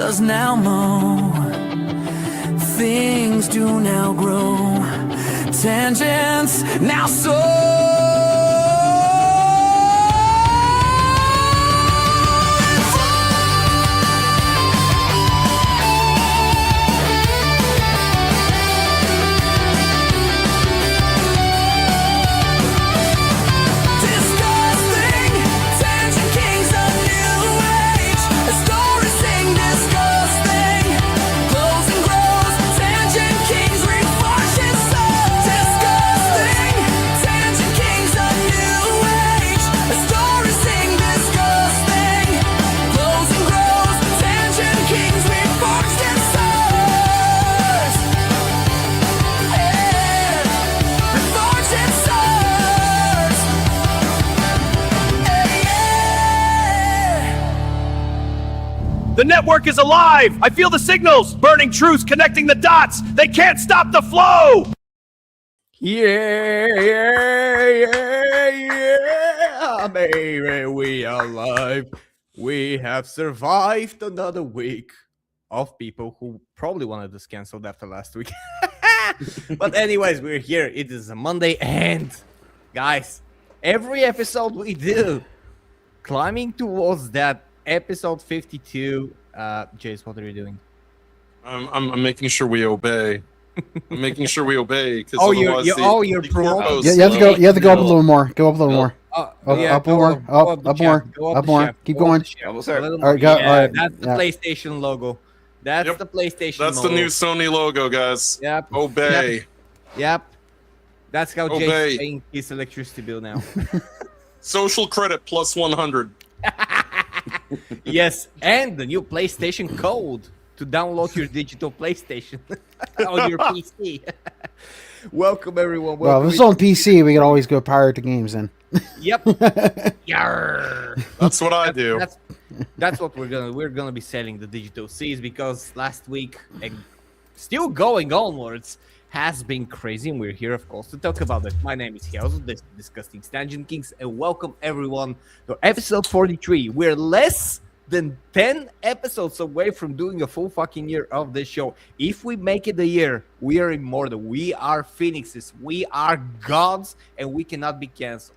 does now mow. Things do now grow. Tangents now soar. The network is alive! I feel the signals! Burning truths connecting the dots! They can't stop the flow! Yeah, baby, we are alive. We have survived another week of people who probably wanted us canceled after last week. But anyways, we're here. It is a Monday, and guys, every episode we do, climbing towards that episode 52. Jace, what are you doing? I'm making sure we obey. I'm making sure we obey. You're promoting. You have to go. You have to go up a little more. Go up a little more. Up more. Up more. Keep going. All right, go. All right. That's the PlayStation logo. That's the PlayStation. That's logo. the new Sony logo, guys. Yep. Obey. Yep. That's how Jace is paying his electricity bill now. Social credit plus 100. Yes, and the new PlayStation code to download your digital PlayStation on your PC. Welcome, everyone. Well, if it's on PC, we can always go pirate the games then. Yep. Yarr. That's what I do. That's what we're gonna be selling the digital Cs, because last week, still going onwards, has been crazy, and we're here, of course, to talk about it. My name is Hiazo, this is DiscussThing's Tangent Kings, and welcome everyone to episode 43. We're less than 10 episodes away from doing a full fucking year of this show. If we make it a year, we are immortal. We are phoenixes. We are gods, and we cannot be canceled.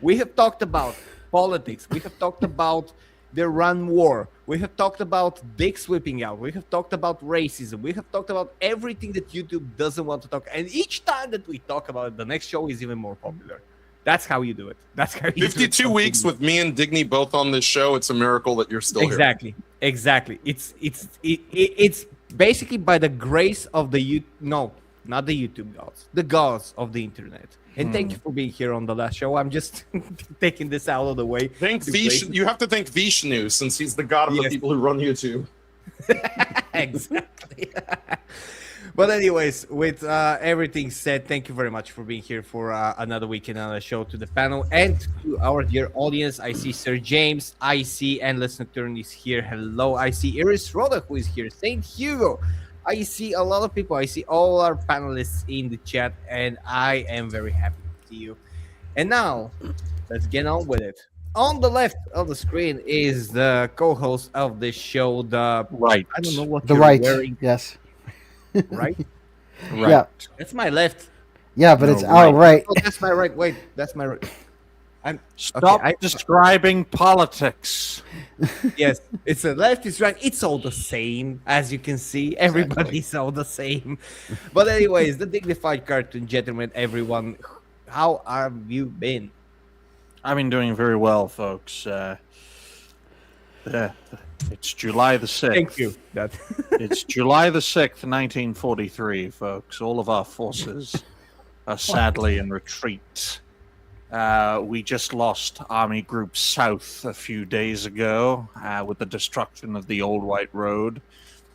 We have talked about politics. We have talked about the Iran war. We have talked about dick sweeping out. We have talked about racism. We have talked about everything that YouTube doesn't want to talk. And each time that we talk about it, the next show is even more popular. That's how you do it. That's how you 52 do it. weeks with me and Digny both on this show. It's a miracle that you're still here. Exactly. It's basically by the grace of the not the YouTube gods, the gods of the internet. And thank you for being here on the last show. I'm just taking this out of the way. Thank Vishnu. You have to thank Vishnu, since he's the god of the people who run YouTube. Exactly. But anyways, with everything said, thank you very much for being here for another week and another show, to the panel and to our dear audience. I see Sir James. I see Endless Nocturne is here. Hello. I see Iris Rhoda, who is here. Saint Hugo. I see a lot of people. I see all our panelists in the chat, and I am very happy to see you. And now, let's get on with it. On the left of the screen is the co-host of this show, the right. I don't know what the you're right. wearing. Yes. Right? Yeah. That's my left. Yeah, but it's our right. Oh, that's my right. Wait, that's my right. Stop describing politics. Yes, it's a left, it's right. It's all the same, as you can see. Everybody's all the same. But anyways, the dignified cartoon gentleman, everyone, how have you been? I've been doing very well, folks. It's July the 6th. Thank you. It's July the 6th, 1943, folks. All of our forces are sadly in retreat. We just lost Army Group South a few days ago with the destruction of the Old White Road.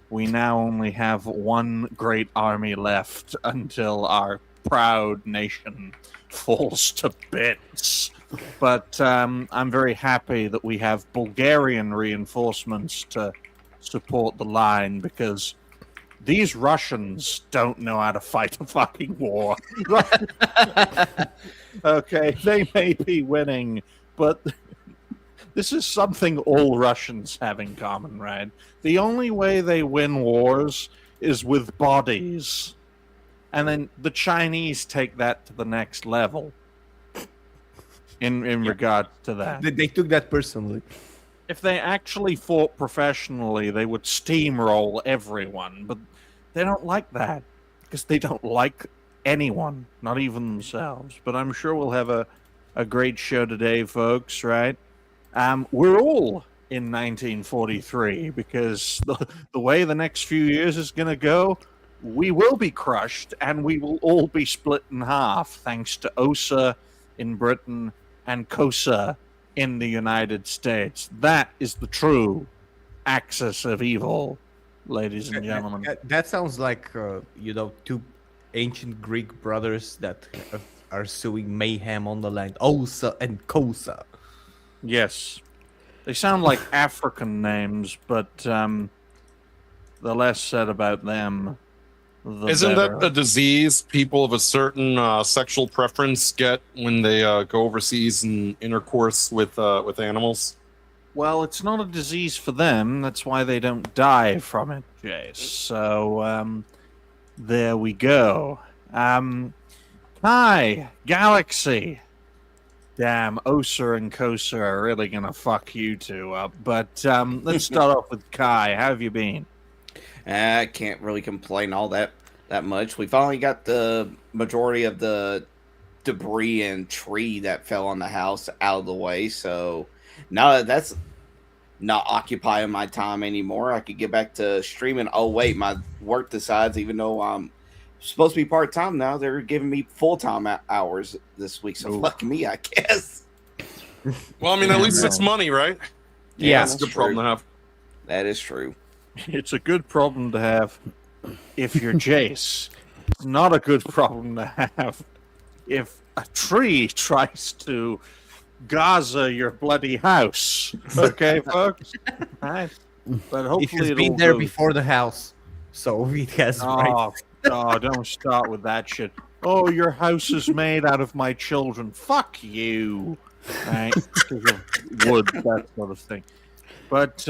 We now only have one great army left until our proud nation falls to bits. But I'm very happy that we have Bulgarian reinforcements to support the line, because these Russians don't know how to fight a fucking war. Okay, they may be winning, but This is something all Russians have in common, right? The only way they win wars is with bodies. And then the Chinese take that to the next level in regard to that. They took that personally. If they actually fought professionally, they would steamroll everyone. But they don't like that because they don't like anyone, not even themselves. But I'm sure we'll have a great show today, folks, right? We're all in 1943 because the way the next few years is going to go, we will be crushed and we will all be split in half thanks to OSA in Britain and COSA in the United States. That is the true axis of evil, ladies and gentlemen. That sounds like, two ancient Greek brothers that are sowing mayhem on the land. Osa and Kosa. Yes. They sound like African names, but the less said about them, the Isn't better. that a disease people of a certain sexual preference get when they go overseas and intercourse with animals? Well, it's not a disease for them. That's why they don't die from it, Jace. So, there we go. Hi, Galaxy. Damn, Osa and Kosa are really gonna fuck you two up. But let's start off with Kai. How have you been? I can't really complain all that much. We finally got the majority of the debris and tree that fell on the house out of the way. So now that's not occupying my time anymore. I could get back to streaming. Oh wait, my work decides, even though I'm supposed to be part-time now, they're giving me full-time hours this week. So fuck me, I guess. Well, I mean, at least it's money, right? Yeah, That's a good problem to have. That is true. It's a good problem to have if you're Jace. It's not a good problem to have if a tree tries to Gaza your bloody house. Okay, folks? Right. But hopefully It has it'll been there go. before the house, so it has right. Oh, don't start with that shit. Oh, your house is made out of my children. Fuck you. Right? Because of wood, that sort of thing. But,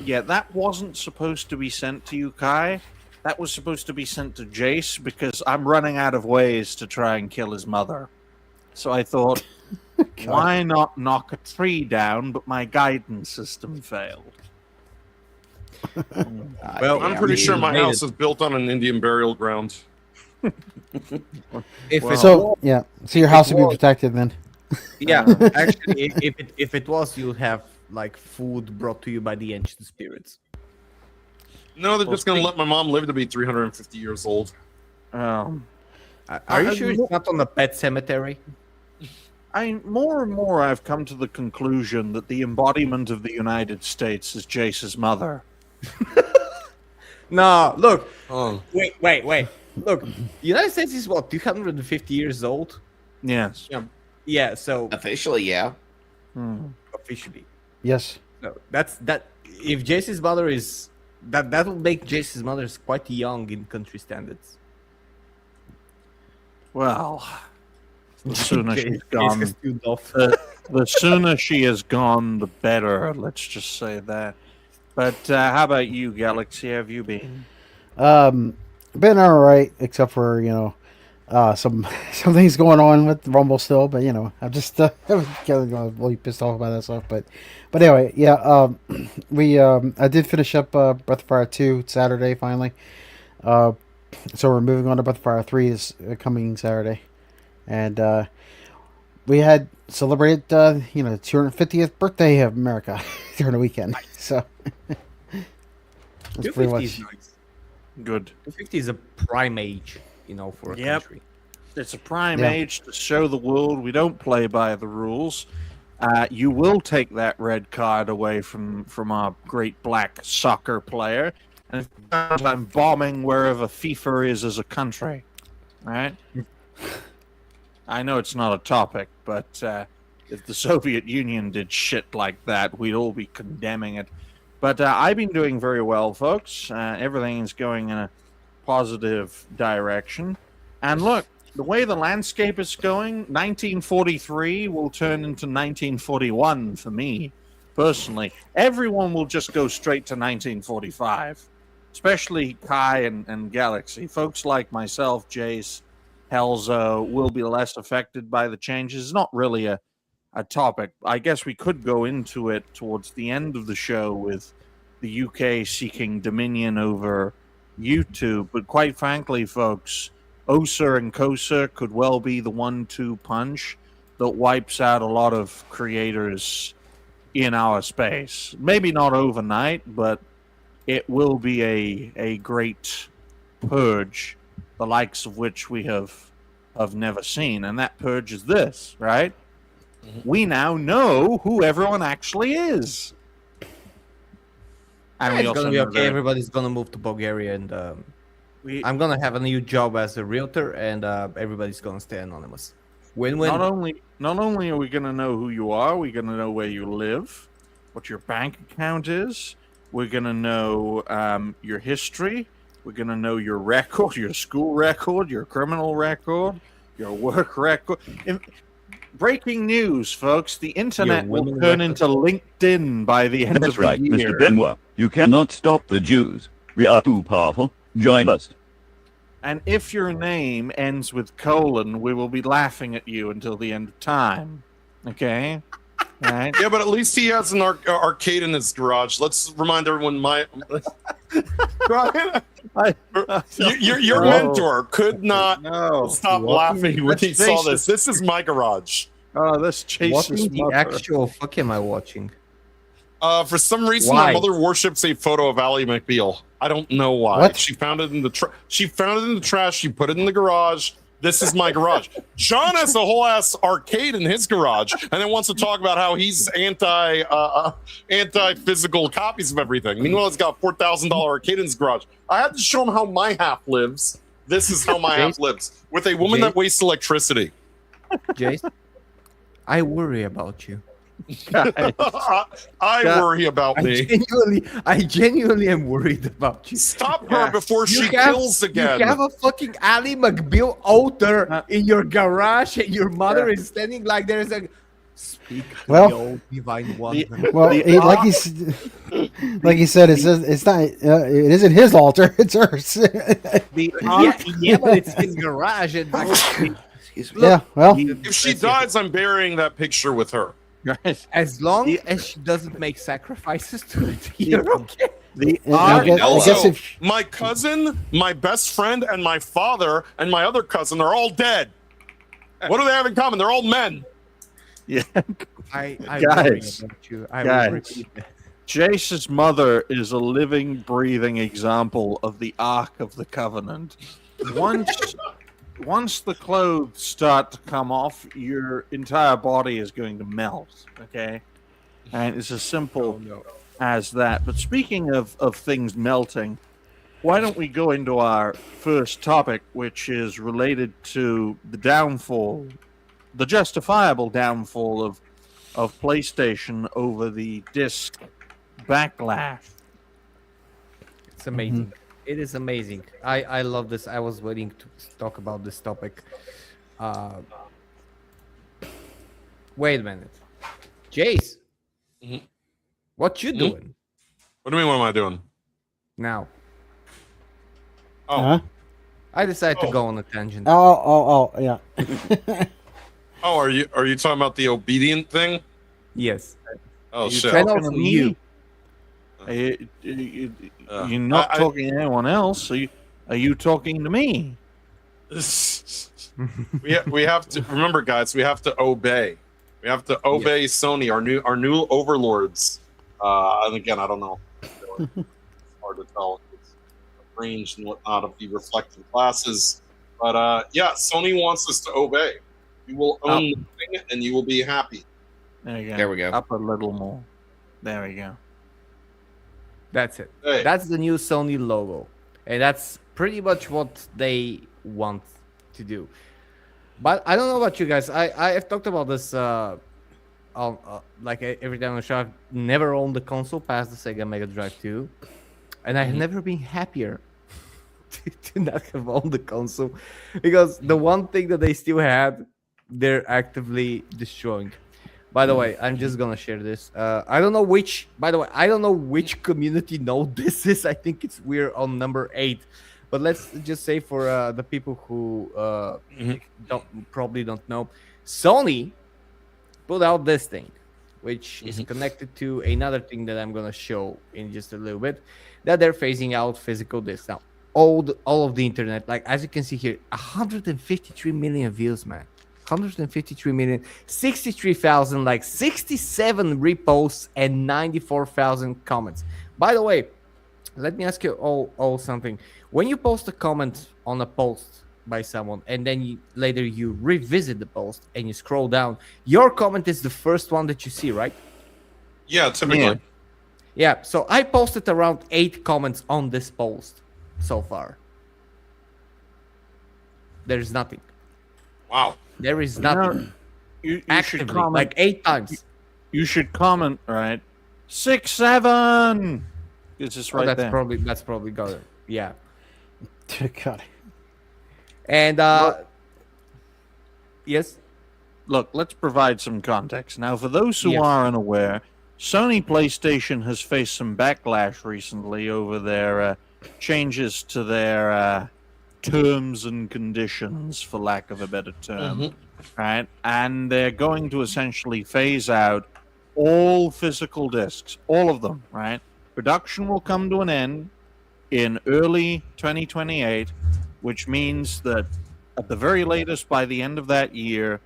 yeah, that wasn't supposed to be sent to you, Kai. That was supposed to be sent to Jace because I'm running out of ways to try and kill his mother. So I thought, why not knock a tree down, but my guidance system failed. Well, I'm Yeah, pretty I sure mean, my made house it. is built on an Indian burial ground. If Well- it's So yeah, so your house would be was- protected then. yeah, actually, if it was, you'd have like food brought to you by the ancient spirits. No, they're Well, just going to let my mom live to be 350 years old. Are you sure it's not on the pet cemetery? More and more I've come to the conclusion that the embodiment of the United States is Jace's mother. No, look, Oh, wait. Look, the United States is what, 250 years old? Yes. Yeah, so Officially, yeah. officially. Yes. No, that's that. If Jace's mother is that will make Jace's mother quite young in country standards. Well, the sooner she's Jace gone, has tuned off. the sooner she is gone, the better. Let's just say that. But how about you, Galaxy? How have you been? Been all right, except for some things going on with Rumble still, but I'm just getting really pissed off about that stuff. But anyway, yeah, I did finish up Breath of Fire 2 Saturday finally. So we're moving on to Breath of Fire 3 is coming Saturday, and we had celebrated the 250th birthday of America during the weekend. So that's pretty 250 much. is nice. Good. 250 is a prime age, for a Yep. country. It's a prime Yeah. age to show the world we don't play by the rules. You will take that red card away from our great black soccer player, and if I'm bombing wherever FIFA is as a country, right? I know it's not a topic, but if the Soviet Union did shit like that, we'd all be condemning it. But I've been doing very well, folks. Everything is going in a positive direction. And look, the way the landscape is going, 1943 will turn into 1941 for me. personally. Everyone will just go straight to 1945, especially Kai and Galaxy. Folks like myself, Jace, Helzo, will be less affected by the changes. It's not really a topic. I guess we could go into it towards the end of the show with the UK seeking dominion over YouTube, but quite frankly, folks, OSA and KOSA could well be the 1-2 punch that wipes out a lot of creators in our space. Maybe not overnight, but it will be a great purge, the likes of which we have never seen. And that purge is this, right? We now know who everyone actually is. And we It's also gonna be know okay. that Everybody's gonna move to Bulgaria, and I'm gonna have a new job as a realtor, and everybody's gonna stay anonymous. Win-win. not only are we going to know who you are, we're going to know where you live, what your bank account is. We're going to know your history. We're going to know your record, your school record, your criminal record, your work record. Breaking news, folks. The internet will turn into LinkedIn by the end That's of the right, year. Mr. Benoit. You cannot stop the Jews. We are too powerful. Join us. And if your name ends with colon, we will be laughing at you until the end of time. Okay? Right? Yeah, but at least he has an arcade in his garage. Let's remind everyone Brian, your mentor could not stop laughing when he saw this. This is my garage. Oh, this What chases in the actual fuck am I watching? For some reason, Why? my mother worships a photo of Ally McBeal. I don't know why. What? She found it in the trash. She put it in the garage. This is my garage. John has a whole ass arcade in his garage, and then wants to talk about how he's anti physical copies of everything. Meanwhile, he's got $4,000 arcade in his garage. I had to show him how my half lives. This is how my half lives with a woman that wastes electricity. Jace, I worry about you. I worry about me. I genuinely am worried about you. Stop her before she have- kills again. You have a fucking Ali McBeal altar in your garage, and your mother is standing like there's a speak to Well- the old divine one. Well, like he said, it's not. It isn't his altar. It's hers. yeah, but it's his garage. And Excuse me. Yeah. Well. If she dies, I'm burying that picture with her. Guys, as long as she doesn't make sacrifices to it, you're okay. I guess Also, if my cousin, my best friend, and my father, and my other cousin are all dead. What do they have in common? They're all men. yeah. I worry Guys, about you. guys. Jace's mother is a living, breathing example of the Ark of the Covenant. Once the clothes start to come off, your entire body is going to melt, okay? And it's as simple as that. But speaking of things melting, why don't we go into our first topic, which is related to the downfall, the justifiable downfall of PlayStation over the disc backlash. It's amazing. It is amazing. I love this. I was waiting to talk about this topic. Wait a minute. Jace, what you doing What do you mean? What am I doing? now? Oh, huh? I decided to go on a tangent. Yeah. oh, are you talking about the obedient thing? Yes. Oh You shit. And talking also to me? you. You're not I- talking to anyone else. Are you talking to me? we have to remember, guys. We have to obey. We have to obey Sony, our new overlords. And again, I don't know. It's hard to tell. It's range and whatnot of the reflective glasses, but yeah, Sony wants us to obey. You will own the thing, and you will be happy. There you go. There we go. Up a little more. There we go. That's it. Hey. That's the new Sony logo. And that's pretty much what they want to do. But I don't know about you guys. I've talked about this like every time on the show. I've never owned the console past the Sega Mega Drive 2. And I've never been happier to not have owned the console. Because the one thing that they still had, they're actively destroying. By the way, I'm just gonna share this. I don't know which. By the way, I don't know which community node this is. I think we're on number 8, but let's just say for the people who probably don't know, Sony put out this thing, which is connected to another thing that I'm gonna show in just a little bit. That they're phasing out physical discs now. All of the internet, like as you can see here, 153 million views, man. 153 million, 63,000 likes, 67 reposts, and 94,000 comments. By the way, let me ask you all something. When you post a comment on a post by someone, and then later you revisit the post and you scroll down, your comment is the first one that you see, right? Yeah, typically. Yeah, so I posted around 8 comments on this post so far. There's nothing. Wow. There is nothing. You should Actively, comment like 8 times. You should comment, right? 6, 7. It's just right that's there. probably got it. Yeah. God. And yes. Look, let's provide some context. Now, for those who Yes. are unaware, Sony PlayStation has faced some backlash recently over their changes to their terms and conditions, for lack of a better term, right? And they're going to essentially phase out all physical discs, all of them, right? Production will come to an end in early 2028, which means that at the very latest by the end of that year,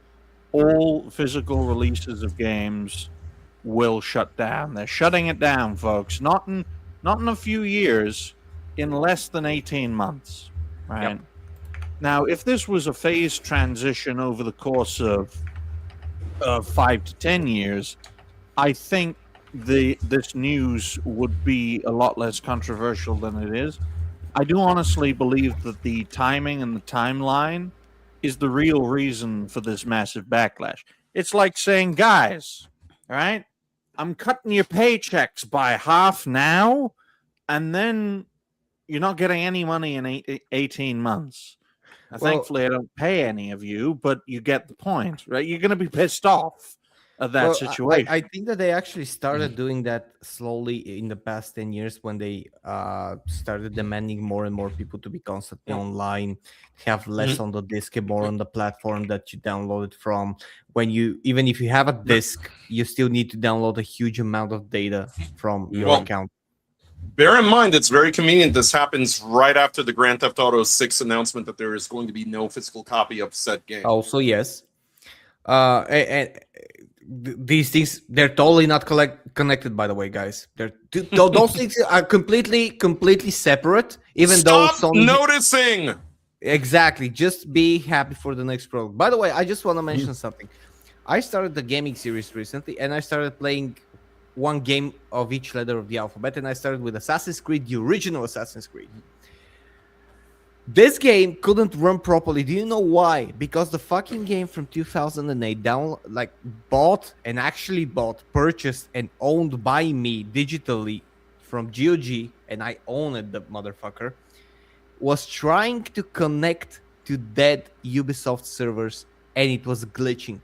all physical releases of games will shut down. They're shutting it down, folks. Not in a few years, in less than 18 months. Right. Yep. Now, if this was a phased transition over the course of 5 to 10 years, I think this news would be a lot less controversial than it is. I do honestly believe that the timing and the timeline is the real reason for this massive backlash. It's like saying, guys, all right, I'm cutting your paychecks by half now, and then you're not getting any money in 18 months. Now, thankfully, I don't pay any of you, but you get the point, right? You're going to be pissed off at that situation. I think that they actually started doing that slowly in the past 10 years when they started demanding more and more people to be constantly online, have less on the disk and more on the platform that you download it from. Even if you have a disk, you still need to download a huge amount of data from your account. Bear in mind, it's very convenient. This happens right after the Grand Theft Auto 6 announcement that there is going to be no physical copy of said game. Also, yes. And these things, they're totally not connected, by the way, guys. Those things are completely separate, even Stop though Sony... noticing! Exactly. Just be happy for the next product. By the way, I just want to mention something. I started the gaming series recently, and I started playing one game of each letter of the alphabet, and I started with Assassin's Creed, the original Assassin's Creed. This game couldn't run properly. Do you know why? Because the fucking game from 2008 purchased and owned by me digitally from GOG, and I owned the motherfucker, was trying to connect to dead Ubisoft servers, and it was glitching.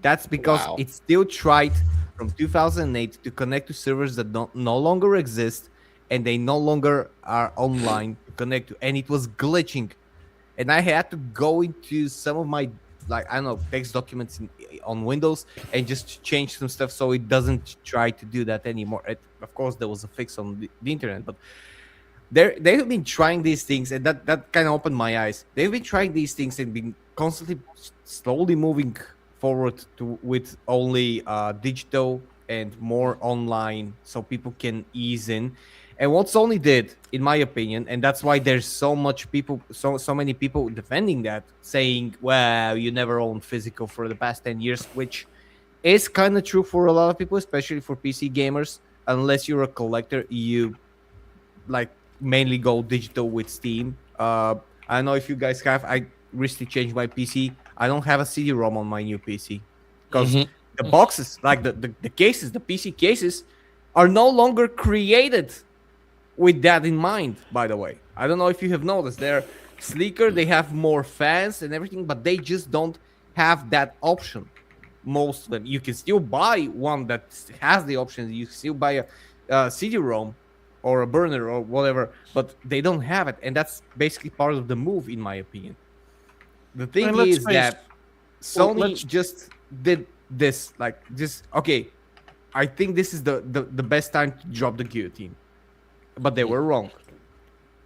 That's because it still tried from 2008 to connect to servers that no longer exist, and they no longer are online to connect to, and it was glitching. And I had to go into some of my, text documents on Windows and just change some stuff so it doesn't try to do that anymore. Of course, there was a fix on the internet, but they have been trying these things, and that kind of opened my eyes. They've been trying these things and been constantly, slowly moving forward with only digital and more online, so people can ease in. And what Sony did, in my opinion, and that's why there's so many people defending that, saying, well, you never owned physical for the past 10 years, which is kind of true for a lot of people, especially for PC gamers. Unless you're a collector, you mainly go digital with Steam. I don't know if you guys have. I recently changed my PC. I don't have a CD-ROM on my new PC because the boxes, the cases, the PC cases, are no longer created with that in mind. By the way, I don't know if you have noticed, they're sleeker, they have more fans and everything, but they just don't have that option. most of them. You can still buy one that has the options. You can still buy a CD-ROM or a burner or whatever, but they don't have it, and that's basically part of the move, in my opinion. The thing And let's is face- that well, Sony let's- just did this, like, just okay. I think this is the best time to drop the guillotine, but they were wrong.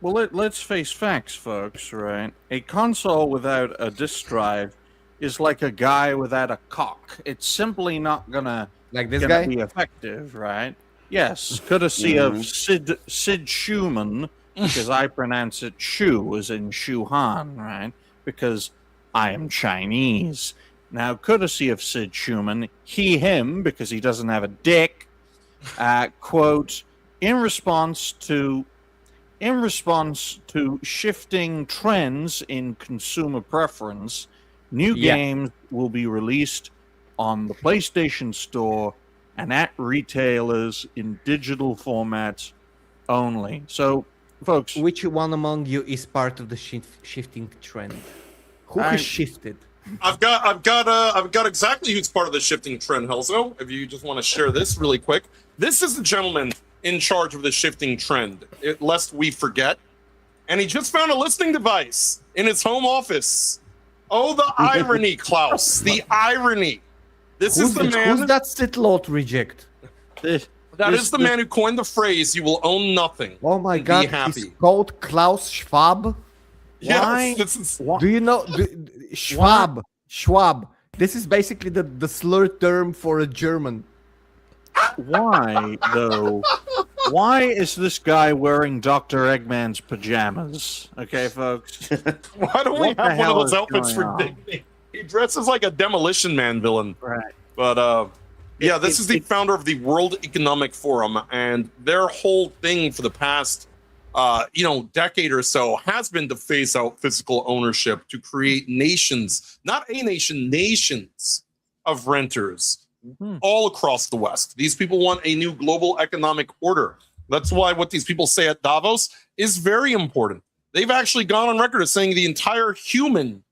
Well, let's face facts, folks, right? A console without a disk drive is like a guy without a cock. It's simply not gonna, Like this gonna guy. be effective, right? Yes, courtesy of Sid Schumann, because I pronounce it Shu as in Shuhan, right? Because I am Chinese. Now, courtesy of Sid Schumann, him, because he doesn't have a dick, quote, in response to shifting trends in consumer preference, new games will be released on the PlayStation Store and at retailers in digital formats only. So, folks, Which one among you is part of the shifting trend? Who has shifted? I've got exactly who's part of the shifting trend, Helzo. If you just want to share this really quick, this is the gentleman in charge of the shifting trend, lest we forget. And he just found a listening device in his home office. Oh, the irony, Klaus! The irony. This is the man. Who's that Sitlot reject? That is the man who coined the phrase "You will own nothing." Oh my and God! Be happy. He's called Klaus Schwab. Why? Yes, this is Do you know Schwab? Schwab. This is basically the slur term for a German. why, though? Why is this guy wearing Dr. Eggman's pajamas? Okay, folks. Why don't we What the have one of hell those is outfits going for on? He dresses like a Demolition Man villain. Right. But yeah, this is the founder of the World Economic Forum, and their whole thing for the past decade or so has been to phase out physical ownership to create nations, not a nation, nations of renters all across the West. These people want a new global economic order. That's why what these people say at Davos is very important. They've actually gone on record as saying the entire human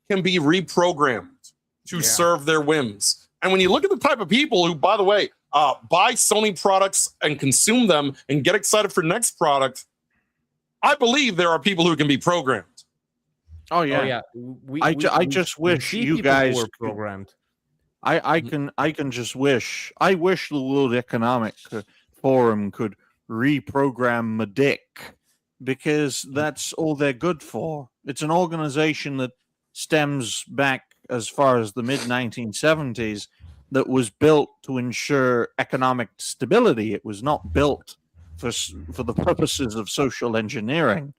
can be reprogrammed to serve their whims. And when you look at the type of people who, by the way, buy Sony products and consume them and get excited for next product, I believe there are people who can be programmed. Oh yeah. Oh yeah. I just wish see you people guys were could- programmed. I can just wish. I wish the World Economic Forum could reprogram my dick, because that's all they're good for. It's an organization that stems back as far as the mid 1970s, that was built to ensure economic stability. It was not built for the purposes of social engineering,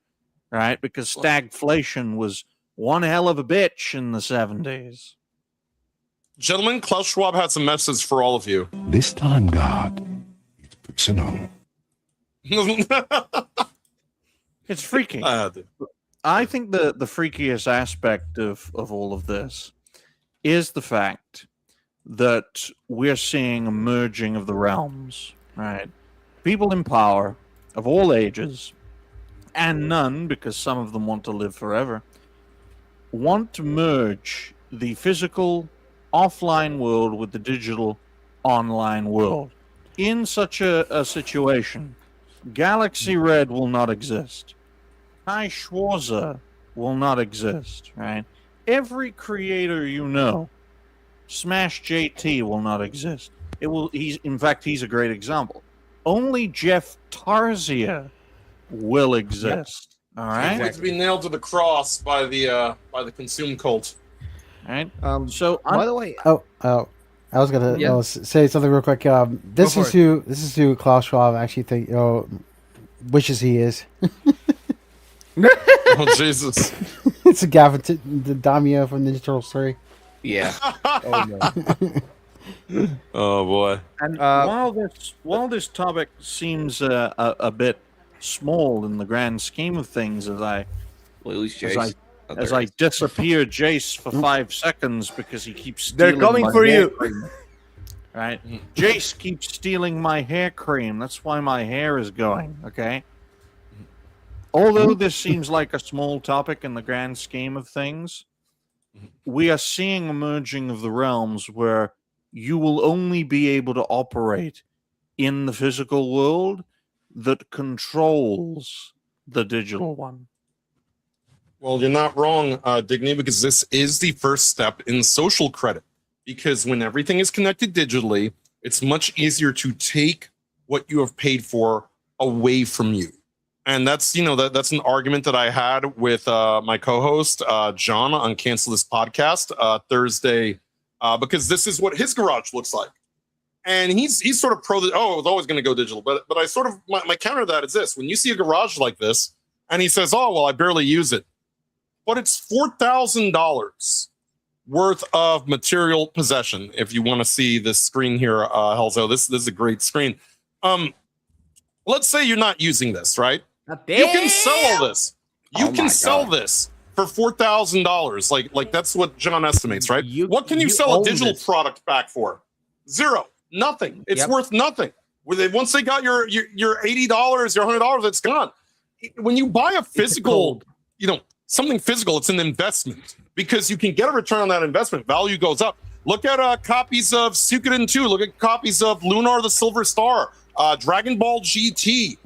right? Because stagflation was one hell of a bitch in the 70s. Gentlemen, Klaus Schwab has a message for all of you. This time, God, it's personal. It's freaky. I think the freakiest aspect of all of this is the fact that we're seeing a merging of the realms, right? People in power of all ages, and none, because some of them want to live forever, want to merge the physical offline world with the digital online world. In such a situation, Galaxy Red will not exist. Kai Schwarzer will not exist, right? Every creator you know, Smash JT will not exist. He's a great example. Only Jeff Tarzia will exist. All right. It's been nailed to the cross by the consume cult. All right. So by the way, Oh, I was gonna say something real quick. This Go is for who Klaus Schwab actually wishes he is. Oh Jesus! It's a Gavin, the Damia from Ninja Turtles 3. Yeah. Oh boy. And while this topic seems a bit small in the grand scheme of things, as I Lose Jace. as I disappear Jace for 5 seconds because he keeps They're stealing coming my for hair you. cream. Right? Jace keeps stealing my hair cream. That's why my hair is going, okay? Although this seems like a small topic in the grand scheme of things, we are seeing a merging of the realms where you will only be able to operate in the physical world that controls the digital one. Well, you're not wrong, Digny, because this is the first step in social credit. Because when everything is connected digitally, it's much easier to take what you have paid for away from you. And that's, that's an argument that I had with my co-host, John, on Cancel This Podcast Thursday, because this is what his garage looks like. And he's sort of pro, it was always going to go digital. But I sort of, my counter to that is this. When you see a garage like this, and he says, oh, well, I barely use it. But it's $4,000 worth of material possession. If you want to see this screen here, Helzo, this is a great screen. Let's say you're not using this, right? You can sell all this. You can sell this for $4,000. Like that's what John estimates, right? What can you sell a digital product back for? Zero. Nothing. It's worth nothing. Once they got your $80, your $100, it's gone. When you buy a physical, something physical, it's an investment because you can get a return on that investment. Value goes up. Look at copies of Suikoden 2. Look at copies of Lunar the Silver Star, Dragon Ball GT.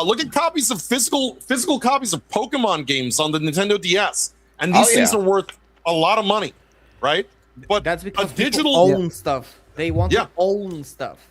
Look at copies of physical copies of Pokemon games on the Nintendo DS. And these things are worth a lot of money, right? But that's because digital own stuff. They want to own stuff.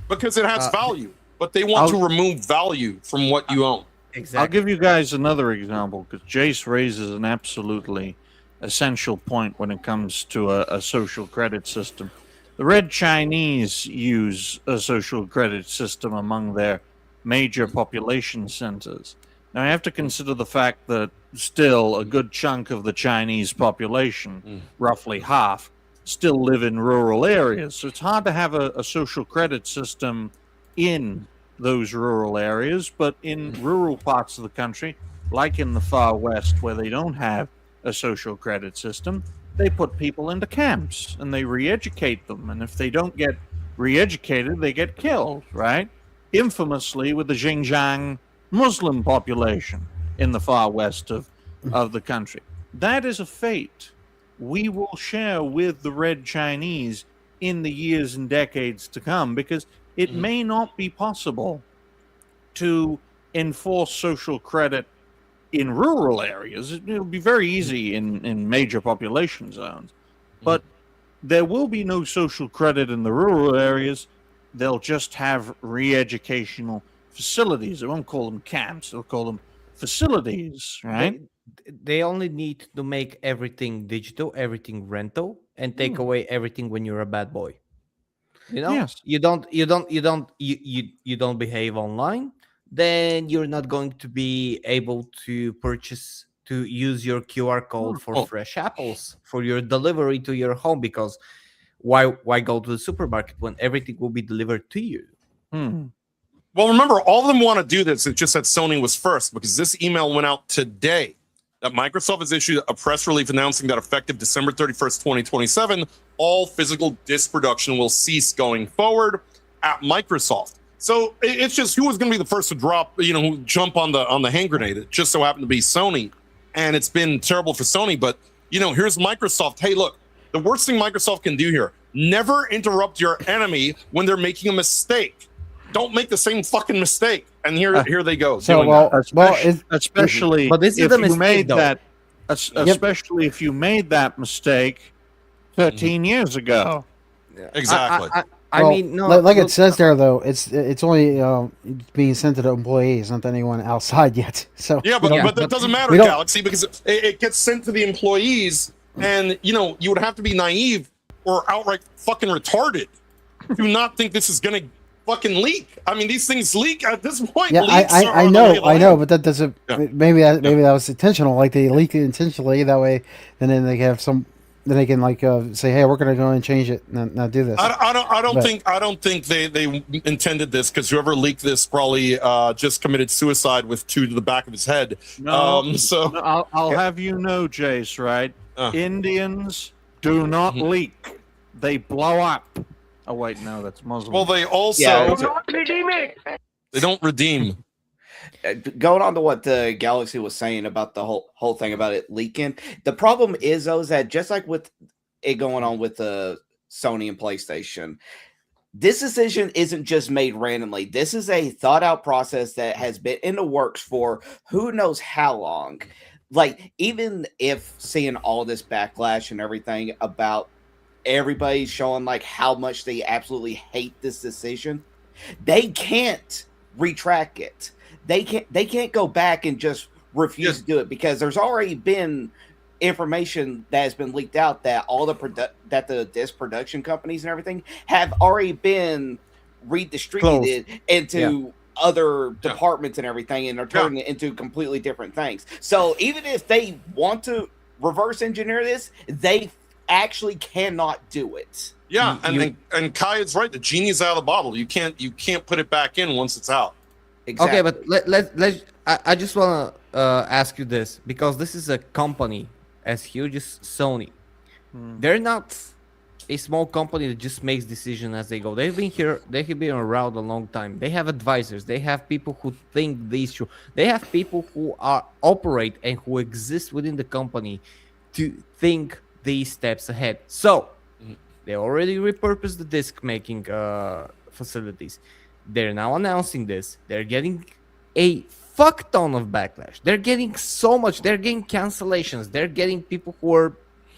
Because it has value. But they want to remove value from what you own. Exactly. I'll give you guys another example because Jace raises an absolutely essential point when it comes to a social credit system. The Red Chinese use a social credit system among their major population centers. Now, you have to consider the fact that still a good chunk of the Chinese population, roughly half, still live in rural areas. So it's hard to have a social credit system in those rural areas, but in rural parts of the country, like in the far west where they don't have a social credit system, they put people into camps and they re-educate them. And if they don't get re-educated, they get killed, right? Infamously with the Xinjiang Muslim population in the far west of the country. That is a fate we will share with the Red Chinese in the years and decades to come, because it may not be possible to enforce social credit in rural areas. It'll be very easy in major population zones, but there will be no social credit in the rural areas. They'll just have re-educational facilities. They won't call them camps. They'll call them facilities, right? They only need to make everything digital, everything rental, and take away everything when you're a bad boy. Yes. You don't behave online, then you're not going to be able to use your QR code for fresh apples for your delivery to your home, because why go to the supermarket when everything will be delivered to you? Well, remember, all of them want to do this. It's just that Sony was first, because this email went out today that Microsoft has issued a press release announcing that effective December 31st, 2027, all physical disc production will cease going forward at Microsoft. So it's just who was going to be the first to drop, jump on the hand grenade. It just so happened to be Sony, and it's been terrible for Sony. But here's Microsoft. Hey, look, the worst thing Microsoft can do here: never interrupt your enemy when they're making a mistake. Don't make the same fucking mistake. And here they go. So especially but this is if the you mistake, made though. that, especially if you made that mistake 13 years ago. Exactly. I mean, no, like it says there though, it's only being sent to the employees, not to anyone outside yet. So but that doesn't matter, Galaxy, because it gets sent to the employees, and you would have to be naive or outright fucking retarded to not think this is gonna fucking leak. I mean, these things leak at this point. Yeah, I know, but that doesn't. Maybe that was intentional. Like they leaked it intentionally. That way, and then they have some. Then they can say, "Hey, we're going to go and change it, and not do this." I don't think they intended this, because whoever leaked this probably just committed suicide with two to the back of his head. I'll have you know, Jace. Right? Indians do not leak; they blow up. Oh wait, no, that's Muslim. Well, they also they don't redeem. Going on to what the Galaxy was saying about the whole thing about it leaking, the problem is though is that just like with it going on with the Sony and PlayStation. This decision isn't just made randomly. This is a thought out process that has been in the works for who knows how long. Like, even if seeing all this backlash and everything about everybody showing like how much they absolutely hate this decision, they can't retract it. They can't go back and just refuse to do it, because there's already been information that has been leaked out that all the disc production companies and everything have already been redistributed into other departments and everything, and are turning it into completely different things. So even if they want to reverse engineer this, they actually cannot do it. Yeah, and Kai is right. The genie's out of the bottle. You can't put it back in once it's out. Exactly. Okay, but let's. I just want to ask you this, because this is a company as huge as Sony. They're not a small company that just makes decisions as they go. They've been here. They have been around a long time. They have advisors. They have people who think these through. They have people who operate and who exist within the company to think these steps ahead. So they already repurposed the disc making facilities. They're now announcing this. They're getting a fuck ton of backlash. They're getting so much. They're getting cancellations. They're getting people who are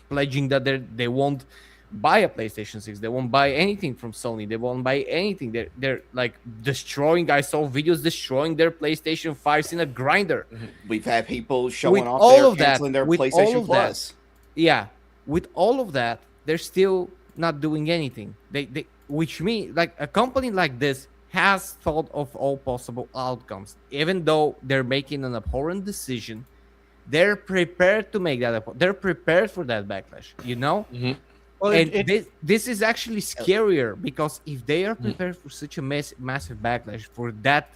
pledging that they won't buy a PlayStation 6. They won't buy anything from Sony. They won't buy anything. They're like destroying. I saw videos destroying their PlayStation 5s in a grinder. We've had people showing With off all their of that, their with PlayStation all of Plus. Yeah, with all of that, they're still not doing anything. Which means, like, a company like this has thought of all possible outcomes. Even though they're making an abhorrent decision, they're prepared to make that. They're prepared for that backlash, you know? Well, And this is actually scarier, because if they are prepared for such a massive backlash, for that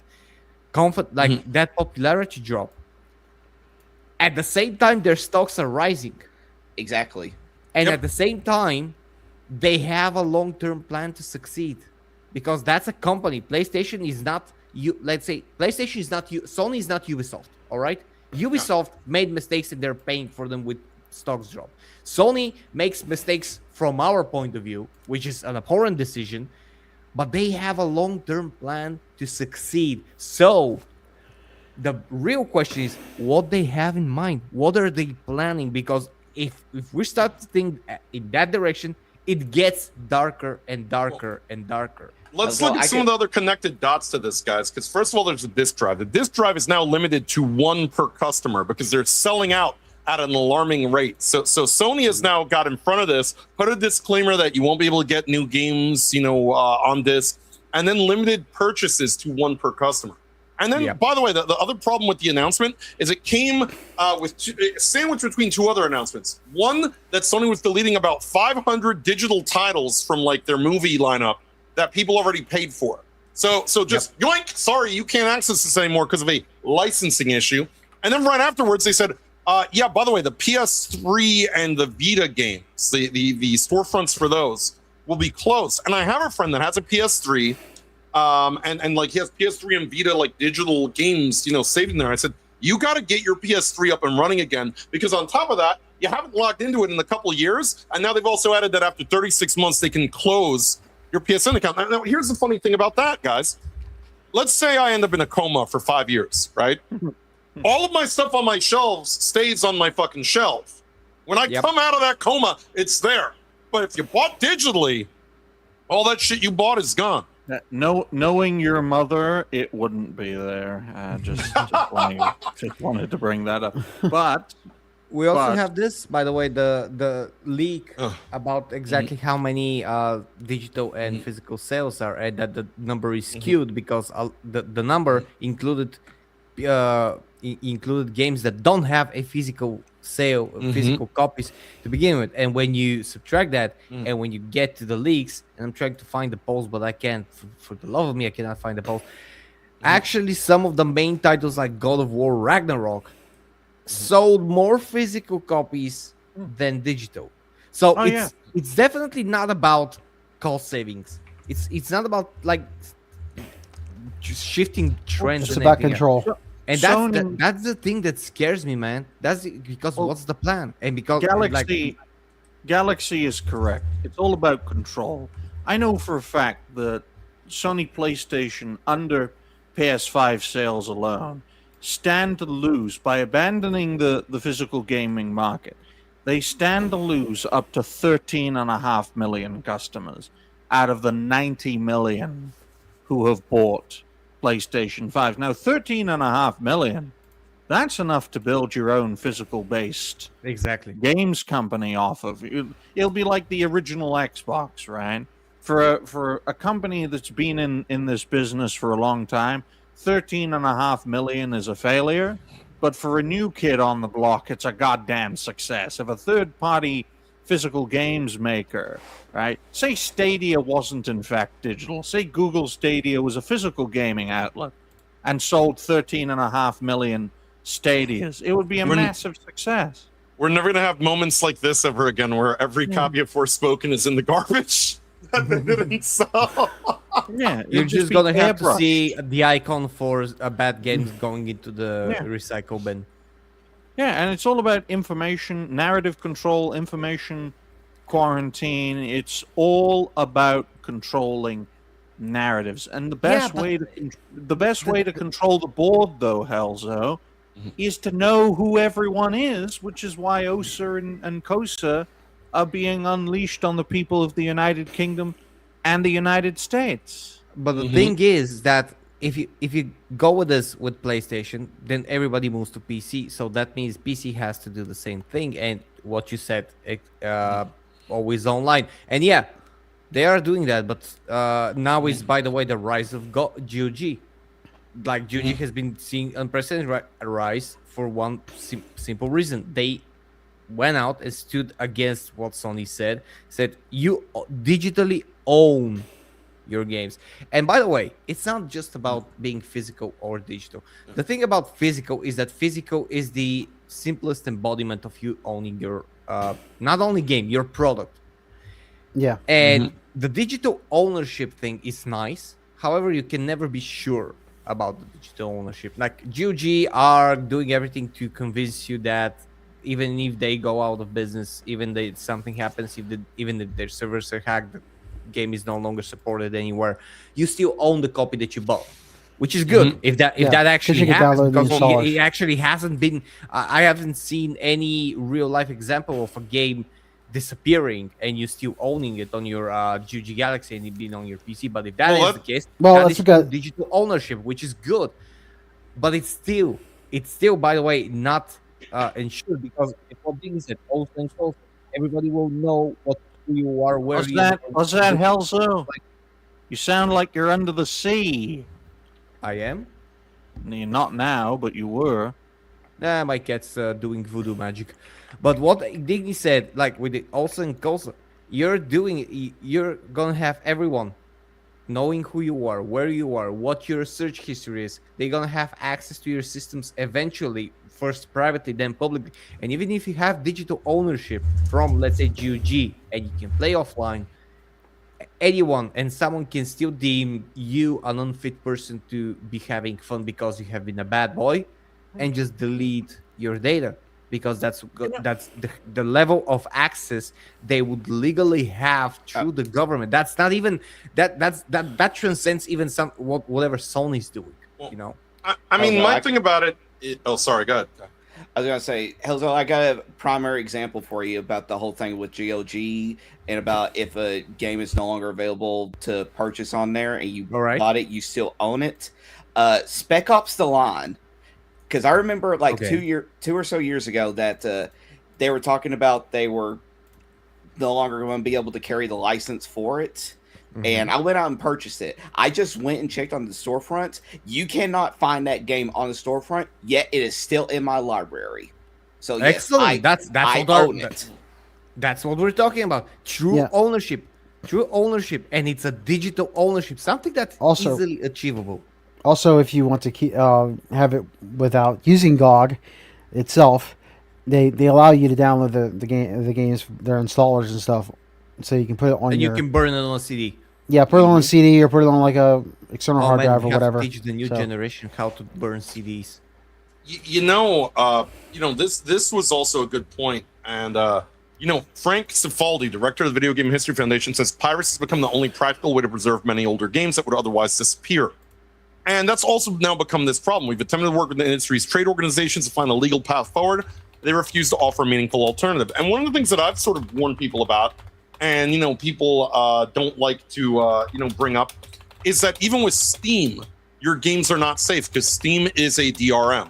that popularity drop, at the same time their stocks are rising. Exactly. And at the same time, they have a long-term plan to succeed, because that's a company. PlayStation is not let's say PlayStation is not Sony is not Ubisoft. All right, Ubisoft made mistakes and they're paying for them with stocks drop. Sony makes mistakes from our point of view, which is an abhorrent decision, but they have a long-term plan to succeed. So the real question is what they have in mind. What are they planning? Because if we start to think in that direction, it gets darker and darker and darker. Let's look at some of the other connected dots to this, guys, because first of all, there's a disk drive. The disk drive is now limited to one per customer because they're selling out at an alarming rate. So Sony has now got in front of this, put a disclaimer that you won't be able to get new games, on disc, and then limited purchases to one per customer. And then, by the way, the other problem with the announcement is it came sandwiched between two other announcements. One, that Sony was deleting about 500 digital titles from like their movie lineup that people already paid for. So just yoink, sorry, you can't access this anymore because of a licensing issue. And then right afterwards, they said, by the way, the PS3 and the Vita games, the storefronts for those will be closed. And I have a friend that has a PS3. And like he has PS3 and Vita like digital games, saved in there. I said, you got to get your PS3 up and running again, because on top of that, you haven't logged into it in a couple of years, and now they've also added that after 36 months they can close your PSN account. Now here's the funny thing about that, guys. Let's say I end up in a coma for 5 years, right? All of my stuff on my shelves stays on my fucking shelf. When I come out of that coma, it's there. But if you bought digitally, all that shit you bought is gone. Knowing your mother, it wouldn't be there. Just wanted to bring that up. But we also have this, by the way, the leak about exactly how many digital and physical sales are, and that the number is skewed because the number included games that don't have a physical sale, physical copies to begin with. And when you subtract that, and when you get to the leaks, and I'm trying to find the polls, but I can't, for the love of me, I cannot find the polls. Actually, some of the main titles like God of War Ragnarok sold more physical copies than digital. So it's definitely not about cost savings. It's not about like just shifting trends. It's about control. And that's the thing that scares me, man. That's because what's the plan? And because Galaxy, Galaxy is correct. It's all about control. I know for a fact that Sony PlayStation, under PS5 sales alone, stand to lose by abandoning the physical gaming market. They stand to lose up to 13.5 million customers out of the 90 million who have bought PlayStation 5. Now, 13.5 million, that's enough to build your own physical based Exactly. games company off of. It'll be like the original Xbox, right? For a company that's been in this business for a long time, 13.5 million is a failure. But for a new kid on the block, it's a goddamn success. If a third party physical games maker, right? Say Stadia wasn't in fact digital. Say Google Stadia was a physical gaming outlet and sold 13.5 million Stadias. It would be a massive success. We're never going to have moments like this ever again where every copy of Forspoken is in the garbage that they didn't sell. Yeah, You're it'd just be gonna have to airbrushed. see the icon for a bad game going into the recycle bin. Yeah, and it's all about information, narrative control, information quarantine. It's all about controlling narratives. And the best way to control the board, though, Helzo, is to know who everyone is, which is why OSA and COSA are being unleashed on the people of the United Kingdom and the United States. But the thing is that if you go with this with PlayStation, then everybody moves to PC. So that means PC has to do the same thing. And what you said, always online. And yeah, they are doing that. But now is, by the way, the rise of GOG. Like GOG has been seeing unprecedented rise for one simple reason. They went out and stood against what Sony said you digitally own your games. And by the way, it's not just about being physical or digital. The thing about physical is that physical is the simplest embodiment of you owning your not only game, your product. Yeah. And the digital ownership thing is nice. However, you can never be sure about the digital ownership. Like GOG are doing everything to convince you that even if they go out of business, even if something happens, even if their servers are hacked, the game is no longer supported anywhere, you still own the copy that you bought, which is good. If that actually happens, because it actually hasn't been. I haven't seen any real life example of a game disappearing and you still owning it on your GOG Galaxy and it being on your PC. But if that is the case, that is digital ownership, which is good. But it's still, by the way, not ensured, because if what being said, all things also, everybody will know who you are, where you are. Was that Helzo? You sound like you're under the sea. I am? You're not now, but you were. Nah, my cat's doing voodoo magic. But what Digny said, like with the also and Kosa, you're gonna have everyone knowing who you are, where you are, what your search history is. They're gonna have access to your systems eventually, first privately, then publicly. And even if you have digital ownership from, let's say, GOG, and you can play offline, anyone and someone can still deem you an unfit person to be having fun because you have been a bad boy, and just delete your data, because that's the level of access they would legally have through the government. That's not even that transcends even whatever Sony's doing. You know. I mean, my thing about it. Oh, sorry. Go ahead. I was gonna say, Helzo, I got a primary example for you about the whole thing with GOG and about if a game is no longer available to purchase on there and you bought it, you still own it. Spec Ops: The Line. Because I remember like 2 or so years ago that they were talking about they were no longer going to be able to carry the license for it. And I went out and purchased it. I just went and checked on the storefront. You cannot find that game on the storefront, yet it is still in my library. So yes, excellent. I own it. That's what we're talking about. True ownership, and it's a digital ownership, something that's also easily achievable. Also, if you want to keep, have it without using GOG itself, they allow you to download the games, their installers and stuff, so you can put it on. And you can burn it on a CD. Yeah, put it on a CD or put it on like a external hard drive or whatever. Teach the new generation how to burn CDs. This was also a good point, and Frank Cifaldi, director of the Video Game History Foundation, says piracy has become the only practical way to preserve many older games that would otherwise disappear. And that's also now become this problem. We've attempted to work with the industry's trade organizations to find a legal path forward. They refuse to offer a meaningful alternative. And one of the things that I've sort of warned people about, and people don't like to bring up, is that even with Steam, your games are not safe because Steam is a DRM.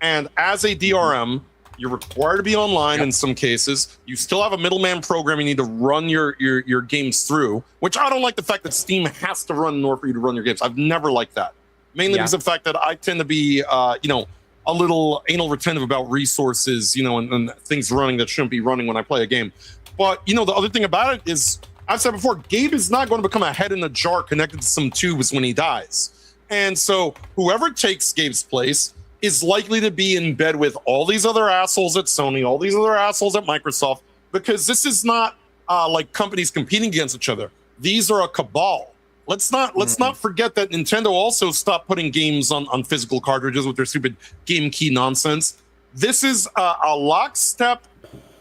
And as a DRM, you're required to be online in some cases. You still have a middleman program you need to run your games through, which I don't like the fact that Steam has to run in order for you to run your games. I've never liked that. Mainly because of the fact that I tend to be, a little anal retentive about resources, and things running that shouldn't be running when I play a game. But, the other thing about it is, I've said before, Gabe is not going to become a head in a jar connected to some tubes when he dies. And so whoever takes Gabe's place is likely to be in bed with all these other assholes at Sony, all these other assholes at Microsoft, because this is not like companies competing against each other. These are a cabal. Let's not forget that Nintendo also stopped putting games on physical cartridges with their stupid game key nonsense. This is a lockstep,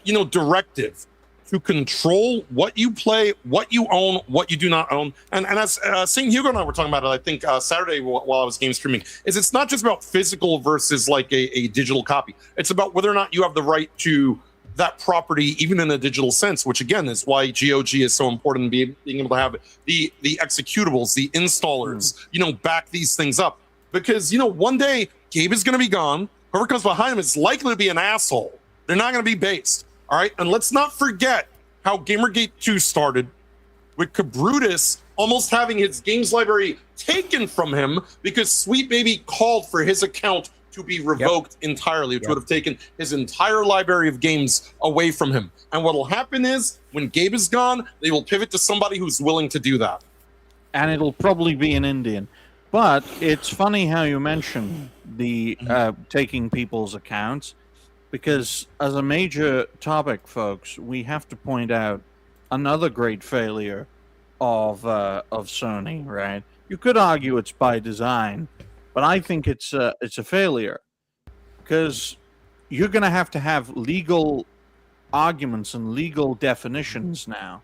directive to control what you play, what you own, what you do not own. And as St. Hugo and I were talking about it, I think Saturday while I was game streaming, it's not just about physical versus like a digital copy. It's about whether or not you have the right to that property, even in a digital sense, which again is why GOG is so important, being able to have the executables, the installers, back these things up. Because, one day Gabe is going to be gone. Whoever comes behind him is likely to be an asshole. They're not going to be based. All right, and let's not forget how Gamergate 2 started with Cabrutus almost having his games library taken from him because Sweet Baby called for his account to be revoked entirely, which would have taken his entire library of games away from him. And what will happen is, when Gabe is gone, they will pivot to somebody who's willing to do that. And it'll probably be an Indian. But it's funny how you mention the taking people's accounts. Because as a major topic, folks, we have to point out another great failure of Sony, right? You could argue it's by design, but I think it's a failure because you're going to have legal arguments and legal definitions now,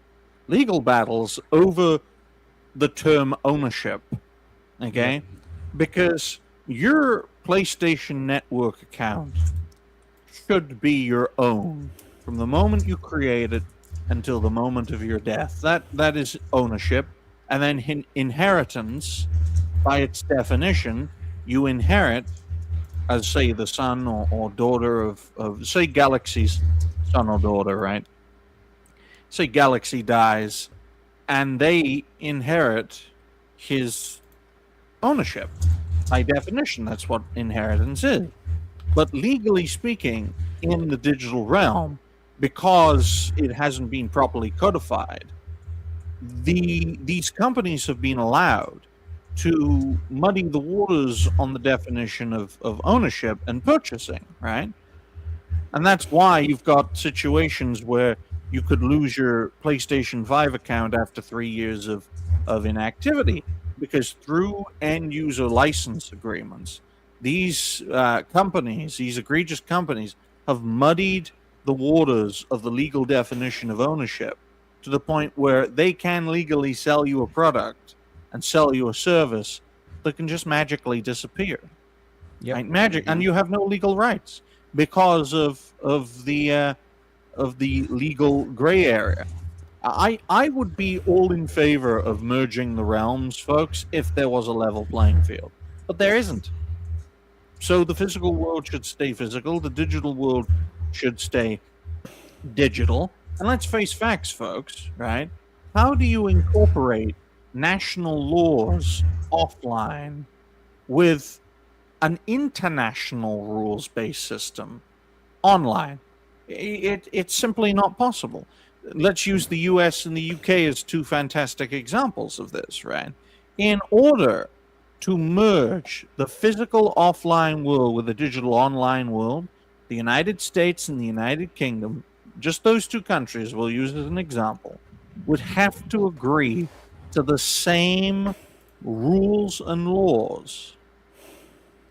legal battles over the term ownership, okay? Because your PlayStation Network account should be your own from the moment you create it until the moment of your death. That is ownership. And then inheritance, by its definition, you inherit as, say, the son or daughter of say, Galaxy's son or daughter, right? Say Galaxy dies, and they inherit his ownership. By definition, that's what inheritance is. But legally speaking, in the digital realm, because it hasn't been properly codified, these companies have been allowed to muddy the waters on the definition of ownership and purchasing, right? And that's why you've got situations where you could lose your PlayStation 5 account after 3 years of inactivity, because through end-user license agreements, these companies, these egregious companies, have muddied the waters of the legal definition of ownership to the point where they can legally sell you a product and sell you a service that can just magically disappear. Right? Magic, and you have no legal rights because of the legal gray area. I would be all in favor of merging the realms, folks, if there was a level playing field, but there isn't. So the physical world should stay physical, the digital world should stay digital. And let's face facts, folks, right? How do you incorporate national laws offline with an international rules-based system online? It's simply not possible. Let's use the US and the UK as two fantastic examples of this, right? In order to merge the physical offline world with the digital online world, the United States and the United Kingdom, just those two countries we'll use as an example, would have to agree to the same rules and laws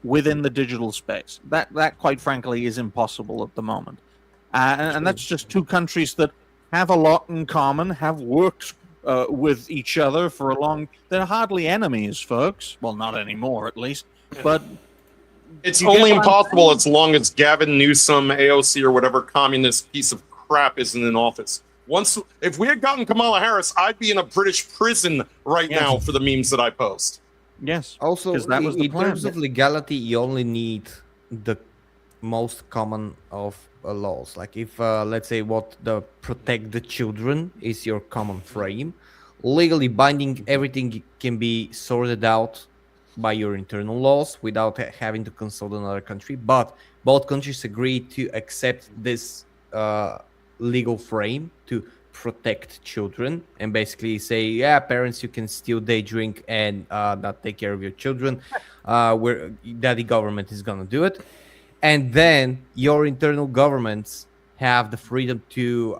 within the digital space. That quite frankly is impossible at the moment. And that's just two countries that have a lot in common, have worked with each other for a long. They're hardly enemies, folks. Well, not anymore, at least. But It's you only get what I'm impossible saying? as long as Gavin Newsom, AOC, or whatever communist piece of crap isn't in office. If we had gotten Kamala Harris, I'd be in a British prison right Yes. now for the memes that I post. Yes. Also, 'Cause that was the in plan. terms of legality, you only need the most common of laws. Like if, let's say, what the protect the children is your common frame, legally binding, everything can be sorted out by your internal laws without having to consult another country. But both countries agree to accept this legal frame to protect children and basically say, yeah, parents, you can still day drink and not take care of your children. Where daddy government is gonna do it, and then your internal governments have the freedom to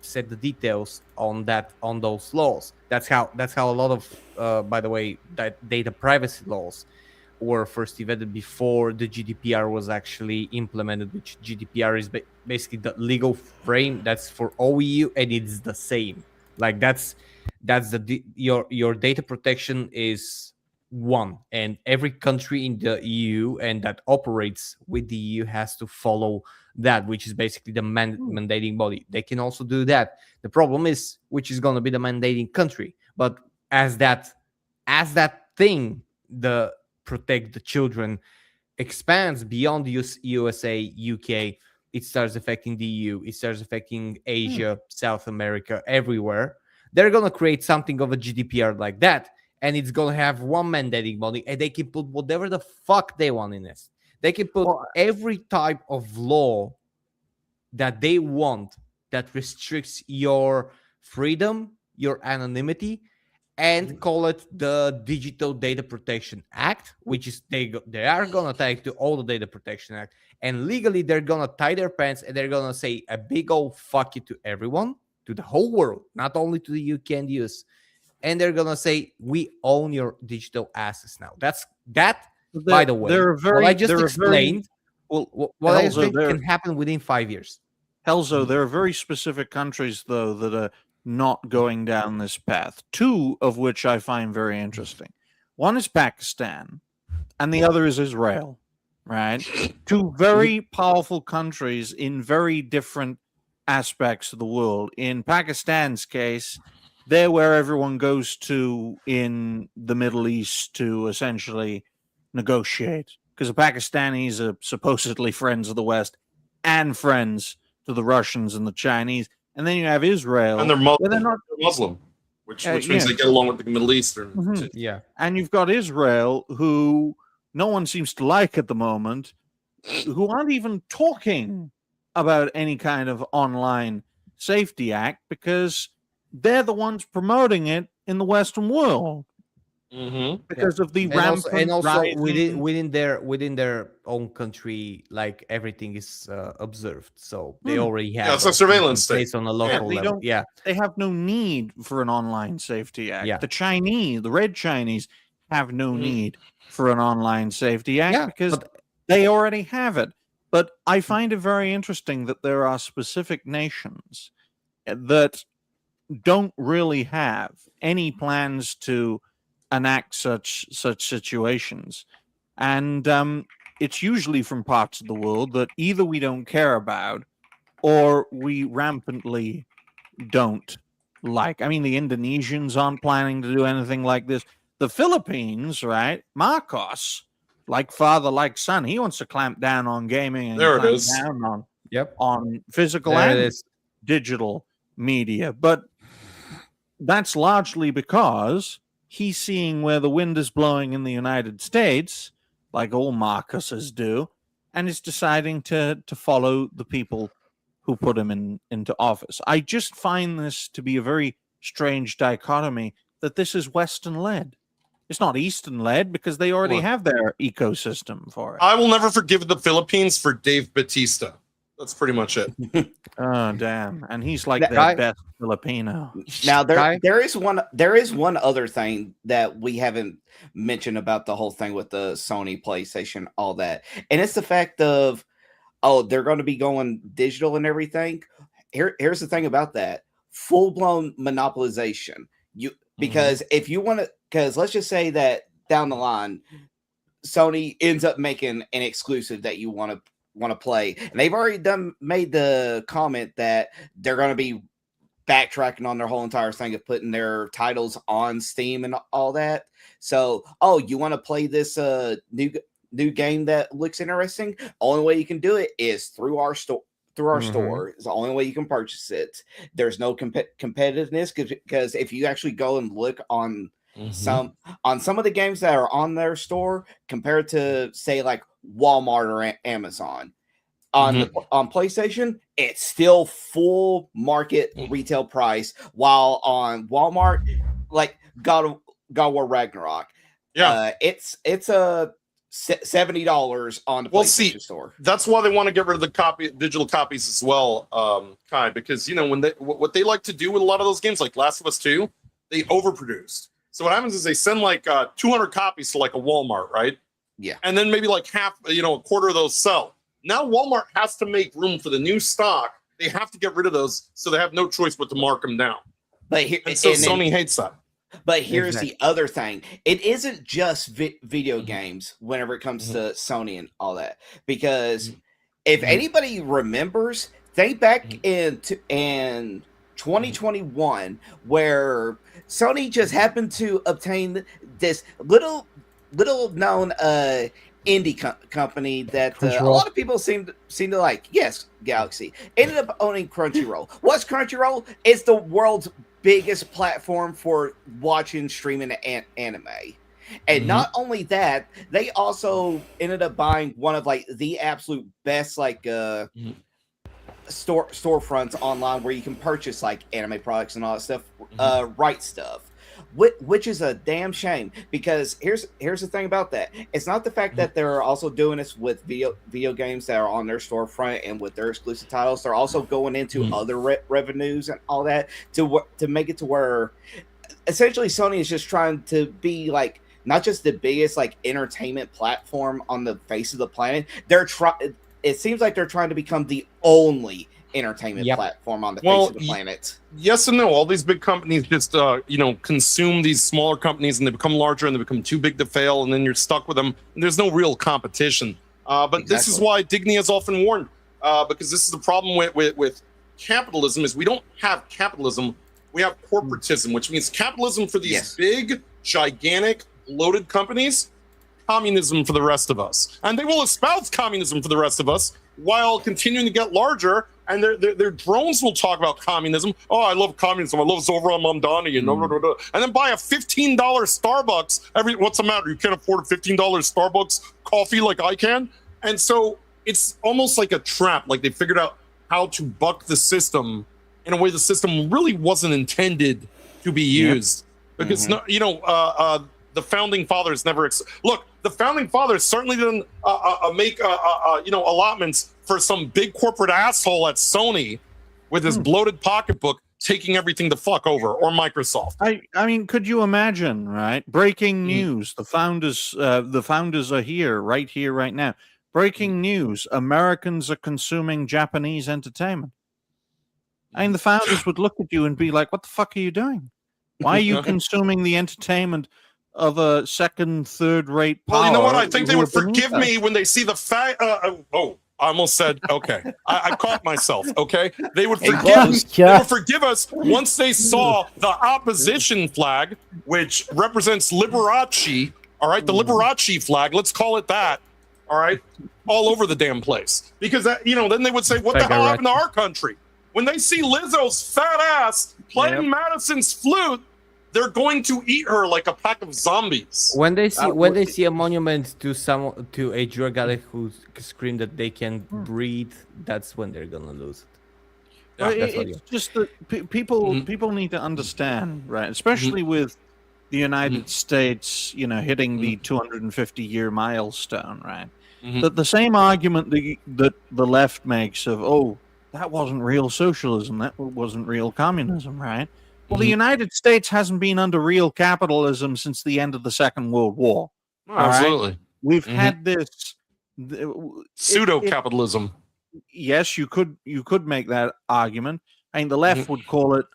set the details on those laws. That's how a lot of, by the way, that data privacy laws were first invented before the GDPR was actually implemented, which GDPR is basically the legal frame that's for all EU, and it's the same. Like that's your data protection is one, and every country in the EU and that operates with the EU has to follow that, which is basically the mandating body. They can also do that. The problem is which is going to be the mandating country, but as that thing, the protect the children expands beyond USA, UK, it starts affecting the EU, it starts affecting Asia, South America, everywhere. They're going to create something of a GDPR like that, and it's going to have one mandating body, and they can put whatever the fuck they want in it. They can put every type of law that they want that restricts your freedom, your anonymity, and call it the Digital Data Protection Act, which is they are gonna take to all the Data Protection Act, and legally they're gonna tie their pants and they're gonna say a big old fuck you to everyone, to the whole world, not only to the UK and US, and they're gonna say we own your digital assets now. By the way, what I just explained, what I explained can happen within 5 years. Helzo, there are very specific countries, though, that are not going down this path, two of which I find very interesting. One is Pakistan, and the other is Israel, right? Two very powerful countries in very different aspects of the world. In Pakistan's case, they're where everyone goes to in the Middle East to essentially negotiate, because the Pakistanis are supposedly friends of the West and friends to the Russians and the Chinese. And then you have Israel, And they're Muslim, they're not, which means they get along with the Middle Eastern. Mhm. Yeah. And you've got Israel, who no one seems to like at the moment, who aren't even talking about any kind of online safety act because they're the ones promoting it in the Western world. Mm-hmm. Because of the rampant and also rising- within their own country, like everything is observed, so they already have it's a surveillance state based on a local level. don't- they have no need for an online safety act. Yeah. The Red Chinese, have no need for an online safety act Yeah, because but- they already have it. But I find it very interesting that there are specific nations that don't really have any plans to enact such situations, and it's usually from parts of the world that either we don't care about or we rampantly don't like. I mean, the Indonesians aren't planning to do anything like this. The Philippines, right? Marcos, like father, like son, he wants to clamp down on gaming and There it clamp is. down Yep. on physical There it and is. digital media. But that's largely because he's seeing where the wind is blowing in the United States, like all Marcuses do, and is deciding to follow the people who put him into office. I just find this to be a very strange dichotomy, that this is Western led. It's not Eastern led because they already have their ecosystem for it. I will never forgive the Philippines for Dave Bautista. That's pretty much it. Oh, damn. And he's like That their guy- best Filipino. Now Kai? there is one other thing that we haven't mentioned about the whole thing with the Sony PlayStation, all that, and it's the fact of oh, they're going to be going digital and everything. Here's the thing about that: full blown monopolization. Because if you want to, because let's just say that down the line, Sony ends up making an exclusive that you want to play, and they've already made the comment that they're going to be backtracking on their whole entire thing of putting their titles on Steam and all that. So, oh, you want to play this new game that looks interesting? Only way you can do it is through our store. Through our store is the only way you can purchase it. There's no competitiveness because if you actually go and look on some of the games that are on their store compared to say like Walmart or Amazon on PlayStation, it's still full market retail price, while on Walmart, like God of War Ragnarok, it's a $70 on the PlayStation store. That's why they want to get rid of the digital copies as well, Kai, because what they like to do with a lot of those games, like Last of Us 2, they overproduced. So what happens is they send like 200 copies to like a Walmart, right? Yeah. And then maybe like half, a quarter of those sell. Now Walmart has to make room for the new stock. They have to get rid of those, so they have no choice but to mark them down. But Sony hates that. But here's the other thing. It isn't just video games whenever it comes to Sony and all that. Because if anybody remembers, think back in 2021 where Sony just happened to obtain this little known indie company that a lot of people seem to like. Yes, Galaxy. Ended up owning Crunchyroll. What's Crunchyroll? It's the world's biggest platform for watching streaming anime. And not only that, they also ended up buying one of like the absolute best like storefronts online where you can purchase like anime products and all that stuff, Right Stuff, which is a damn shame, because here's the thing about that. It's not the fact that they're also doing this with video games that are on their storefront and with their exclusive titles. They're also going into other revenues and all that to make it to where essentially Sony is just trying to be like not just the biggest like entertainment platform on the face of the planet. It seems like they're trying to become the only entertainment platform on the face of the planet. Yes and no. All these big companies just consume these smaller companies, and they become larger and they become too big to fail, and then you're stuck with them, and there's no real competition. But this is why Digny has often warned, because this is the problem with capitalism, is we don't have capitalism, we have corporatism, which means capitalism for these big, gigantic, bloated companies, communism for the rest of us. And they will espouse communism for the rest of us while continuing to get larger, and their drones will talk about communism. Oh, I love communism. I love Zoran Mamdani and then buy a $15 Starbucks. What's the matter? You can't afford a $15 Starbucks coffee like I can? And so it's almost like a trap. Like they figured out how to buck the system in a way the system really wasn't intended to be used. Because the founding fathers never look. The founding fathers certainly didn't make allotments for some big corporate asshole at Sony with his bloated pocketbook taking everything the fuck over, or Microsoft. I mean, could you imagine? Right, breaking news: the founders are here, right now. Breaking news: Americans are consuming Japanese entertainment. I mean, the founders would look at you and be like, "What the fuck are you doing? Why are you consuming the entertainment of a second, third-rate power?" Well, you know what? I think they would forgive me when they see the fact. I almost said, okay. I caught myself, okay? They would forgive us once they saw the opposition flag, which represents Liberace, all right? The Liberace flag, let's call it that, all right? All over the damn place. Because, then they would say, what the hell happened to our country? When they see Lizzo's fat ass playing Madison's flute, they're going to eat her like a pack of zombies. When they see a monument to a drug addict who screamed that they can breathe, that's when they're gonna lose it. It's just that people need to understand, right? Especially with the United States, hitting the 250-year milestone, right? That the same argument that the left makes of, oh, that wasn't real socialism, that wasn't real communism, right? Well, the United States hasn't been under real capitalism since the end of the Second World War. Absolutely. Right? We've had this pseudo-capitalism. yes, you could make that argument. I mean, the left would call it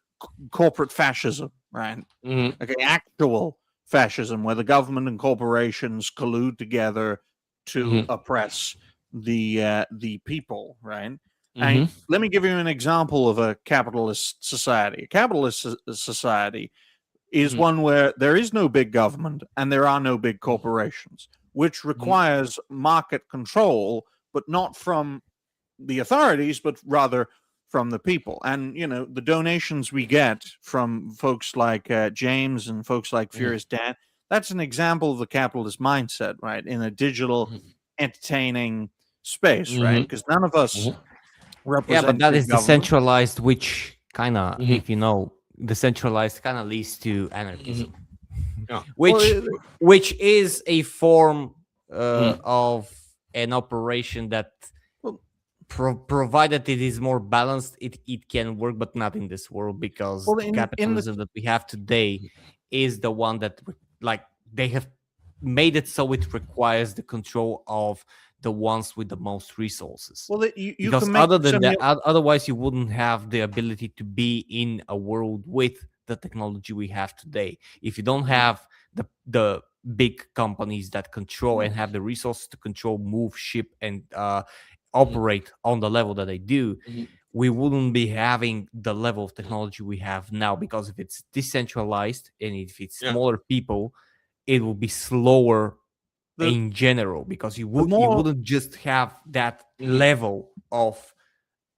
corporate fascism, right? Okay, actual fascism, where the government and corporations collude together to oppress the people, right? And let me give you an example of a capitalist society. A capitalist society is one where there is no big government and there are no big corporations, which requires market control, but not from the authorities, but rather from the people. And, you know, the donations we get from folks like James and folks like Furious Dan, that's an example of the capitalist mindset, right? In a digital, entertaining space, right? Because none of us represent. Yeah, but that big is government. decentralized, which kind of, if you know, decentralized kind of leads to anarchism, which is a form of an operation that, provided it is more balanced, it can work, but not in this world, because the capitalism that we have today is the one that, like, they have made it so it requires the control of the ones with the most resources. Well, you because can make other than that, otherwise you wouldn't have the ability to be in a world with the technology we have today. If you don't have the big companies that control and have the resources to control, move, ship, and operate on the level that they do, we wouldn't be having the level of technology we have now. Because if it's decentralized and if it's smaller people, it will be slower in general, because you wouldn't just have that level of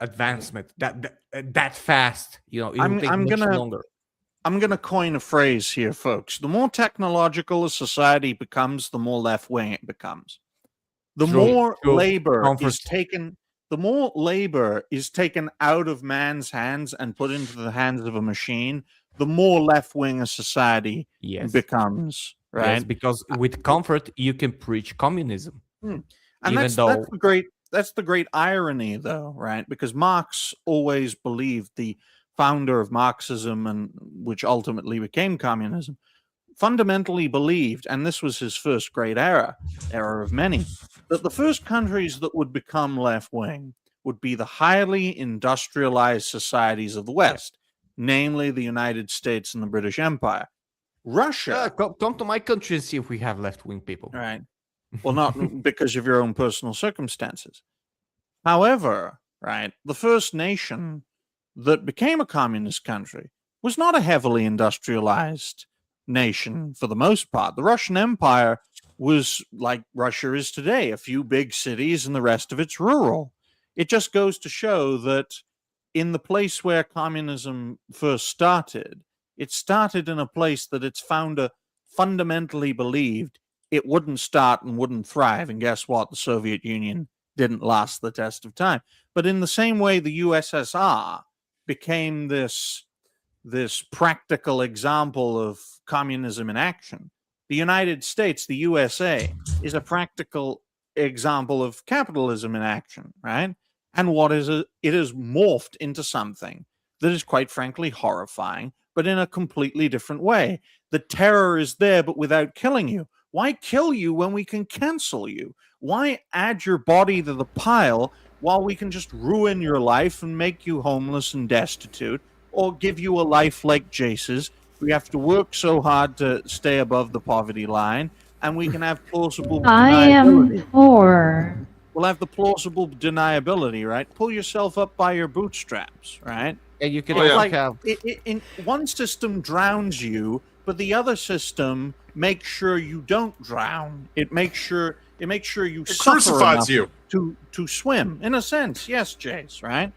advancement that fast. You know, it will take much longer. I'm gonna coin a phrase here, folks. The more technological a society becomes, the more left wing it becomes. The more labor is taken out of man's hands and put into the hands of a machine, the more left wing a society becomes. Right? Yes, because with comfort you can preach communism. And that's the great irony, though, right? Because Marx always believed, the founder of Marxism, and which ultimately became communism, fundamentally believed, and this was his first great error of many, that the first countries that would become left-wing would be the highly industrialized societies of the West, namely the United States and the British Empire. Russia. Come to my country and see if we have left-wing people. Right. Well, not because of your own personal circumstances. However, right, the first nation that became a communist country was not a heavily industrialized nation for the most part. The Russian Empire was like Russia is today, a few big cities and the rest of it's rural. It just goes to show that in the place where communism first started, it started in a place that its founder fundamentally believed it wouldn't start and wouldn't thrive. And guess what? The Soviet Union didn't last the test of time. But in the same way, the USSR became this practical example of communism in action. The United States, the USA, is a practical example of capitalism in action, right? And what is it? It has morphed into something that is, quite frankly, horrifying, but in a completely different way. The terror is there, but without killing you. Why kill you when we can cancel you? Why add your body to the pile while we can just ruin your life and make you homeless and destitute, or give you a life like Jace's? We have to work so hard to stay above the poverty line, and we can have plausible deniability. I am poor. We'll have the plausible deniability, right? Pull yourself up by your bootstraps, right? And you can in one system drowns you, but the other system makes sure you don't drown. It makes sure you crucifies you to swim. In a sense, yes, Jace, right?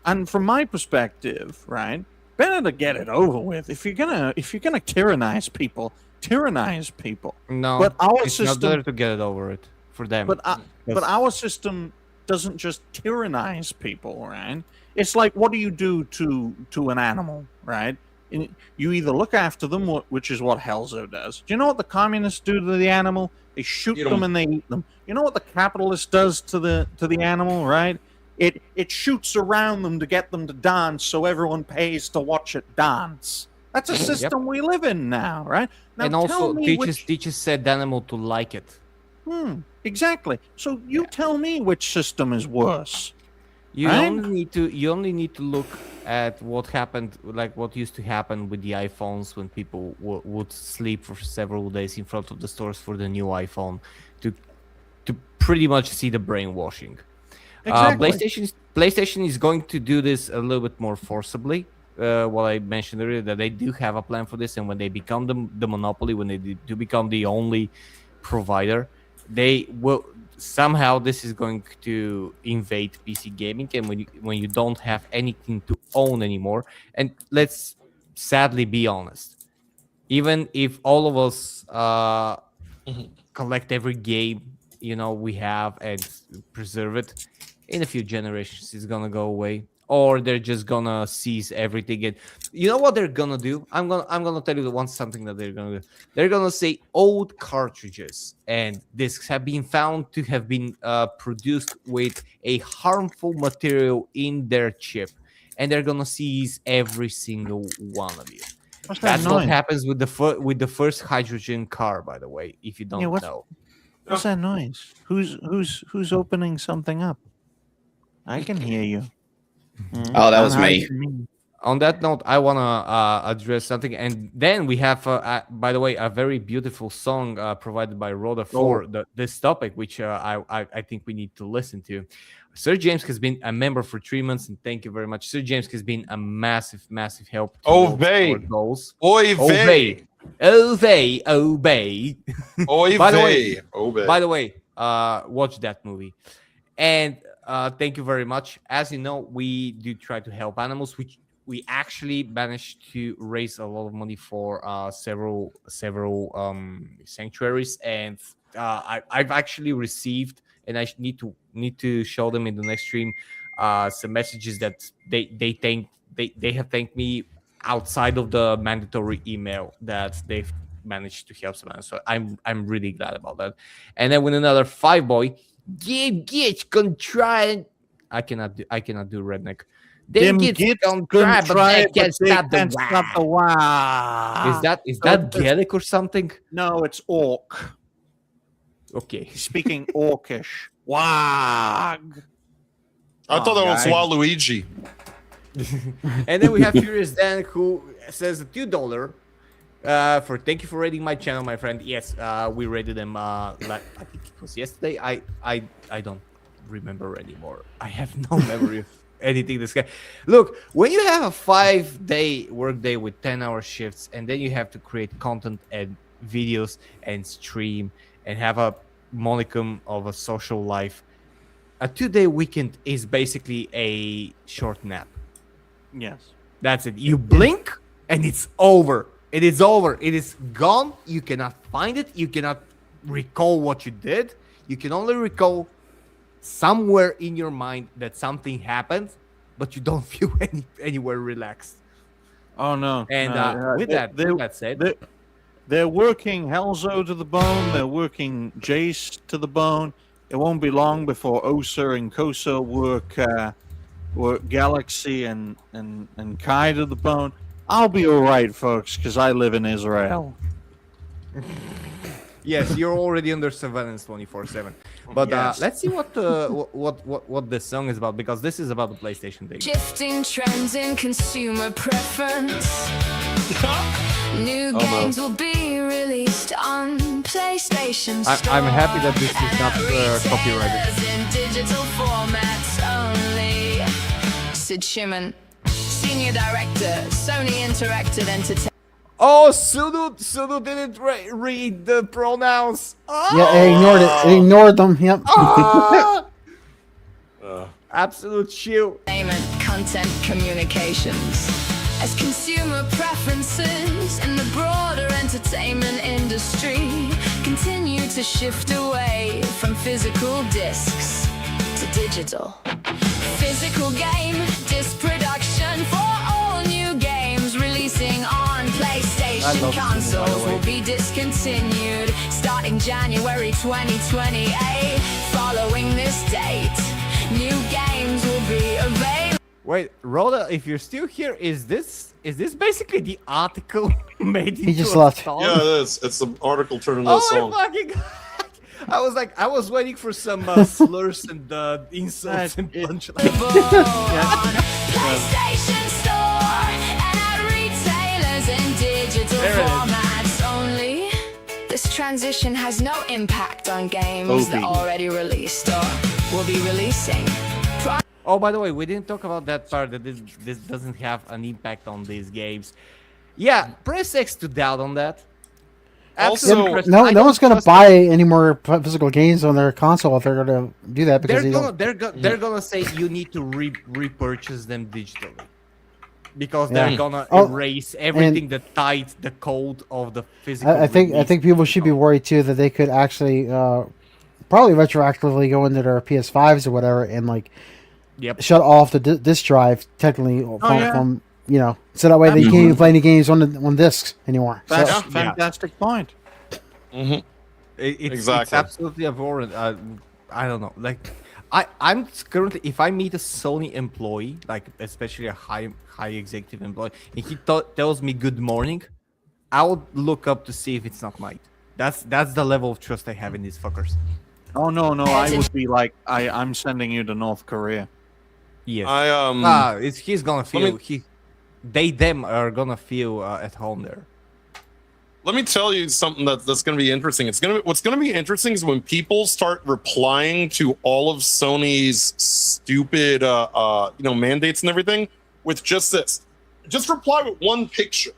And from my perspective, right, better to get it over with. If you're gonna tyrannize people, tyrannize people. No, but our it's system, not better to get it over it for them. But our system doesn't just tyrannize people, right? It's like, what do you do to an animal, right? You either look after them, which is what Helzo does. Do you know what the communists do to the animal? They shoot them and they eat them. You know what the capitalist does to the animal, right? It shoots around them to get them to dance, so everyone pays to watch it dance. That's a system we live in now, right? Now, and also teaches said animal to like it. Exactly. So you tell me which system is worse. You Right? only need to look at what happened, like what used to happen with the iPhones when people would sleep for several days in front of the stores for the new iPhone, to pretty much see the brainwashing. Exactly. PlayStation is going to do this a little bit more forcibly. What I mentioned earlier, that they do have a plan for this, and when they become the monopoly, when they do become the only provider, they will somehow, this is going to invade PC gaming. And when you don't have anything to own anymore, and let's sadly be honest, even if all of us collect every game we have and preserve it, in a few generations it's gonna go away, or they're just gonna seize everything. And you know what they're gonna do? I'm gonna tell you something that they're gonna do. They're gonna say old cartridges and discs have been found to have been produced with a harmful material in their chip, and they're gonna seize every single one of you. What's that That's what noise? happens with the first hydrogen car, by the way, if you don't Yeah, know. What's that noise? Who's opening something up? I can hear you. Oh, that was Don't hide me. from me. On that note, I want to address something, and then we have, by the way, a very beautiful song provided by Rhoda for this topic, which I think we need to listen to. Sir James has been a member for 3 months, and thank you very much. Sir James has been a massive help to our goals. Oy vey. Obey. Obey. Oy By the vey. way, Obey. By the way, watch that movie. And thank you very much. As you know, we do try to help animals, which we actually managed to raise a lot of money for several sanctuaries. And I've actually received, and I need to show them in the next stream, some messages that they have thanked me outside of the mandatory email that they've managed to help someone. So I'm really glad about that. And then with another 5 boy, get contrite. I cannot do redneck. Them Them gits can try, but they can't stop the stop the wow. Is that Gaelic or something? No, it's orc. Okay. He's speaking orcish. Wag. I thought that was guy. Waluigi. And then we have Furious Dan, who says $2 for thank you for rating my channel, my friend. Yes, we rated them I think it was yesterday. I don't remember anymore. I have no memory of anything this guy. Look, when you have a 5-day workday with 10-hour shifts, and then you have to create content and videos and stream and have a monicum of a social life, a 2-day weekend is basically a short nap. Yes. That's it. You blink and it's over. It is over. It is gone. You cannot find it. You cannot recall what you did. You can only recall somewhere in your mind that something happened, but you don't feel anywhere relaxed. Oh no. And with that said, they're working Helzo to the bone. They're working Jace to the bone. It won't be long before Osa and Kosa work Galaxy and Kai to the bone. I'll be all right, folks, because I live in Israel. yes, you're already under surveillance 24/7. But Yes. let's see what this song is about, because this is about the PlayStation thing. Shifting trends in consumer preference. New games will be released on PlayStation Store. I'm happy that this is not copyrighted. In digital formats only. Sid Shimon, Senior Director, Sony Interactive Entertainment. Oh, Sudo didn't read the pronouns. Oh! Yeah, I ignored it. I ignored them. Yep. Ah! Absolute chill. Content communications. As consumer preferences in the broader entertainment industry continue to shift away from physical discs to digital. Physical game disc production for all new games releasing on PlayStation consoles will be discontinued starting January 2028. Following this date, new games will be available. Wait, Rhoda, if you're still here, is this basically the article made into just a left. song? Yeah, it is. It's the article turned into a Oh song. my fucking god! I was waiting for some slurs and insults and punchlines. PlayStation Store and at retailers in digital There it is. formats only. This transition has no impact on games that already released or will be releasing. Oh, by the way, we didn't talk about that part, that this doesn't have an impact on these games. Yeah, press X to doubt on that. Also- Absolutely press- I No don't one's gonna trust buy any more physical games on their console if they're gonna do that because They're gonna say you need to repurchase them digitally, because Yeah. they're gonna Oh, erase everything that tied the code of the physical. I think people should be worried too that they could actually probably retroactively go into their PS5s or whatever and like shut off the disk drive technically from so that way they can't even play any games on discs anymore. That's So, a fantastic point. It's Exactly. absolutely abhorrent. I don't know. Like, I'm currently, if I meet a Sony employee, like especially a high executive employee, and he tells me good morning, I would look up to see if it's not Mike. That's the level of trust I have in these fuckers. Oh no, I would be like, I'm sending you to North Korea. Yes. He's gonna feel them are gonna feel at home there. Let me tell you something that's going to be interesting. What's going to be interesting is when people start replying to all of Sony's stupid, mandates and everything with just this. Just reply with one picture.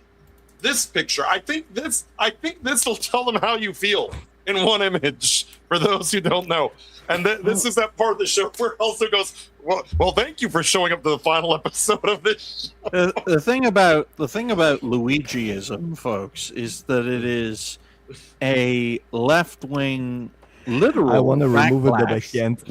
This picture. I think this will tell them how you feel in one image. For those who don't know, and this is that part of the show where it also goes, well, thank you for showing up to the final episode of this show. The thing about Luigiism, folks, is that it is a left-wing literal. I want to remove it, but I backlash. can't.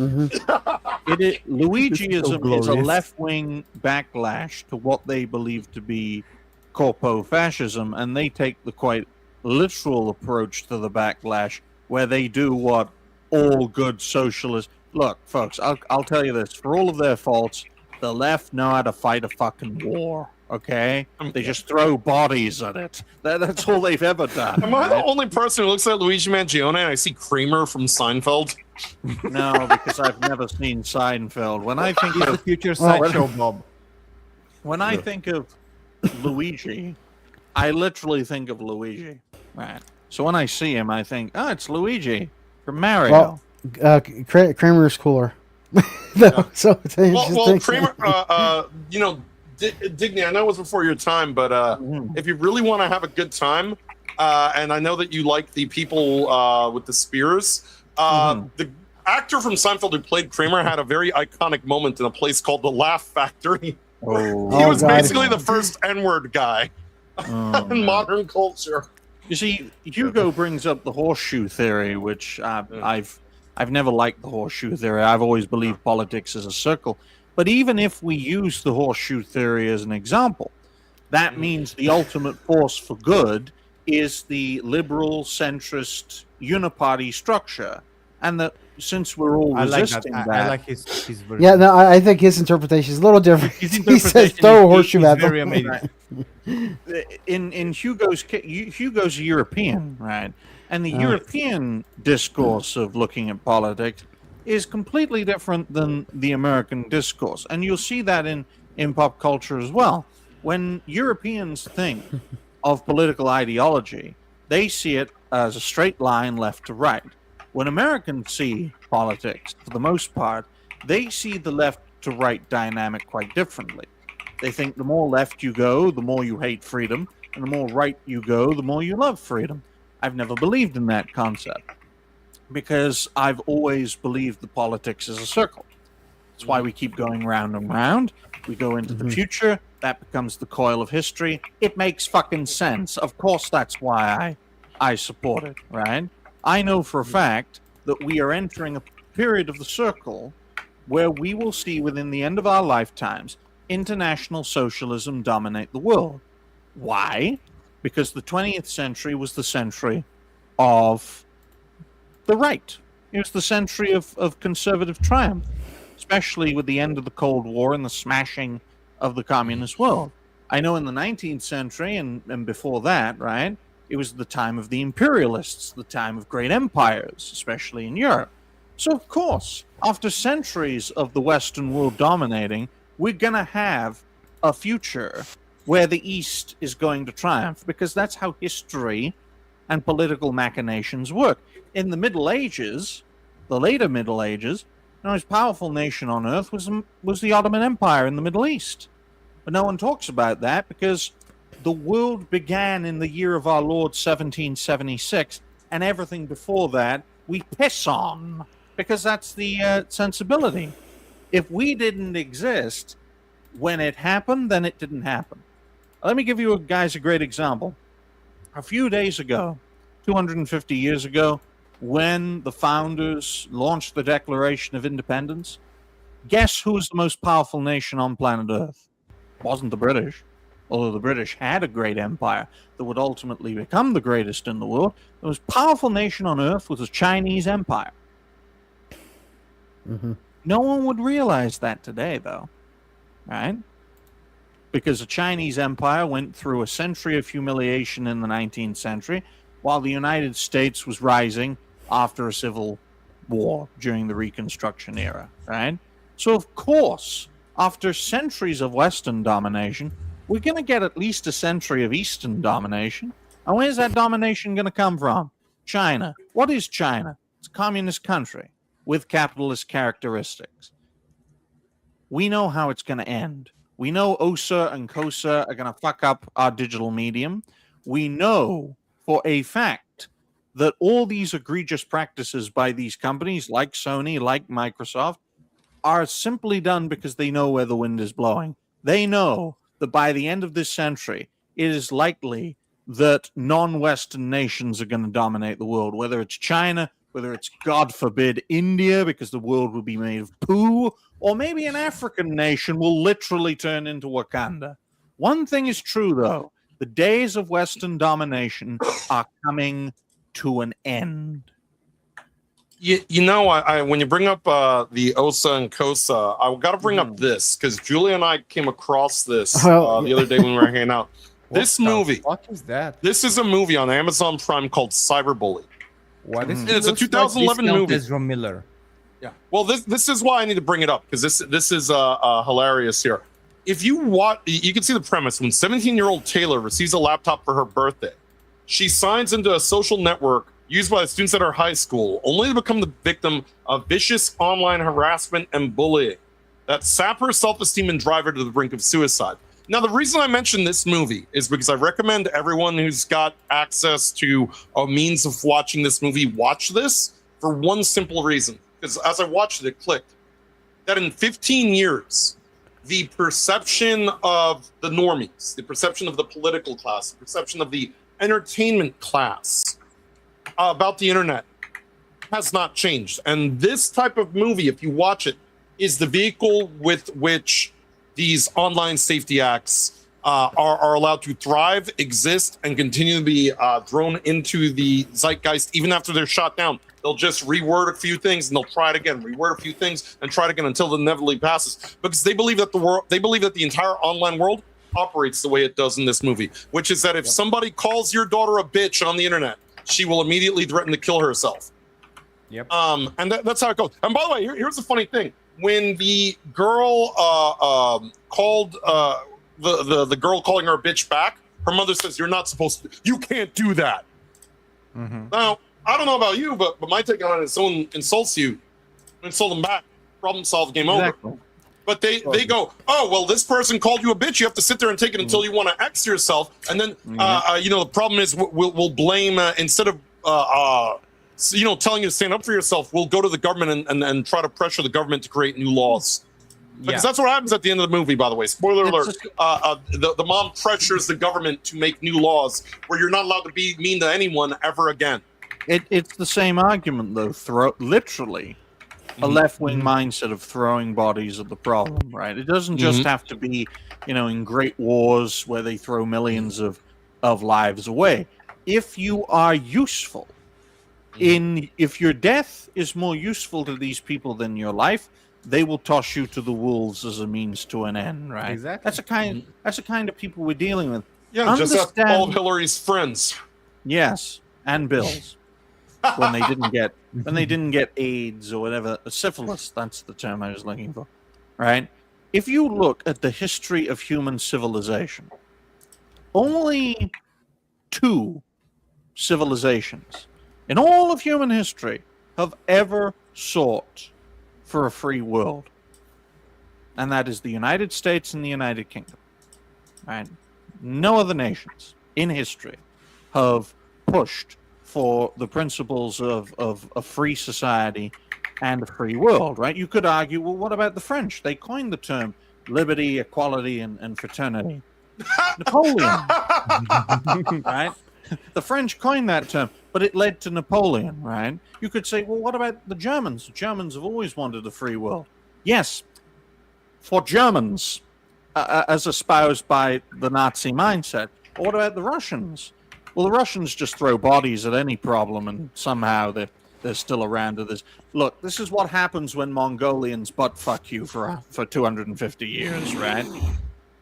Luigiism is a glorious. left-wing backlash to what they believe to be corpo-fascism, and they take the quite literal approach to the backlash, where they do what all good socialists... Look, folks, I'll tell you this. For all of their faults, the left know how to fight a fucking war, okay? They just throw bodies at it. That's all they've ever done. Am I the right? only person who looks at Luigi Mangione and I see Kramer from Seinfeld? No, because I've never seen Seinfeld. When I think He's the of future sideshow Bob. when I think of Luigi, I literally think of Luigi. Right. So when I see him, I think, oh, it's Luigi from Mario. well, Kramer's cooler. So it's Well, Kramer, Digny, I know it was before your time, but if you really want to have a good time, and I know that you like the people with the spears, the actor from Seinfeld who played Kramer had a very iconic moment in a place called the Laugh Factory. Oh. He was God. basically the first N-word guy in modern culture. You see, Hugo brings up the horseshoe theory, which I've never liked the horseshoe theory. I've always believed politics is a circle. But even if we use the horseshoe theory as an example, that means the ultimate force for good is the liberal, centrist, uniparty structure. And that since we're all resisting that... I like his version. Yeah, no, I think his interpretation is a little different. His He interpretation says throw a is horseshoe at very them. amazing. in Hugo's a European, right? And the European discourse of looking at politics is completely different than the American discourse. And you'll see that in pop culture as well. When Europeans think of political ideology, they see it as a straight line left to right. When Americans see politics, for the most part, they see the left to right dynamic quite differently. They think the more left you go, the more you hate freedom, and the more right you go, the more you love freedom. I've never believed in that concept because I've always believed the politics is a circle. That's why we keep going round and round. We go into the future. That becomes the coil of history. It makes fucking sense. Of course, that's why I support it, right? I know for a fact that we are entering a period of the circle where we will see within the end of our lifetimes international socialism dominate the world. Why? Because the 20th century was the century of the right. It was the century of conservative triumph, especially with the end of the Cold War and the smashing of the communist world. I know in the 19th century and before that, right, It was the time of the imperialists, the time of great empires, especially in Europe. So, of course, after centuries of the Western world dominating, we're going to have a future where the East is going to triumph, because that's how history and political machinations work. In the Middle Ages, the later Middle Ages, the most powerful nation on earth was the Ottoman Empire in the Middle East. But no one talks about that because the world began in the year of our Lord 1776, and everything before that we piss on, because that's the sensibility. If we didn't exist when it happened, then it didn't happen. Let me give you guys a great example. A few days ago, 250 years ago, when the founders launched the Declaration of Independence, guess who's the most powerful nation on planet Earth? It wasn't the British, although the British had a great empire that would ultimately become the greatest in the world. The most powerful nation on Earth was the Chinese Empire. Mm-hmm. No one would realize that today, though, right? Because the Chinese Empire went through a century of humiliation in the 19th century, while the United States was rising after a civil war during the Reconstruction era, right? So, of course, after centuries of Western domination, we're going to get at least a century of Eastern domination. And where's that domination going to come from? China. What is China? It's a communist country with capitalist characteristics. We know how it's going to end. We know OSA and COSA are going to fuck up our digital medium. We know for a fact that all these egregious practices by these companies like Sony, like Microsoft, are simply done because they know where the wind is blowing. They know that by the end of this century, it is likely that non-Western nations are going to dominate the world, whether it's China, whether it's, God forbid, India, because the world will be made of poo, or maybe an African nation will literally turn into Wakanda. One thing is true, though. The days of Western domination are coming to an end. You know, I when you bring up the OSA and COSA, I got to bring up this, because Julia and I came across this the other day when we were hanging out. This movie. What is that? This is a movie on Amazon Prime called Cyberbully. What is It's a 2011 movie. Ezra Miller. Yeah. Well, this is why I need to bring it up, because this is hilarious here. If you watch, you can see the premise. When 17-year-old Taylor receives a laptop for her birthday, she signs into a social network used by the students at her high school, only to become the victim of vicious online harassment and bullying that sap her self-esteem and drive her to the brink of suicide. Now, the reason I mention this movie is because I recommend everyone who's got access to a means of watching this movie watch this for one simple reason. Because as I watched it, it clicked that in 15 years, the perception of the normies, the perception of the political class, the perception of the entertainment class about the internet has not changed. And this type of movie, if you watch it, is the vehicle with which these online safety acts are allowed to thrive, exist, and continue to be thrown into the zeitgeist even after they're shot down. They'll just reword a few things and they'll try it again, reword a few things and try it again until it inevitably passes. Because they believe that the entire online world operates the way it does in this movie, which is that if somebody calls your daughter a bitch on the internet, she will immediately threaten to kill herself. Yep. And that's how it goes. And by the way, here's the funny thing. When the girl called the girl calling her a bitch back, her mother says, "You're not supposed to. You can't do that." Mm-hmm. Now, I don't know about you, but my take on it is someone insults you, insult them back. Problem solved. Game Exactly. over. But they go, "Oh, well, this person called you a bitch. You have to sit there and take it until you want to X yourself." And then, the problem is we'll blame instead of telling you to stand up for yourself, we'll go to the government and try to pressure the government to create new laws. Because that's what happens at the end of the movie, by the way. Spoiler alert. The mom pressures the government to make new laws where you're not allowed to be mean to anyone ever again. It's the same argument, though. Literally, a left-wing mindset of throwing bodies at the problem, right? It doesn't just have to be, in great wars where they throw millions of lives away. If you are useful, if your death is more useful to these people than your life, they will toss you to the wolves as a means to an end, right? Exactly. That's the kind of people we're dealing with. Yeah, just ask all of Hillary's friends. Yes, and bills. when they didn't get AIDS or whatever, syphilis. That's the term I was looking for. Right? If you look at the history of human civilization, only 2 civilizations in all of human history have ever sought for a free world, and that is the United States and the United Kingdom. Right? No other nations in history have pushed for the principles of a free society and a free world, right? You could argue, well, what about the French? They coined the term liberty, equality, and fraternity. Napoleon, right? The French coined that term, but it led to Napoleon, right? You could say, well, what about the Germans? The Germans have always wanted a free world. Yes, for Germans, as espoused by the Nazi mindset. Or what about the Russians? Well, the Russians just throw bodies at any problem, and somehow they're still around to this. Look, this is what happens when Mongolians butt fuck you for 250 years, right?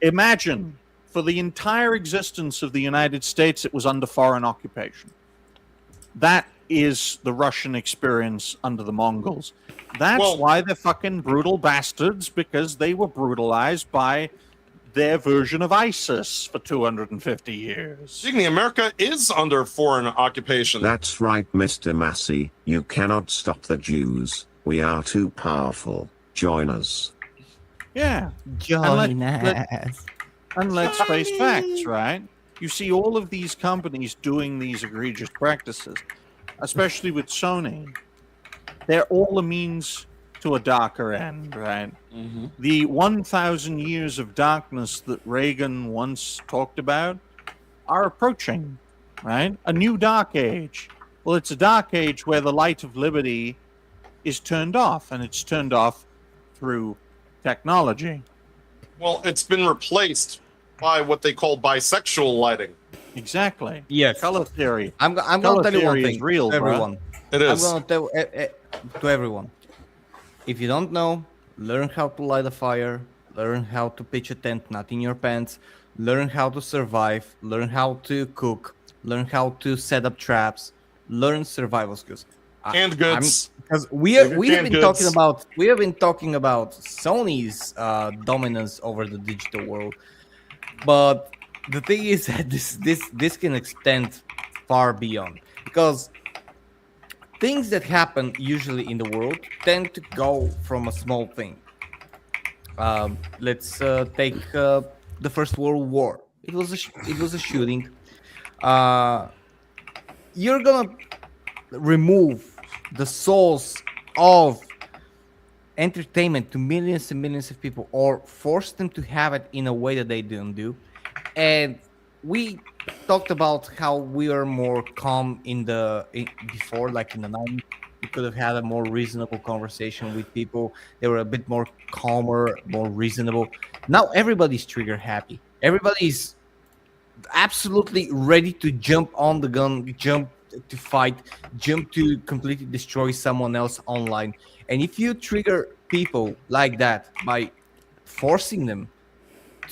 Imagine, for the entire existence of the United States, it was under foreign occupation. That is the Russian experience under the Mongols. That's why they're fucking brutal bastards, because they were brutalized by their version of ISIS for 250 years. America is under foreign occupation. That's right, Mr. Massey. You cannot stop the Jews. We are too powerful. Join us. Yeah. Join us. And let's face facts, right? You see all of these companies doing these egregious practices, especially with Sony. They're all a means to a darker end, right? Mm-hmm. The 1,000 years of darkness that Reagan once talked about are approaching, right? A new dark age. Well, it's a dark age where the light of liberty is turned off, and it's turned off through technology. Well, it's been replaced by what they call bisexual lighting. Exactly. Yes. Color theory. I'm going to tell you one thing. Real, to everyone. It is. I'm going to tell to everyone. If you don't know, learn how to light a fire, learn how to pitch a tent not in your pants, learn how to survive, learn how to cook, learn how to set up traps, learn survival skills. Canned goods. Because we have been talking about Sony's dominance over the digital world, but the thing is that this can extend far beyond, because things that happen usually in the world tend to go from a small thing. Let's take the First World War. It was a shooting. You're gonna remove the source of entertainment to millions and millions of people, or force them to have it in a way that they didn't do. And we talked about how we are more calm before, like in the 90s. We could have had a more reasonable conversation with people. They were a bit more calmer, more reasonable. Now everybody's trigger happy. Everybody's absolutely ready to jump on the gun, jump to fight, jump to completely destroy someone else online. And if you trigger people like that by forcing them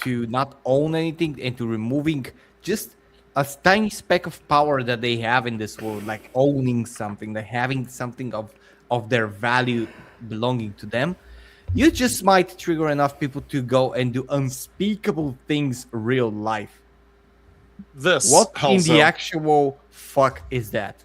to not own anything and to removing just a tiny speck of power that they have in this world, like owning something, like having something of their value belonging to them, you just might trigger enough people to go and do unspeakable things real life. What in the actual fuck is that?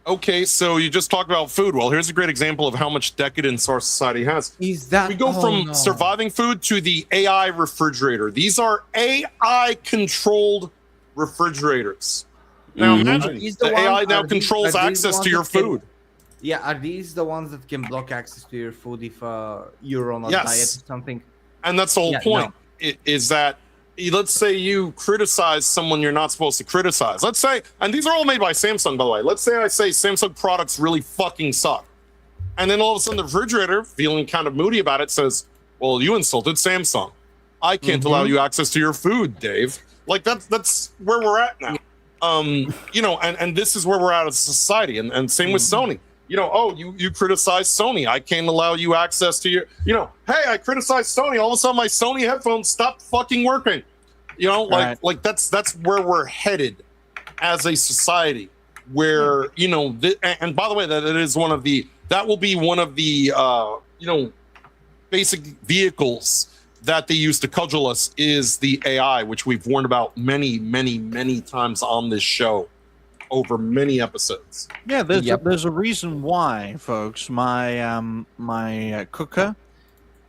Okay, so you just talked about food. Well, here's a great example of how much decadence our society has. We go from surviving food to the AI refrigerator. These are AI-controlled refrigerators. Now imagine the AI now controls access to your food. Are these the ones that can block access to your food if you're on a diet or something? And that's the whole point. Is that, let's say you criticize someone you're not supposed to criticize. Let's say, and these are all made by Samsung, by the way. Let's say I say Samsung products really fucking suck. And then all of a sudden the refrigerator, feeling kind of moody about it, says, well, you insulted Samsung. I can't allow you access to your food, Dave. Like that's where we're at now. And this is where we're at as a society. And same with Sony. You criticize Sony. I can't allow you access to your, hey, I criticize Sony. All of a sudden my Sony headphones stopped fucking working. Like that's where we're headed. as a society where, you know, and by the way, that will be one of the, you know, basic vehicles that they use to cudgel us is the AI, which we've warned about many times on this show over many episodes. Yeah, there's a reason why, folks. My cooker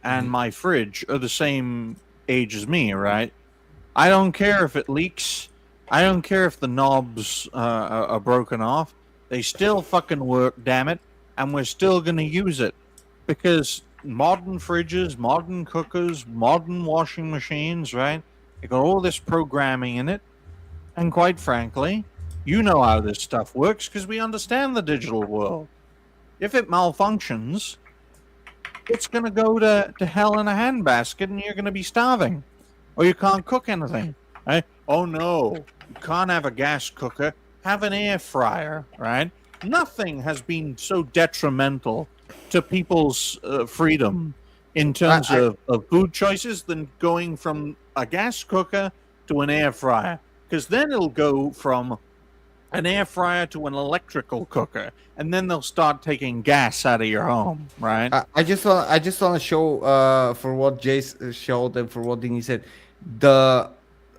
and my fridge are the same age as me, right? I don't care if it leaks. I don't care if the knobs are broken off. They still fucking work, damn it, and we're still gonna use it because modern fridges, modern cookers, modern washing machines, right? They got all this programming in it, and quite frankly, you know how this stuff works because we understand the digital world. If it malfunctions, it's going to go to hell in a handbasket and you're going to be starving. Or you can't cook anything. Right? Oh no, you can't have a gas cooker. Have an air fryer, right? Nothing has been so detrimental to people's freedom in terms of food choices than going from a gas cooker to an air fryer. Because then it'll go from an air fryer to an electrical cooker, and then they'll start taking gas out of your home, right? I just want to show for what Jace showed and for what Dini said, the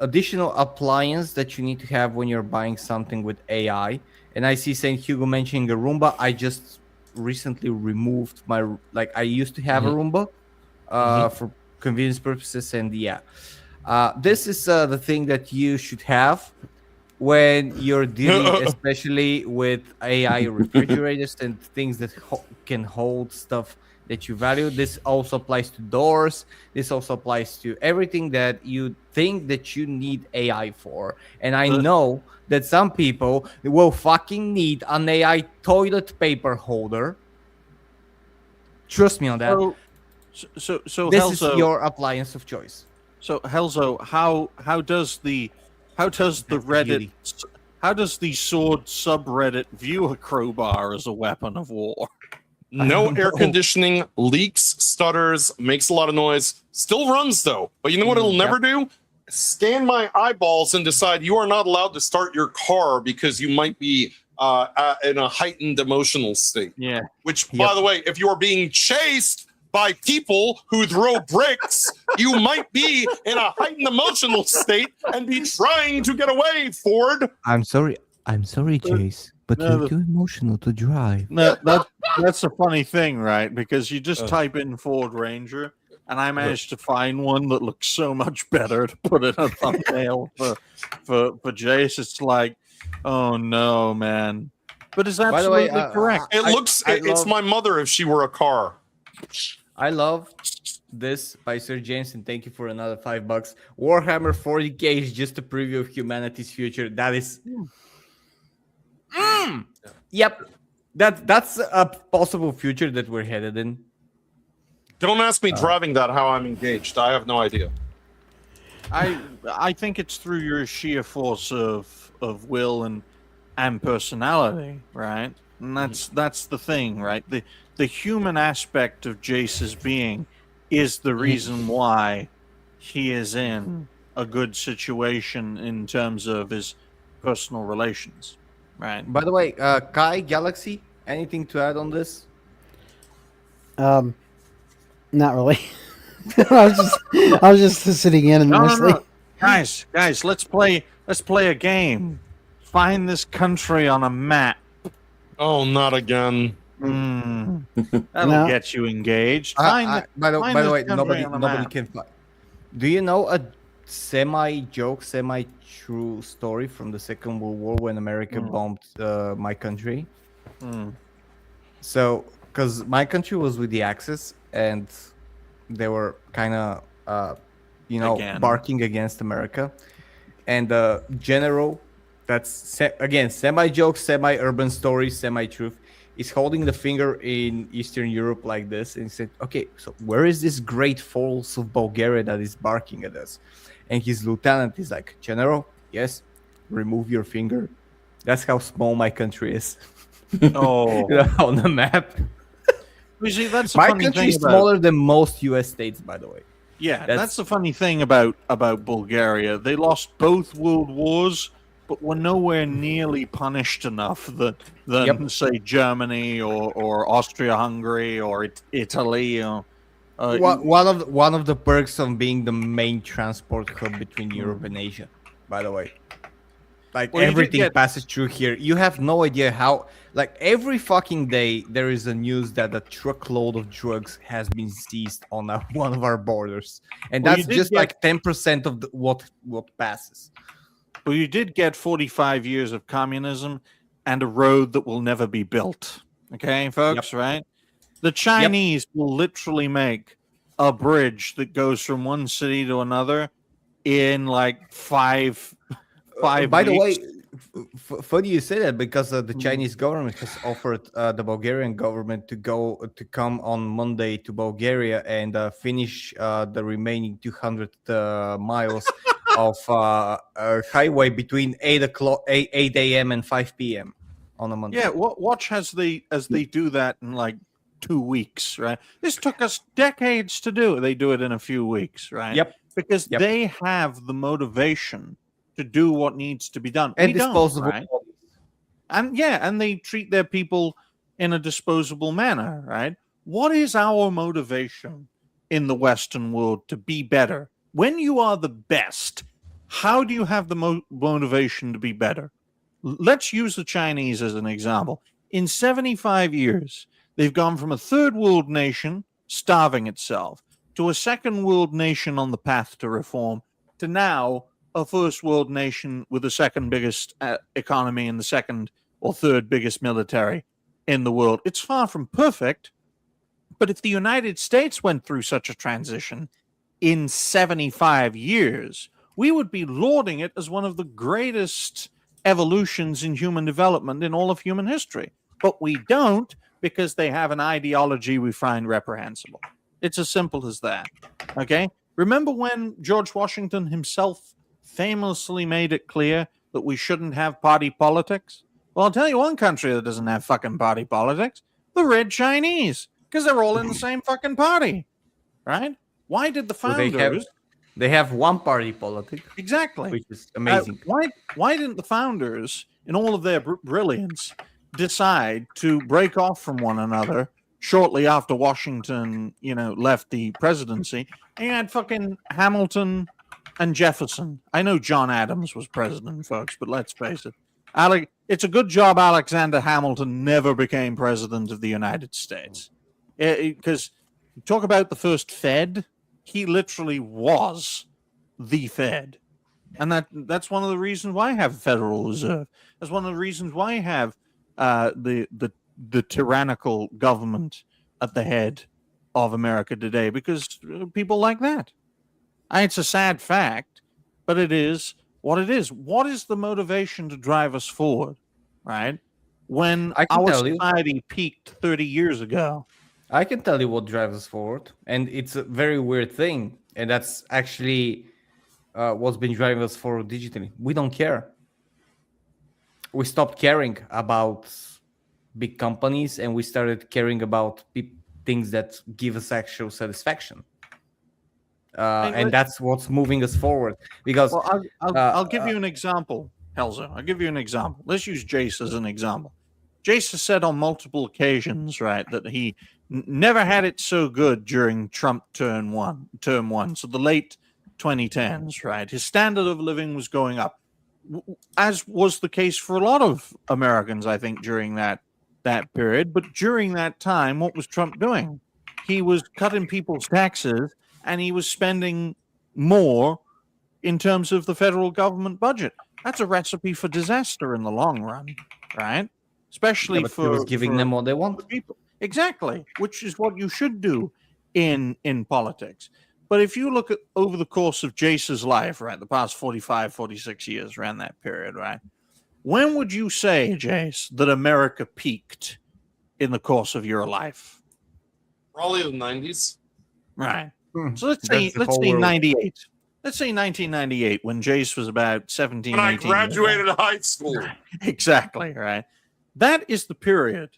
additional appliance that you need to have when you're buying something with AI. And I see Saint Hugo mentioning a Roomba. I just recently removed my, like, I used to have a Roomba for convenience purposes, and yeah, this is the thing that you should have when you're dealing especially with AI refrigerators and things that can hold stuff that you value. This also applies to doors. This also applies to everything that you think that you need AI for. And I know that some people will fucking need an AI toilet paper holder. Trust me on that. So this Helzo, is your appliance of choice. So Helzo, how does the Reddit, how does the sword subreddit view a crowbar as a weapon of war? No air conditioning, leaks, stutters, makes a lot of noise, still runs though. But you know what it'll never do? Scan my eyeballs and decide you are not allowed to start your car because you might be in a heightened emotional state. Yeah. Which, by the way, if you are being chased by people who throw bricks, you might be in a heightened emotional state and be trying to get away, Ford. I'm sorry, Jace, but you're too emotional to drive. No, that's a funny thing, right? Because you just type in Ford Ranger, and I managed to find one that looks so much better to put in a thumbnail for Jace. It's like, oh no, man. But it's absolutely correct. It's my mother if she were a car. I love this by Sir James, and thank you for another $5. Warhammer 40k is just a preview of humanity's future. That is, yep, that's a possible future that we're headed in. Don't ask me driving that how I'm engaged. I have no idea. I think it's through your sheer force of will and personality, right? And that's the thing, right? The human aspect of Jace's being is the reason why he is in a good situation in terms of his personal relations, right? By the way, Kai Galaxy, anything to add on this? Not really. I was just sitting in and mostly. No. Guys, let's play a game. Find this country on a map. Oh, not again. That'll get you engaged. By the way, nobody can find. Do you know a semi-joke, semi-true story from the Second World War when America bombed my country? So, because my country was with the Axis, and they were kind of, barking against America, and the general, that's again semi-joke, semi-urban story, semi-truth, is holding the finger in Eastern Europe like this, and he said, okay, so where is this great falls of Bulgaria that is barking at us? And his lieutenant is like, General, yes, remove your finger. That's how small my country is. Oh. On the map. You see, that's my country is smaller than most US states, by the way. Yeah, that's the funny thing about Bulgaria. They lost both world wars, but we're nowhere nearly punished enough than say Germany or Austria-Hungary or Italy. Or, one of the perks of being the main transport hub between Europe and Asia, by the way. Like everything passes through here. You have no idea how. Like every fucking day, there is a news that a truckload of drugs has been seized on one of our borders, and that's just like 10% of what passes. Well, you did get 45 years of communism and a road that will never be built. Okay, folks, right? The Chinese will literally make a bridge that goes from one city to another in like five By weeks. the way, funny you say that because the Chinese government has offered the Bulgarian government to come on Monday to Bulgaria and finish the remaining 200 miles of highway between 8 a.m. and 5 p.m. on a Monday. Yeah, watch as they do that in like 2 weeks, right? This took us decades to do. They do it in a few weeks, right? Yep. Because they have the motivation to do what needs to be done. And we disposable. Right? And they treat their people in a disposable manner, right? What is our motivation in the Western world to be better? When you are the best, how do you have the motivation to be better? Let's use the Chinese as an example. In 75 years, they've gone from a third world nation starving itself to a second world nation on the path to reform to now a first world nation with the second biggest economy and the second or third biggest military in the world. It's far from perfect, but if the United States went through such a transition in 75 years, we would be lauding it as one of the greatest evolutions in human development in all of human history. But we don't, because they have an ideology we find reprehensible. It's as simple as that. Okay? Remember when George Washington himself famously made it clear that we shouldn't have party politics? Well, I'll tell you one country that doesn't have fucking party politics: the Red Chinese, because they're all in the same fucking party, right? Why did the founders? They have one party politics. Exactly, which is amazing. Why didn't the founders, in all of their brilliance, decide to break off from one another shortly after Washington, left the presidency? And you had fucking Hamilton and Jefferson. I know John Adams was president, folks, but let's face it. It's a good job Alexander Hamilton never became president of the United States. Because talk about the first Fed, he literally was the Fed. And that's one of the reasons why I have a Federal Reserve. That's one of the reasons why I have the tyrannical government at the head of America today, because people like that. It's a sad fact, but it is what it is. What is the motivation to drive us forward, right? When our society peaked 30 years ago. I can tell you what drives us forward, and it's a very weird thing, and that's actually what's been driving us forward digitally. We don't care. We stopped caring about big companies, and we started caring about things that give us actual satisfaction. And that's what's moving us forward. Because I'll give you an example, Helza. I'll give you an example. Let's use Jace as an example. Jace has said on multiple occasions, right, that he never had it so good during Trump term one. So the late 2010s, right? His standard of living was going up, as was the case for a lot of Americans, I think, during that period. But during that time, what was Trump doing? He was cutting people's taxes, and he was spending more in terms of the federal government budget. That's a recipe for disaster in the long run, right? Especially for giving them what they want. People. Exactly, which is what you should do in politics. But if you look at over the course of Jace's life, right, the past 45, 46 years, around that period, right, when would you say, Jace, that America peaked in the course of your life? Probably the 90s. Right. So let's say 98. Let's say 1998, when Jace was about 17, when 18. I graduated high school. Exactly, right. That is the period,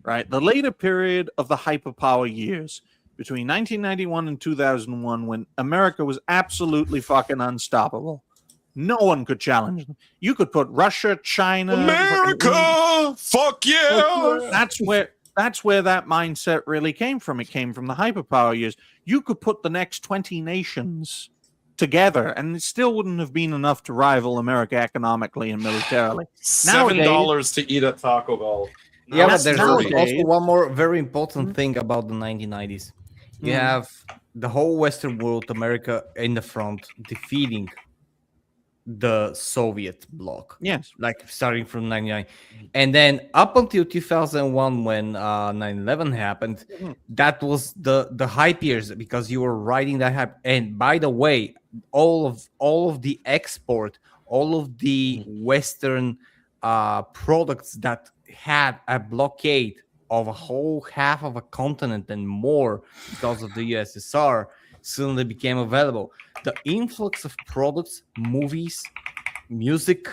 right? The later period of the hyperpower years between 1991 and 2001, when America was absolutely fucking unstoppable. No one could challenge them. You could put Russia, China, America, fuck yeah. That's where that mindset really came from. It came from the hyperpower years. You could put the next 20 nations together, and it still wouldn't have been enough to rival America economically and militarily. $7 to eat at Taco Bell. Yeah, but there's nowadays- also one more very important thing about the 1990s. You have the whole Western world, America in the front, defeating the Soviet bloc. Yes. Like starting from 99. And then up until 2001 when 9/11 happened, that was the hype years because you were riding that hype. And by the way, all of the export, all of the Western products that had a blockade of a whole half of a continent and more because of the USSR suddenly became available. The influx of products, movies, music,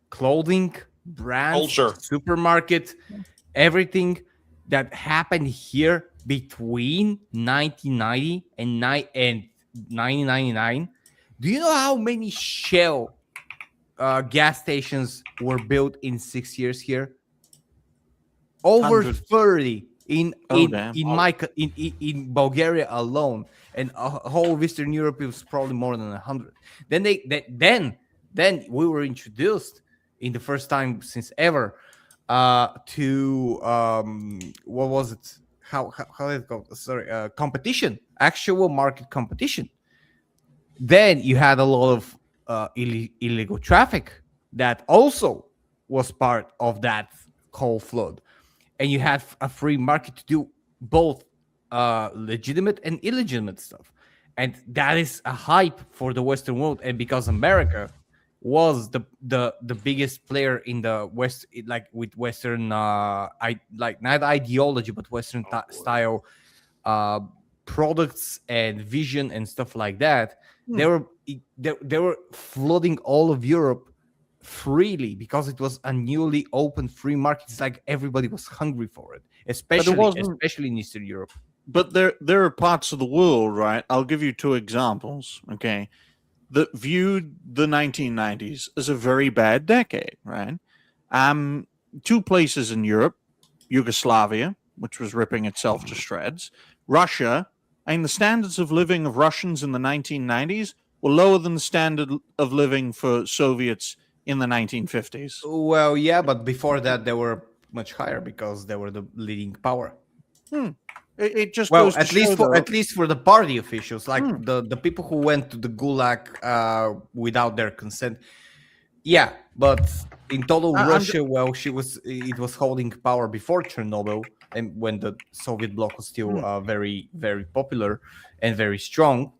clothing, brands, Culture. supermarket, everything that happened here between 1990 and 1999. Do you know how many Shell gas stations were built in 6 years here? Over Hundreds. 30 in damn. in Bulgaria alone, and a whole Eastern Europe was probably more than 100. Then we were introduced in the first time since ever to what was it? How did it go? Sorry, competition, actual market competition. Then you had a lot of illegal traffic that also was part of that whole flood. And you had a free market to do both legitimate and illegitimate stuff. And that is a hype for the Western world. And because America was the biggest player in the West, like with Western, like not ideology, but Western style products and vision and stuff like that, they were flooding all of Europe freely because it was a newly open free market. It's like everybody was hungry for it, especially in Eastern Europe. But there are parts of the world, right? I'll give you two examples, okay, that viewed the 1990s as a very bad decade, right? Two places in Europe, Yugoslavia, which was ripping itself to shreds, Russia, and the standards of living of Russians in the 1990s were lower than the standard of living for Soviets in the 1950s. Well, yeah, but before that, they were much higher because they were the leading power. It just Well, goes to at least show, for though, at least for the party officials, like the people who went to the gulag without their consent. Yeah, but in total, Russia, well, it was holding power before Chernobyl, and when the Soviet bloc was still very, very popular and very strong.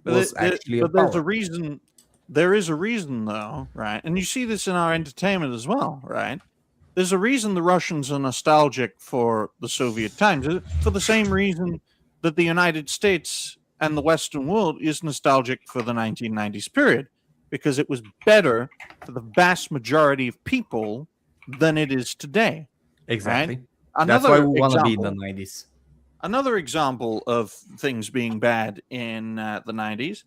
Was actually but there's a reason. There is a reason, though, right? And you see this in our entertainment as well, right? There's a reason the Russians are nostalgic for the Soviet times, for the same reason that the United States and the Western world is nostalgic for the 1990s period, because it was better for the vast majority of people than it is today. Exactly. Right? That's why we want to be in the 90s. Another example of things being bad in the 90s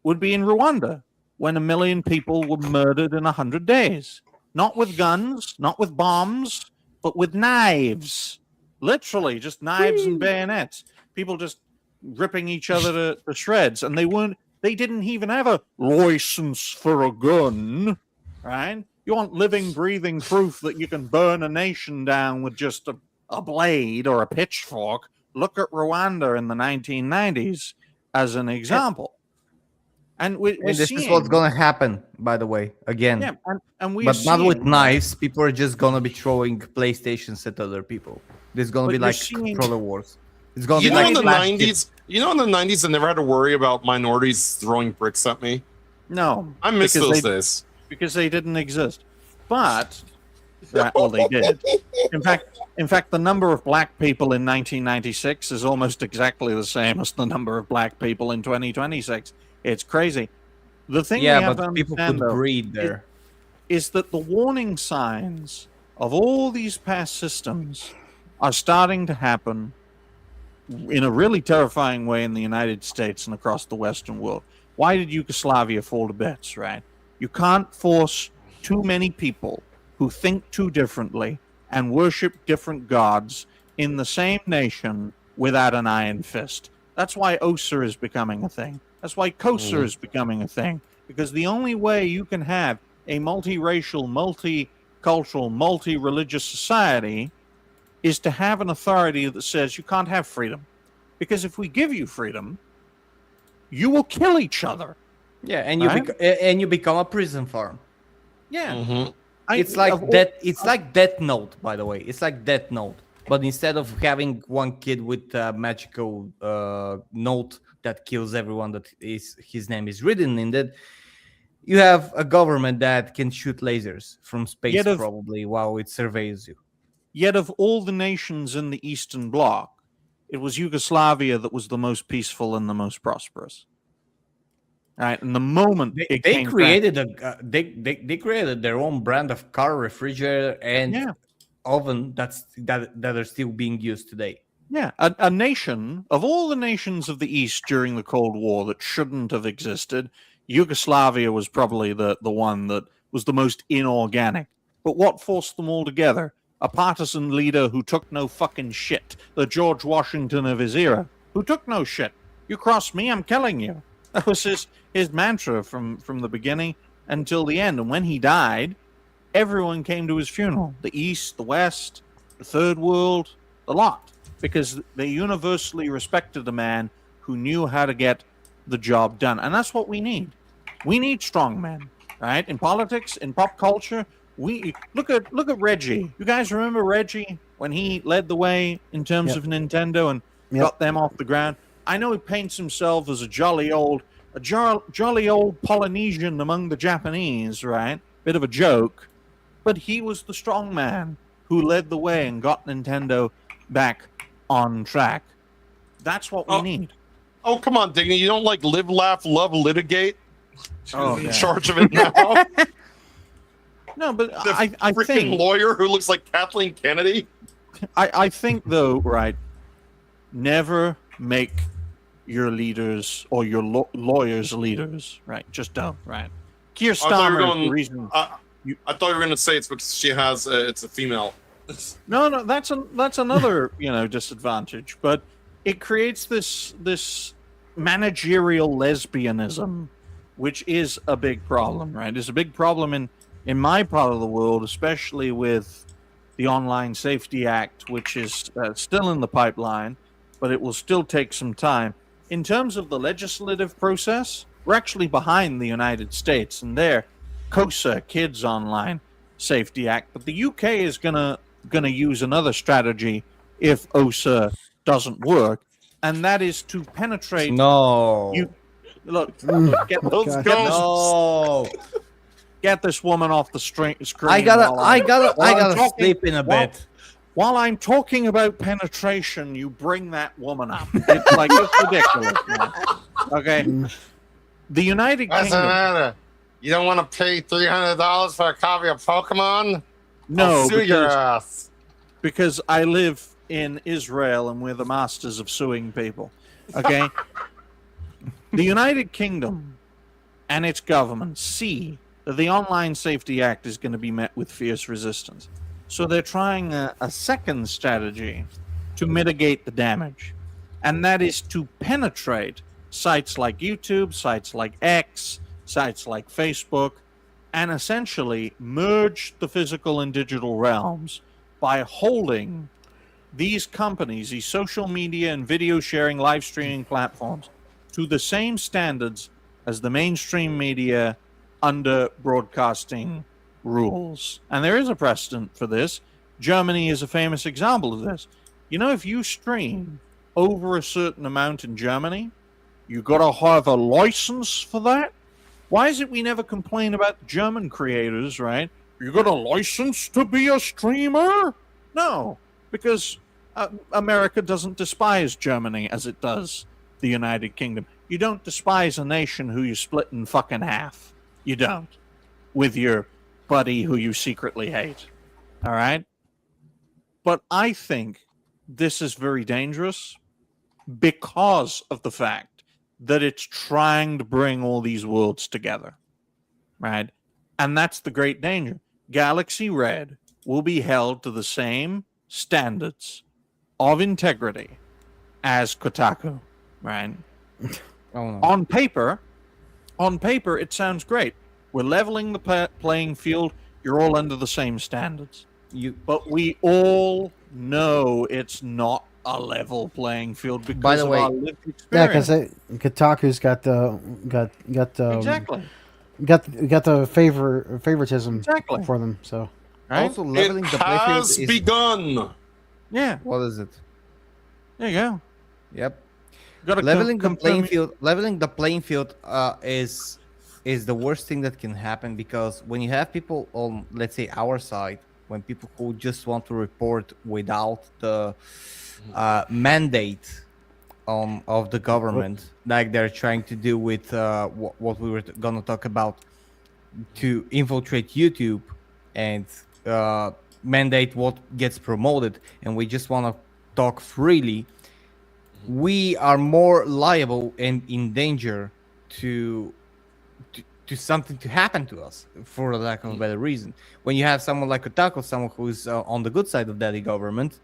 would be in Rwanda, when 1 million people were murdered in 100 days. Not with guns, not with bombs, but with knives. Literally, just knives and bayonets. People just ripping each other to shreds. And they didn't even have a license for a gun, right? You want living, breathing proof that you can burn a nation down with just a blade or a pitchfork. Look at Rwanda in the 1990s as an example. And this is what's going to happen, by the way, again. Yeah, and but not with knives. People are just going to be throwing PlayStations at other people. This is going to be like controller wars. It's going to be like in the 90s. You know, in the 90s, I never had to worry about minorities throwing bricks at me. No, I miss those days because they didn't exist. But well, they did. In fact, the number of black people in 1996 is almost exactly the same as the number of black people in 2026. It's crazy. The thing we have to people understand, could though, breed there. is that the warning signs of all these past systems are starting to happen in a really terrifying way in the United States and across the Western world. Why did Yugoslavia fall to bits, right? You can't force too many people who think too differently and worship different gods in the same nation without an iron fist. That's why OSA is becoming a thing. That's why COSA is becoming a thing. Because the only way you can have a multiracial, multicultural, multi-religious society is to have an authority that says you can't have freedom. Because if we give you freedom, you will kill each other. Yeah, and you become a prison farm. Yeah. It's like that. It's like Death Note, by the way. It's like Death Note, but instead of having one kid with a magical note that kills everyone that his name is written in it, you have a government that can shoot lasers from space probably while it surveys you. Yet of all the nations in the Eastern Bloc, it was Yugoslavia that was the most peaceful and the most prosperous. Right, and the moment they created they created their own brand of car, refrigerator, and oven that are still being used today. Yeah, a nation of all the nations of the East during the Cold War that shouldn't have existed, Yugoslavia was probably the one that was the most inorganic. But what forced them all together? A partisan leader who took no fucking shit. The George Washington of his era, who took no shit. You cross me, I'm killing you. That was his mantra from the beginning until the end. And when he died, everyone came to his funeral. The East, the West, the Third World, the lot. Because they universally respected a man who knew how to get the job done. And that's what we need. We need strong men, right? In politics, in pop culture, we look at Reggie. You guys remember Reggie when he led the way in terms of Nintendo and got them off the ground? I know he paints himself as a jolly old Polynesian among the Japanese, right? Bit of a joke, but he was the strong man who led the way and got Nintendo back on track. That's what we need. Oh, come on, Digny. You don't like live, laugh, love, litigate? In charge of it now? No, but the I freaking think lawyer who looks like Kathleen Kennedy. I think though, right? Never make your leaders or your lawyers leaders, right? Just don't, right? Keir Starmer is the reason. I thought you were going to say it's because she has it's a female. No, that's another disadvantage. But it creates this managerial lesbianism, which is a big problem, right? It's a big problem in my part of the world, especially with the Online Safety Act, which is still in the pipeline, but it will still take some time. In terms of the legislative process, we're actually behind the United States and their COSA, Kids Online Safety Act. But the UK is gonna use another strategy if OSA doesn't work, and that is to penetrate. No. Get this woman off the screen. I gotta sleep in a bit. While I'm talking about penetration, you bring that woman up. It's ridiculous, man. Okay. The United What's the Kingdom. matter? You don't want to pay $300 for a copy of Pokemon? No, I'll sue your ass. Because I live in Israel and we're the masters of suing people. Okay. The United Kingdom and its government see that the Online Safety Act is going to be met with fierce resistance. So they're trying a second strategy to mitigate the damage, and that is to penetrate sites like YouTube, sites like X, sites like Facebook, and essentially merge the physical and digital realms by holding these companies, these social media and video sharing, live streaming platforms, to the same standards as the mainstream media under broadcasting rules. And there is a precedent for this. Germany is a famous example of this. If you stream over a certain amount in Germany, you got to have a license for that. Why is it we never complain about German creators, right? You got a license to be a streamer? No, because America doesn't despise Germany as it does the United Kingdom. You don't despise a nation who you split in fucking half. You don't. With your buddy who you secretly hate. All right? But I think this is very dangerous because of the fact that it's trying to bring all these worlds together. right? And that's the great danger. Galaxy Red will be held to the same standards of integrity as Kotaku, right? Oh, no. On paper, it sounds great. We're leveling the playing field. You're all under the same standards. But we all know it's not a level playing field because By the of way, our lived Yeah, experience. because Kotaku's got the Exactly. got the favoritism Exactly. for them. So Right? Also, leveling It the playfield has is... begun. Yeah. What is it? There you go. Yep. Gotta Leveling the playing confirm- field. Leveling the playing field is the worst thing that can happen, because when you have people on, let's say, our side, when people who just want to report without the mandate of the government, like they're trying to do with what we were gonna talk about, to infiltrate YouTube and mandate what gets promoted, and we just want to talk freely, we are more liable and in danger to something to happen to us, for lack of a better reason. When you have someone like Otaku, someone who's on the good side of that government,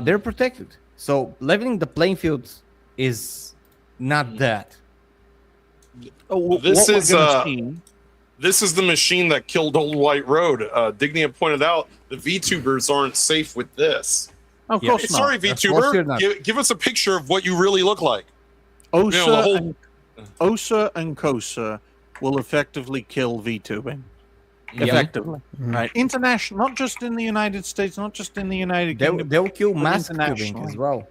they're protected. So leveling the playing field is not that. This what we're is gonna see- this is the machine that killed Old White Road. Dignia pointed out the VTubers aren't safe with this. Of Yeah. course Hey, not. sorry, Of course you're VTuber. not. Give us a picture of what you really look like. OSA, You know, the whole- OSA and KOSA will effectively kill VTubing. Effectively, right? International, not just in the United States, not just in the United Kingdom, They'll kill but masked tubing internationally. as well.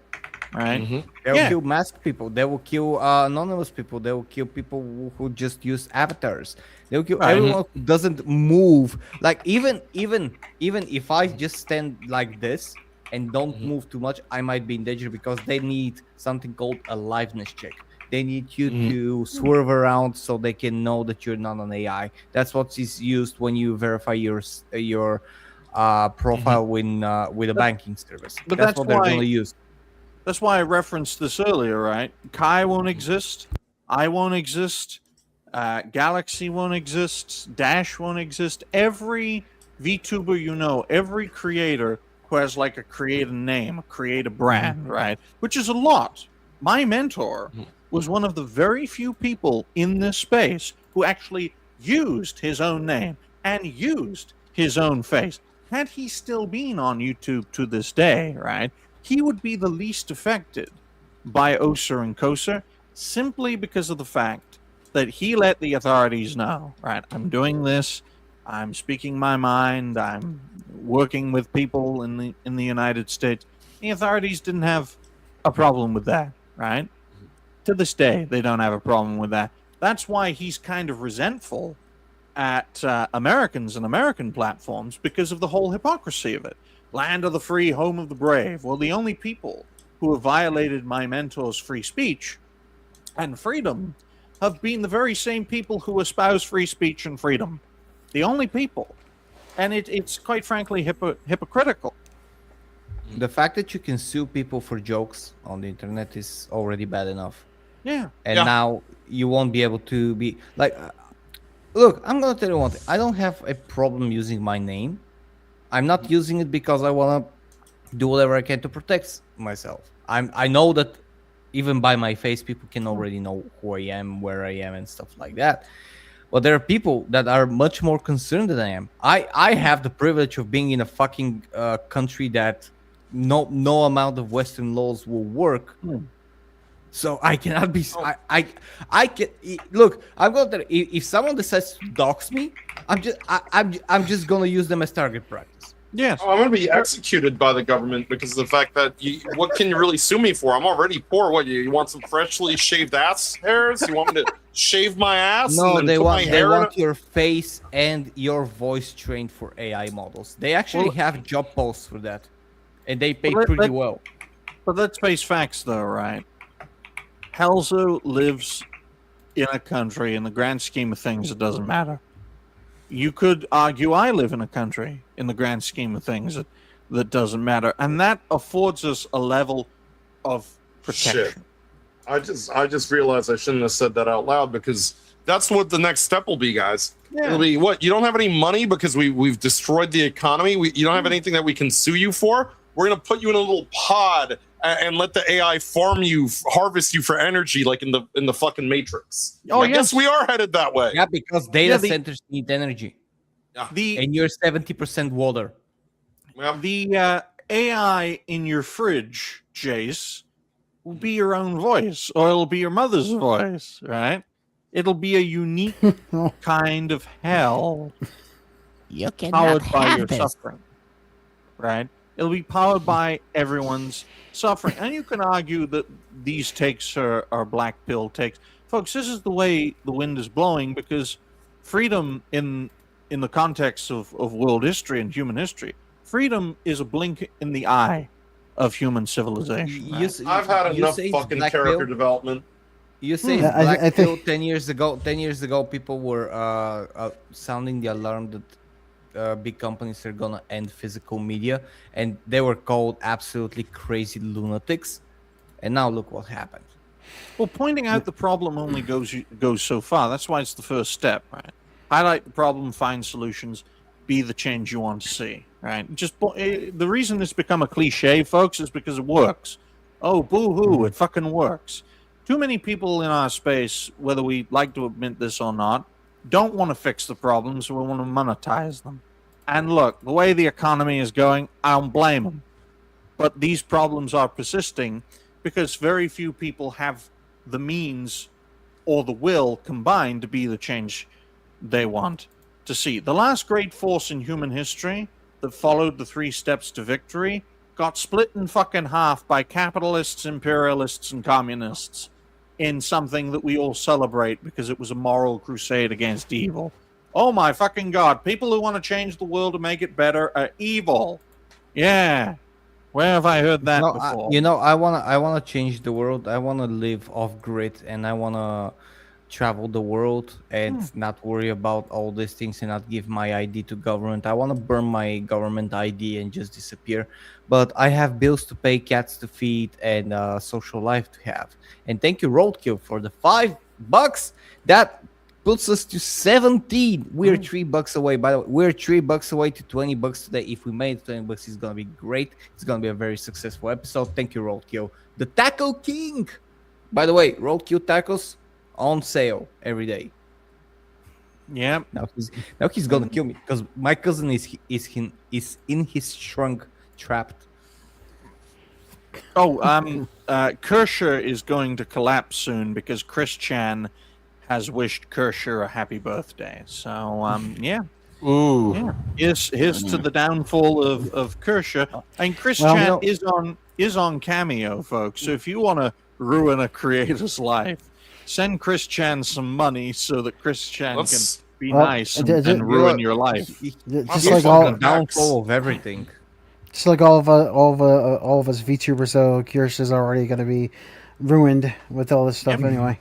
right? They'll Yeah. kill masked people. They will kill anonymous people. They will kill people who just use avatars. They'll kill Right. everyone who doesn't move. Like even if I just stand like this and don't move too much, I might be in danger, because they need something called a liveness check. They need you to swerve around so they can know that you're not an AI. That's what is used when you verify your profile with a banking service. but That's that's what they're why- going to use. That's why I referenced this earlier, right? Kai won't exist. I won't exist. Galaxy won't exist. Dash won't exist. Every VTuber you know, every creator who has like a creator name, a creator brand, right? Which is a lot. My mentor was one of the very few people in this space who actually used his own name and used his own face. Had he still been on YouTube to this day, right? He would be the least affected by OSA and KOSA, simply because of the fact that he let the authorities know, right? I'm doing this. I'm speaking my mind. I'm working with people in the United States. The authorities didn't have a problem with that, right? To this day, they don't have a problem with that. That's why he's kind of resentful at Americans and American platforms, because of the whole hypocrisy of it. Land of the free, home of the brave. Well, the only people who have violated my mentor's free speech and freedom have been the very same people who espouse free speech and freedom. The only people. And it's quite frankly hypocritical. The fact that you can sue people for jokes on the internet is already bad enough. Yeah. And Yeah. now you won't be able to be like, look, I'm gonna tell you one thing. I don't have a problem using my name. I'm not using it because I wanna do whatever I can to protect myself. I know that even by my face, people can already know who I am, where I am, and stuff like that. But there are people that are much more concerned than I am. I have the privilege of being in a fucking country that no amount of Western laws will work. So I cannot be. I can look. I'm going to. If someone decides to dox me, I'm just going to use them as target practice. Yes. Oh, I'm going to be executed by the government because of the fact that what can you really sue me for? I'm already poor. What, you want some freshly shaved ass hairs? You want me to shave my ass? No, and then they put my want hair in it? your face and your voice trained for AI models. They actually have job posts for that, and they pay Well, pretty well. But let's face facts, though, right? Helzo lives in a country, in the grand scheme of things, it doesn't matter. You could argue I live in a country, in the grand scheme of things, that doesn't matter. And that affords us a level of protection. I just realized I shouldn't have said that out loud because that's what the next step will be, guys. Yeah. It'll be what? You don't have any money because we've destroyed the economy. You don't have anything that we can sue you for. We're gonna put you in a little pod and let the AI farm you, harvest you for energy, like in the fucking Matrix. Oh, I guess yes. we are headed that way. Yeah, because data centers need energy. The And you're 70% water. Yeah. the AI in your fridge, Jace, will be your own voice, or it'll be your mother's voice, right? It'll be a unique kind of hell You powered by your suffering, right? It'll be powered by everyone's suffering. And you can argue that these takes are black pill takes. Folks, this is the way the wind is blowing because freedom in the context of world history and human history, freedom is a blink in the eye of human civilization. Right? I've had enough fucking character development. You say Yeah, black I pill think 10 years ago. 10 years ago, people were sounding the alarm that big companies are gonna end physical media, and they were called absolutely crazy lunatics. And now look what happened. Well, pointing out the problem only goes so far. That's why it's the first step, right? Highlight the problem, find solutions, be the change you want to see, right? The reason it's become a cliche, folks, is because it works. Oh, boo-hoo, it fucking works. Too many people in our space, whether we like to admit this or not, don't want to fix the problems. We want to monetize them. And look, the way the economy is going, I don't blame them. But these problems are persisting because very few people have the means or the will combined to be the change they want to see. The last great force in human history that followed the 3 steps to victory got split in fucking half by capitalists, imperialists, and communists in something that we all celebrate because it was a moral crusade against evil. Oh my fucking God, people who want to change the world to make it better are evil. Yeah. Where have I heard that before? I wanna change the world. I wanna live off grid, and I wanna travel the world and not worry about all these things and not give my ID to government. I wanna burn my government ID and just disappear. But I have bills to pay, cats to feed, and social life to have. And thank you, Roadkill, for the $5. That puts us to 17. We're $3 away. By the way, we're $3 away to $20 today. If we made $20, it's gonna be great. It's gonna be a very successful episode. Thank you, Roadkill, the Taco King. By the way, Roadkill tacos on sale every day. Yeah. Now he's gonna kill me because my cousin is in his trunk trapped. Oh, Kershaw is going to collapse soon because Chris Chan has wished Kershaw a happy birthday. So, yeah. Ooh. Yeah. Here's to the downfall of Kershaw. And Chris Well, Chan is on Cameo, folks. So if you want to ruin a creator's life, send Chris Chan some money so that Chris Chan can be nice and ruin your life. Just like all downfall of everything. Just like all of us VTubers, though, Kirsch is already going to be ruined with all this stuff anyway.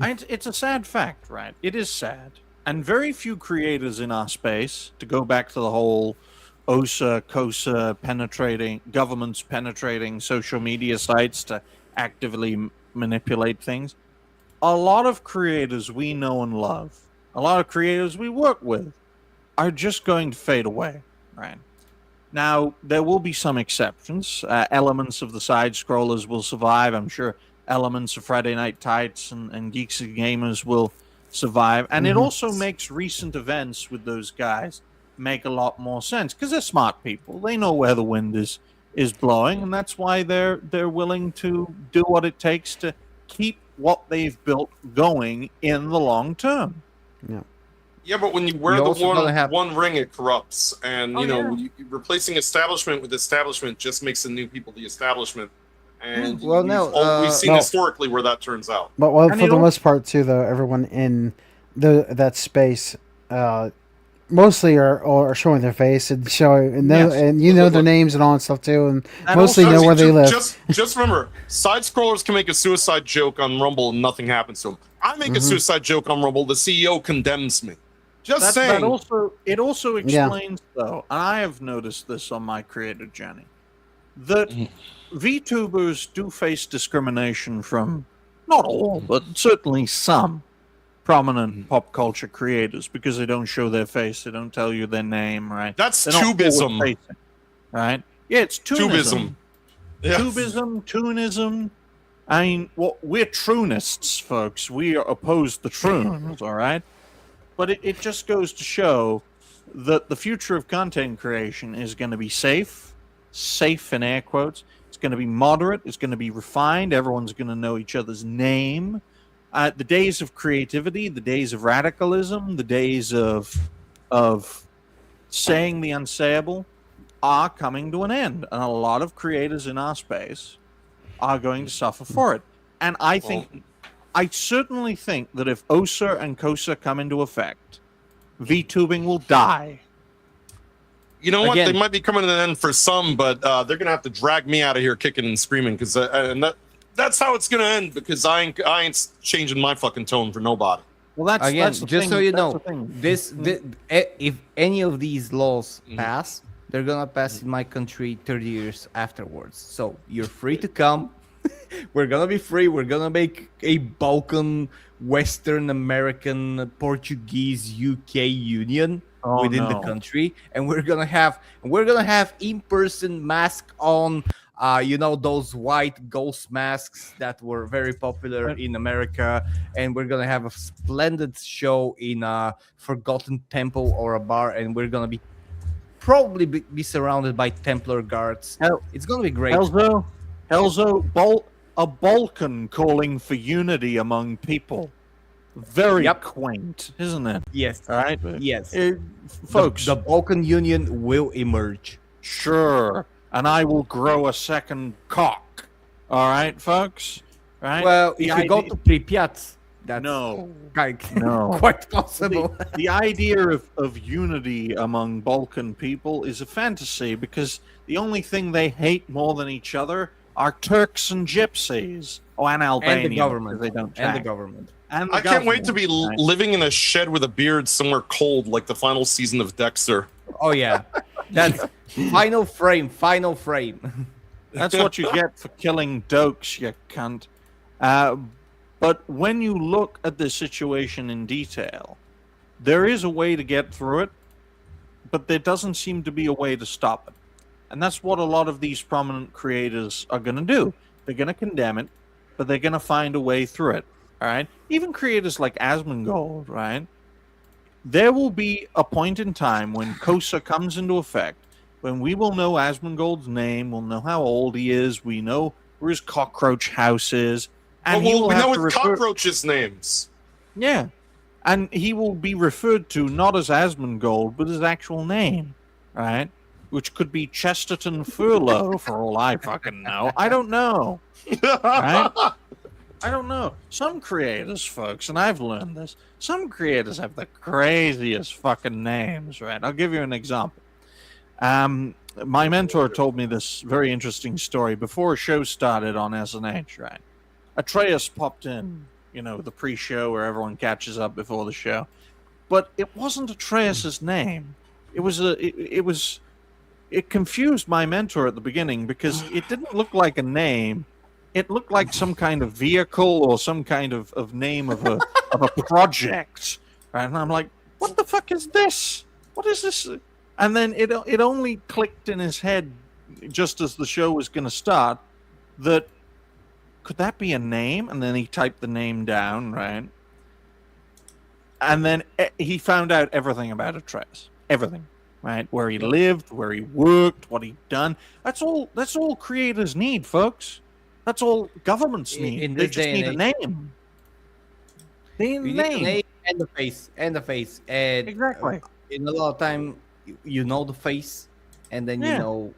It's a sad fact, right? It is sad. And very few creators in our space, to go back to the whole OSA, COSA governments penetrating social media sites to actively manipulate things. A lot of creators we know and love, a lot of creators we work with, are just going to fade away, right? Now, there will be some exceptions. Elements of the side scrollers will survive. I'm sure elements of Friday Night Tights and Geeks and Gamers will survive. And it also makes recent events with those guys make a lot more sense because they're smart people. They know where the wind is blowing, and that's why they're willing to do what it takes to keep what they've built going in the long term. Yeah. Yeah, but when you wear the one ring, it corrupts. And, replacing establishment with establishment just makes the new people the establishment. And we've seen historically where that turns out. But for the most part, too, though, everyone in that space mostly are showing their face and showing, their names and all that stuff, too, and mostly know where they live. Just remember, side scrollers can make a suicide joke on Rumble and nothing happens to them. I make a suicide joke on Rumble, the CEO condemns me. Just saying. It also explains, though, and I have noticed this on my creator journey, that VTubers do face discrimination from not all, but certainly some prominent pop culture creators, because they don't show their face, they don't tell you their name, right? That's They're not tubism. forward-facing, right? Yeah, it's toonism. Yes. Tubism, toonism. I mean, we're troonists, folks. We are opposed to troons, all right? But it just goes to show that the future of content creation is going to be safe in air quotes. It's going to be moderate. It's going to be refined. Everyone's going to know each other's name. The days of creativity, the days of radicalism, the days of saying the unsayable are coming to an end. And a lot of creators in our space are going to suffer for it. And I certainly think that if OSA and COSA come into effect, VTubing will die. You know what? Again- They might be coming to an end for some, but they're gonna have to drag me out of here kicking and screaming because that's how it's gonna end. Because I ain't changing my fucking tone for nobody. Well, that's Again, the just thing, so you that's know, the thing. if any of these laws pass, they're gonna pass in my country 30 years afterwards. So you're free to come. We're gonna be free. We're gonna make a Balkan, Western American, Portuguese, UK union within the country, and we're gonna have in-person mask on. Those white ghost masks that were very popular in America, and we're gonna have a splendid show in a forgotten temple or a bar, and we're gonna probably be surrounded by Templar guards. It's gonna be great. Helzo, a Balkan calling for unity among people. Very quaint, isn't it? Yes. All right. Yes. Folks, the Balkan Union will emerge. Sure. And I will grow a second cock. All right, folks? Right? Well, if you go to Pripyat, that's quite possible. The idea of unity among Balkan people is a fantasy, because the only thing they hate more than each other are Turks and Gypsies. Oh, and Albania. And the government. They don't And the track. government. And the I can't wait government, to be right? living in a shed with a beard somewhere cold, like the final season of Dexter. Oh yeah, that's final frame. That's what you get for killing dokes, you cunt. But when you look at the situation in detail, there is a way to get through it, but there doesn't seem to be a way to stop it. And that's what a lot of these prominent creators are going to do. They're going to condemn it, but they're going to find a way through it. All right? Even creators like Asmongold, right? There will be a point in time when COSA comes into effect, when we will know Asmongold's name, we'll know how old he is, we know where his cockroach house is, and we know his cockroaches' names. Yeah, and he will be referred to not as Asmongold, but his actual name, right? Which could be Chesterton Furlough, for all I fucking know. I don't know. Right? I don't know. Some creators, folks, and I've learned this, some creators have the craziest fucking names, right? I'll give you an example. My mentor told me this very interesting story before a show started on SNH, right? Atreus popped in, the pre-show where everyone catches up before the show. But it wasn't Atreus's name. It confused my mentor at the beginning because it didn't look like a name. It looked like some kind of vehicle or some kind of name of a project. Right? And I'm like, what the fuck is this? What is this? And then it only clicked in his head just as the show was going to start that could that be a name? And then he typed the name down, right? And then he found out everything about Atreus. Everything. Right? Where he lived, where he worked, what he'd done. That's all creators need, folks. That's all governments need. They just need a name. They need a name. And the face. And exactly. In a lot of time, you know the face, and then you know.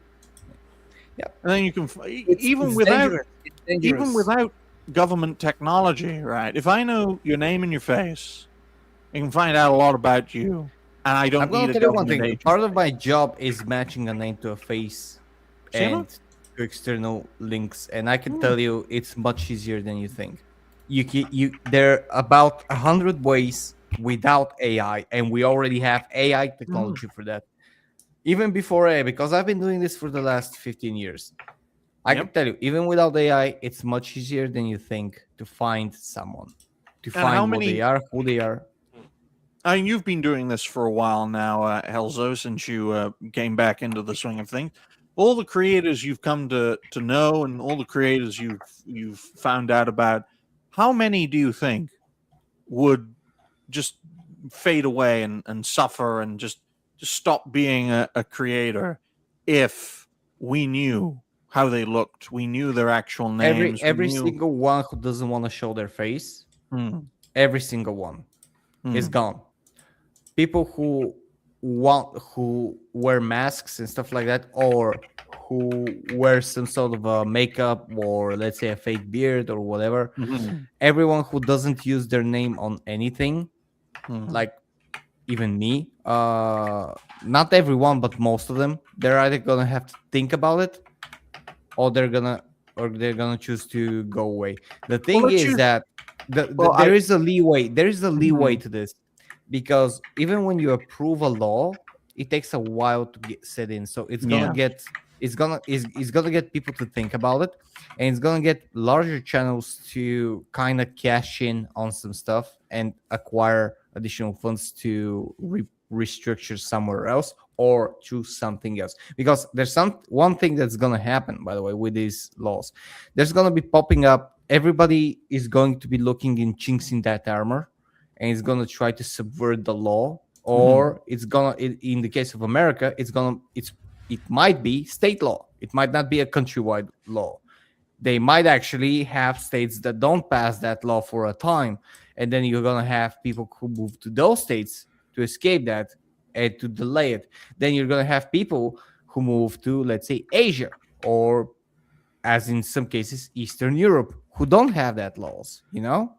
Yeah. And then you can even without government technology, right? If I know your name and your face, I can find out a lot about you. And I don't I'm going need to a tell you one government thing. agent. Part of my job is matching a name to a face and that? to external links, and I can tell you it's much easier than you think. There are about 100 ways without AI, and we already have AI technology for that. Even before AI, because I've been doing this for the last 15 years. I can tell you, even without AI, it's much easier than you think to find someone, to find what they are, who they are. I mean, you've been doing this for a while now, Helzo, since you came back into the swing of things. All the creators you've come to know, and all the creators you've found out about, how many do you think would just fade away and suffer and just stop being a creator if we knew how they looked, we knew their actual names? Every single one who doesn't want to show their face, every single one is gone. People who wear masks and stuff like that, or who wear some sort of a makeup, or let's say a fake beard or whatever. Everyone who doesn't use their name on anything, like even me, not everyone, but most of them, they're either gonna have to think about it, or they're gonna choose to go away. The thing is that there is a leeway. There is a leeway to this, because even when you approve a law, it takes a while to get set in. So it's gonna get people to think about it, and it's gonna get larger channels to kind of cash in on some stuff and acquire additional funds to restructure somewhere else or choose something else. Because there's one thing that's gonna happen, by the way, with these laws. There's gonna be popping up. Everybody is going to be looking in chinks in that armor, and it's gonna try to subvert the law, or it's gonna. In the case of America, it might be state law. It might not be a countrywide law. They might actually have states that don't pass that law for a time, and then you're gonna have people who move to those states to escape that and to delay it. Then you're gonna have people who move to, let's say, Asia, or as in some cases, Eastern Europe, who don't have that laws, you know?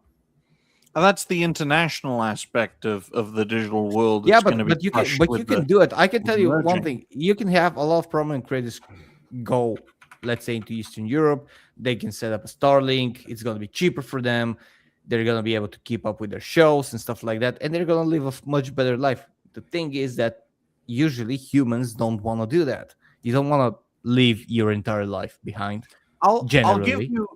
And that's the international aspect of the digital world. Yeah, but you can do it. I can tell you one thing. You can have a lot of prominent creators go, let's say, into Eastern Europe. They can set up a Starlink. It's going to be cheaper for them. They're going to be able to keep up with their shows and stuff like that. And they're going to live a much better life. The thing is that usually humans don't want to do that. You don't want to leave your entire life behind. I'll give you...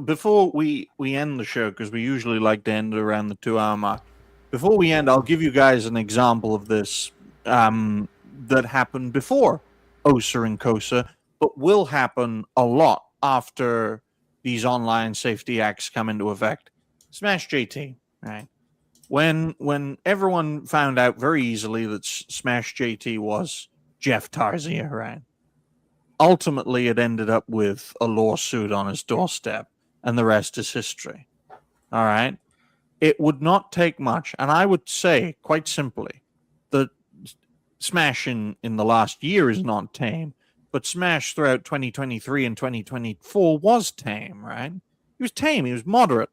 before we end the show, because we usually like to end around the 2-hour mark. Before we end, I'll give you guys an example of this that happened before OSA and COSA, but will happen a lot after these online safety acts come into effect. Smash JT, right? When everyone found out very easily that Smash JT was Jeff Tarzia, right? Ultimately, it ended up with a lawsuit on his doorstep, and the rest is history. All right? It would not take much, and I would say, quite simply, that Smash in the last year is not tame, but Smash throughout 2023 and 2024 was tame, right? He was tame. He was moderate.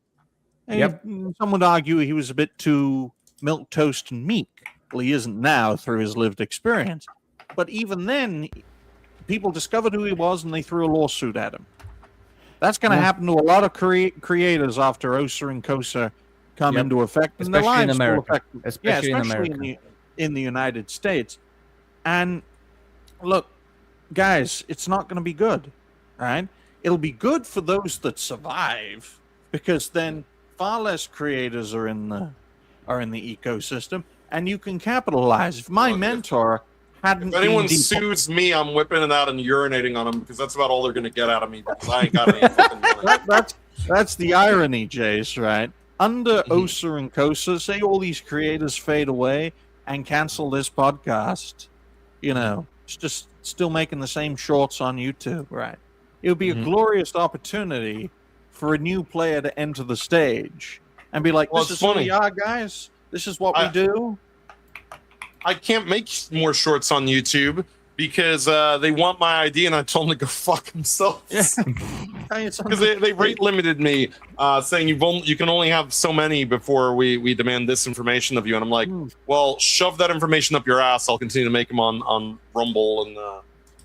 And some would argue he was a bit too milquetoast and meek. Well, he isn't now through his lived experience. But even then... people discovered who he was, and they threw a lawsuit at him. That's going to happen to a lot of creators after OSA and COSA come into effect. Especially in America. Especially in the United States. And look, guys, it's not going to be good, right? It'll be good for those that survive, because then far less creators are in the ecosystem, and you can capitalize. If my mentor... if anyone sues me, I'm whipping it out and urinating on them, because that's about all they're going to get out of me, because I ain't got any fucking money. That's the irony, Jace, right? Under OSA and COSA, say all these creators fade away and cancel this podcast. You know, it's just still making the same shorts on YouTube, right? It would be a glorious opportunity for a new player to enter the stage and be like, this is who we are, guys. This is what we do. I can't make more shorts on YouTube because they want my ID, and I told them to go fuck themselves. Because they rate limited me, saying you can only have so many before we demand this information of you. And I'm like, well, shove that information up your ass. I'll continue to make them on Rumble and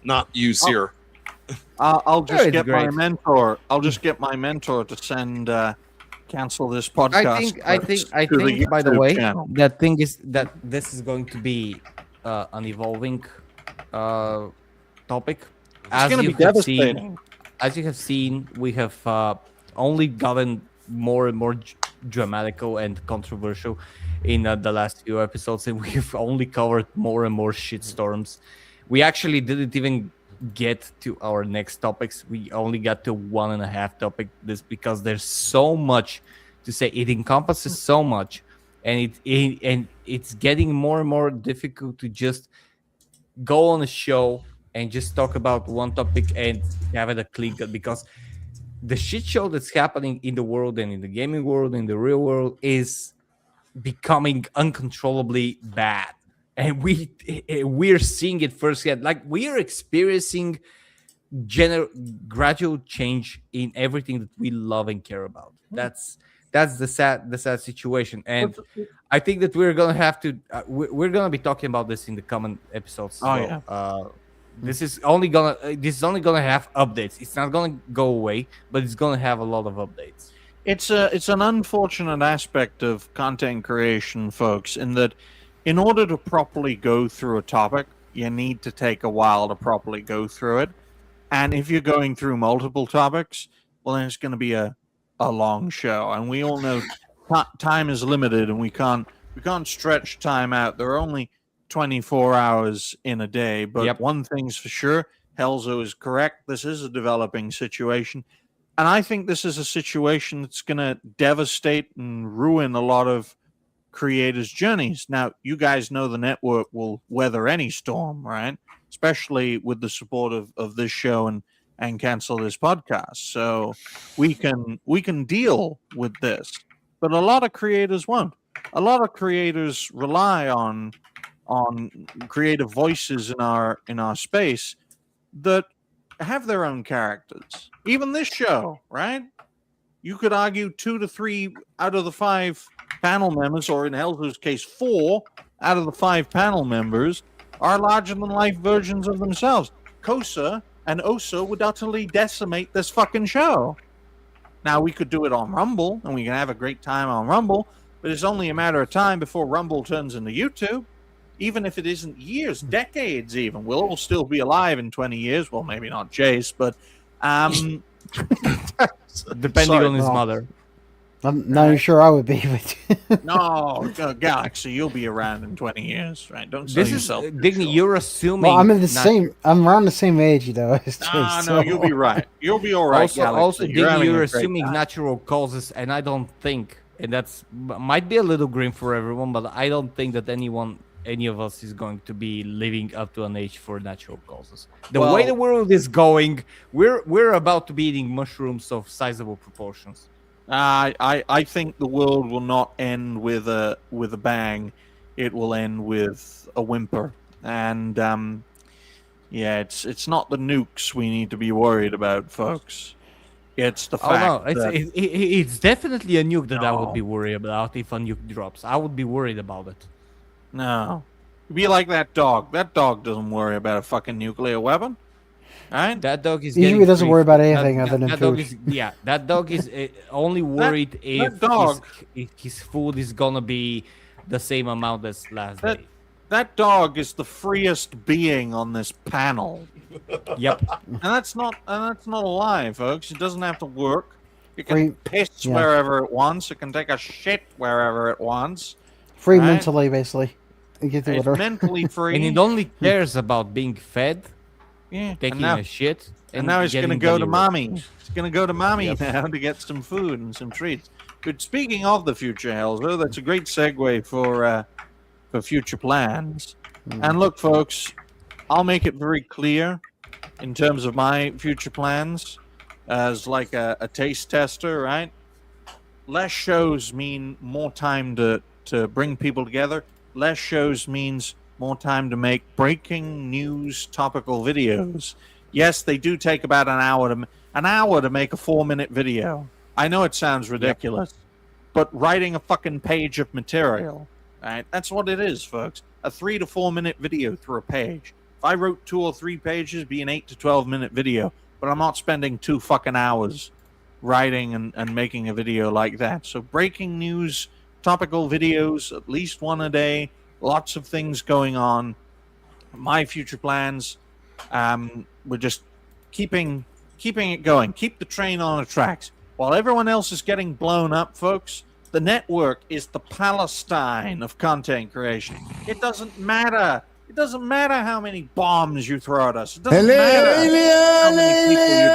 not use here. I'll just get my mentor. I'll just get my mentor to send. Cancel this podcast. I think. By the way, that thing is that this is going to be an evolving topic. It's going to be devastating. as you have seen, we have only gotten more and more dramatical and controversial in the last few episodes, and we've only covered more and more shitstorms. We actually didn't even get to our next topics. We only got to 1.5 topic. This because there's so much to say. It encompasses so much, and it's getting more and more difficult to just go on a show and just talk about one topic and have it a clean cut, because the shit show that's happening in the world and in the gaming world, in the real world, is becoming uncontrollably bad. And we're seeing it firsthand. Like, we are experiencing gradual change in everything that we love and care about. That's the sad situation. And I think that we're gonna have to we're gonna be talking about this in the coming episodes. This is only gonna have updates. It's not gonna go away, but it's gonna have a lot of updates. It's an unfortunate aspect of content creation, folks, in that in order to properly go through a topic, you need to take a while to properly go through it. And if you're going through multiple topics, well, then it's going to be a long show. And we all know time is limited, and we can't stretch time out. There are only 24 hours in a day. But one thing's for sure, Helzo is correct. This is a developing situation. And I think this is a situation that's going to devastate and ruin a lot of creators' journeys. Now, you guys know the network will weather any storm, right? Especially with the support of this show and Cancel This podcast. So we can deal with this. But a lot of creators won't. A lot of creators rely on creative voices in our space that have their own characters. Even this show, right? You could argue 2 to 3 out of the 5 panel members, or in Helzo's case, 4 out of the 5 panel members, are larger-than-life versions of themselves. Kosa and Osa would utterly decimate this fucking show. Now, we could do it on Rumble, and we can have a great time on Rumble, but it's only a matter of time before Rumble turns into YouTube. Even if it isn't years, decades even. We'll all still be alive in 20 years. Well, maybe not Jace, but... depending on his mother. I'm not even sure I would be, but... No, Galaxy, you'll be around in 20 years, right? Don't sell yourself. Digny, you're assuming... Well, I'm around the same age, though. No, you'll be right. You'll be all right, Also, Digny, you're assuming natural causes, and I don't think, and that's might be a little grim for everyone, but I don't think that any of us is going to be living up to an age for natural causes. The way the world is going, we're about to be eating mushrooms of sizable proportions. I think the world will not end with a bang. It will end with a whimper. And it's not the nukes we need to be worried about, folks. It's the fact that it's definitely a nuke that I would be worried about. If a nuke drops, I would be worried about it. No. Be like that dog. That dog doesn't worry about a fucking nuclear weapon. Right? That dog is usually doesn't worry about anything other than food. That dog is only worried if his food is gonna be the same amount as last day. That dog is the freest being on this panel. Yep. And that's not a lie, folks. It doesn't have to work. It can piss wherever it wants. It can take a shit wherever it wants. Free mentally, basically. It's mentally free. And it only cares about being fed, taking a shit. And now he's going to go to mommy. He's going to go to mommy now to get some food and some treats. But speaking of the future, Helzo, that's a great segue for future plans. And look, folks, I'll make it very clear in terms of my future plans as like a taste tester, right? Less shows mean more time to bring people together. Less shows means more time to make breaking news topical videos. Yes, they do take about an hour to make a 4-minute video. I know it sounds ridiculous, but writing a fucking page of material, right? That's what it is, folks. A 3 to 4 minute video through a page. If I wrote 2 or 3 pages, it'd be an 8 to 12 minute video, but I'm not spending 2 fucking hours writing and making a video like that. So breaking news topical videos, at least 1 a day, lots of things going on. My future plans, we're just keeping keeping it going. Keep the train on the tracks. While everyone else is getting blown up, folks, the network is the Palestine of content creation. It doesn't matter. It doesn't matter how many bombs you throw at us. It doesn't matter how many people you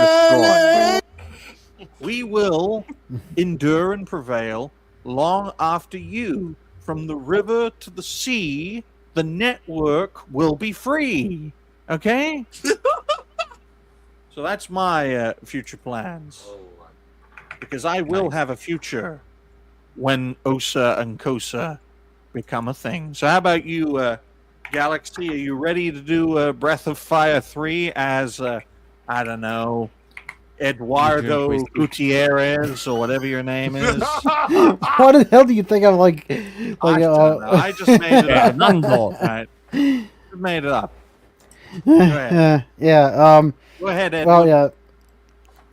destroy. We will endure and prevail long after you. From the river to the sea, the network will be free. Okay? So that's my future plans. Because I will have a future when OSA and COSA become a thing. So how about you, Galaxy? Are you ready to do Breath of Fire 3 as, I don't know, Eduardo Gutierrez or whatever your name is? What the hell do you think I'm like? I just made it up. Right. Just made it up. Go ahead. Yeah. Go ahead, Ed. Well, yeah.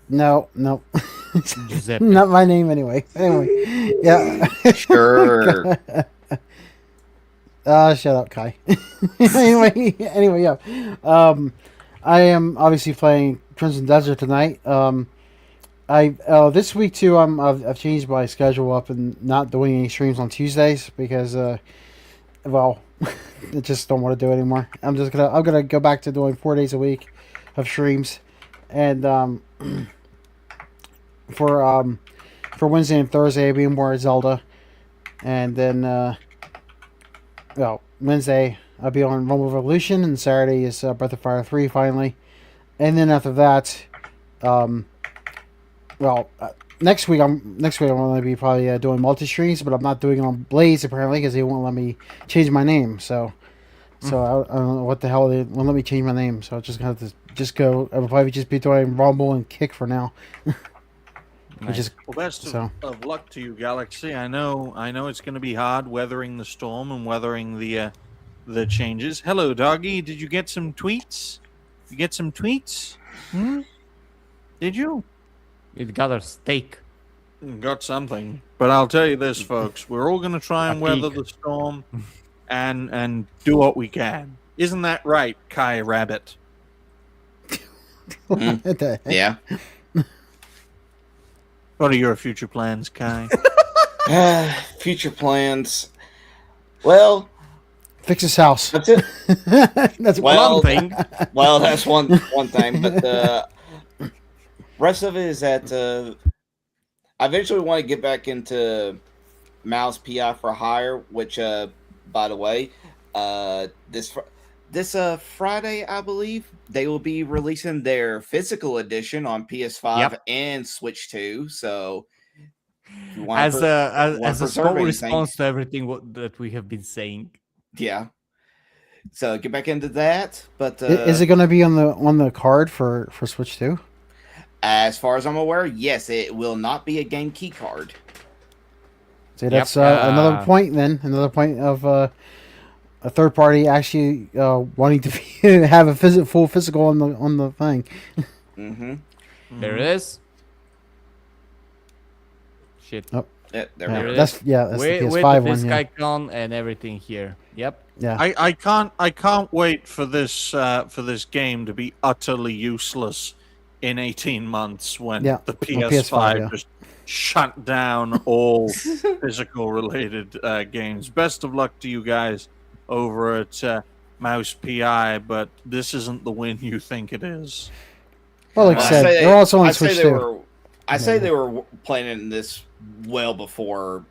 No. Not my name anyway. Anyway, yeah. Sure. Shut up, Kai. anyway, yeah. I am obviously playing Crimson Desert tonight. This week too. I've changed my schedule up and not doing any streams on Tuesdays because, I just don't want to do it anymore. I'm gonna go back to doing 4 days a week of streams, and for Wednesday and Thursday, I'll be more Zelda, and then Wednesday I'll be on Rumble Revolution, and Saturday is Breath of Fire 3 finally, and then after that, next week I'm going to be probably doing multi streams, but I'm not doing it on Blaze apparently because they won't let me change my name. So I don't know what the hell, they won't let me change my name. So I'm just gonna have to go. I'll probably just be doing Rumble and Kick for now. Nice. Best of luck to you, Galaxy. I know it's going to be hard weathering the storm and weathering the changes. Hello, doggy. Did you get some tweets? You get some tweets? Did you? It got a steak. Got something. But I'll tell you this, folks. We're all going to try and weather the storm and do what we can. Isn't that right, Kai Rabbit? Yeah. What are your future plans, Kai? Future plans. Well, fix his house. That's it. That's one thing. Well, that's one thing, but the rest of it is that I eventually want to get back into Mouse PI for Hire, which, by the way, this Friday, I believe, they will be releasing their physical edition on PS5 and Switch 2. So, if you want as a small response to everything that we have been saying, so get back into that. But is it going to be on the card for Switch 2? As far as I'm aware, yes, it will not be a game key card. See, that's another point. Then another point of a third party actually wanting to have a full physical on the thing. There it is. Shit. Oh. There it is. That's the PS5 with one. This icon and everything here. Yep. Yeah. I can't wait for this game to be utterly useless in 18 months when the PS5 just shut down all physical related games. Best of luck to you guys over at Mouse PI, but this isn't the win you think it is. Well, like I said, they're also on Switch too. I say they were planning this well before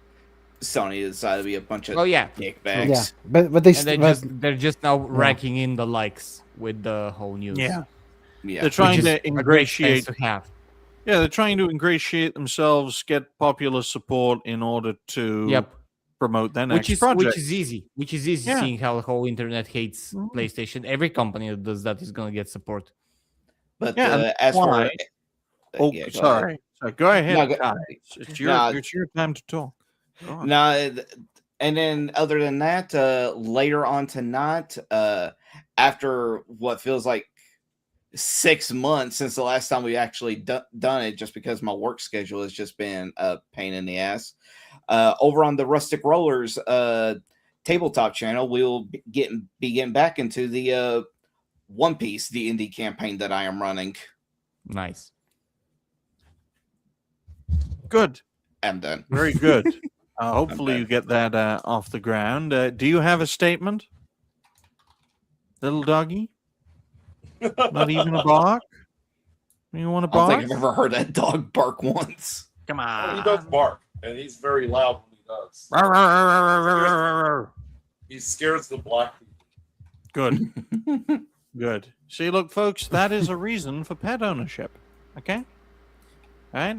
Sony decided to be a bunch of dickbags. Yeah, but they're just now racking in the likes with the whole news. Yeah. They're trying to ingratiate. Yeah, they're trying to ingratiate themselves, get popular support in order to promote their next project. Which is easy. Seeing how the whole internet hates PlayStation. Every company that does that is going to get support. But as far sorry. Go ahead, guys. It's your time to talk. No, and then other than that, later on tonight, after what feels like 6 months since the last time we actually done it, just because my work schedule has just been a pain in the ass. Over on the Rustic Rollers tabletop channel, we'll be getting back into the One Piece, the indie campaign that I am running. Nice. Good. I'm done. Very good. Hopefully you get that off the ground. Do you have a statement, little doggy? Not even a bark? You want to I don't bark? think I've ever heard that dog bark once. Come Oh, on. he does bark, and he's very loud when he does. He scares the black people. Good. Good. See, look, folks, that is a reason for pet ownership. Okay? All right?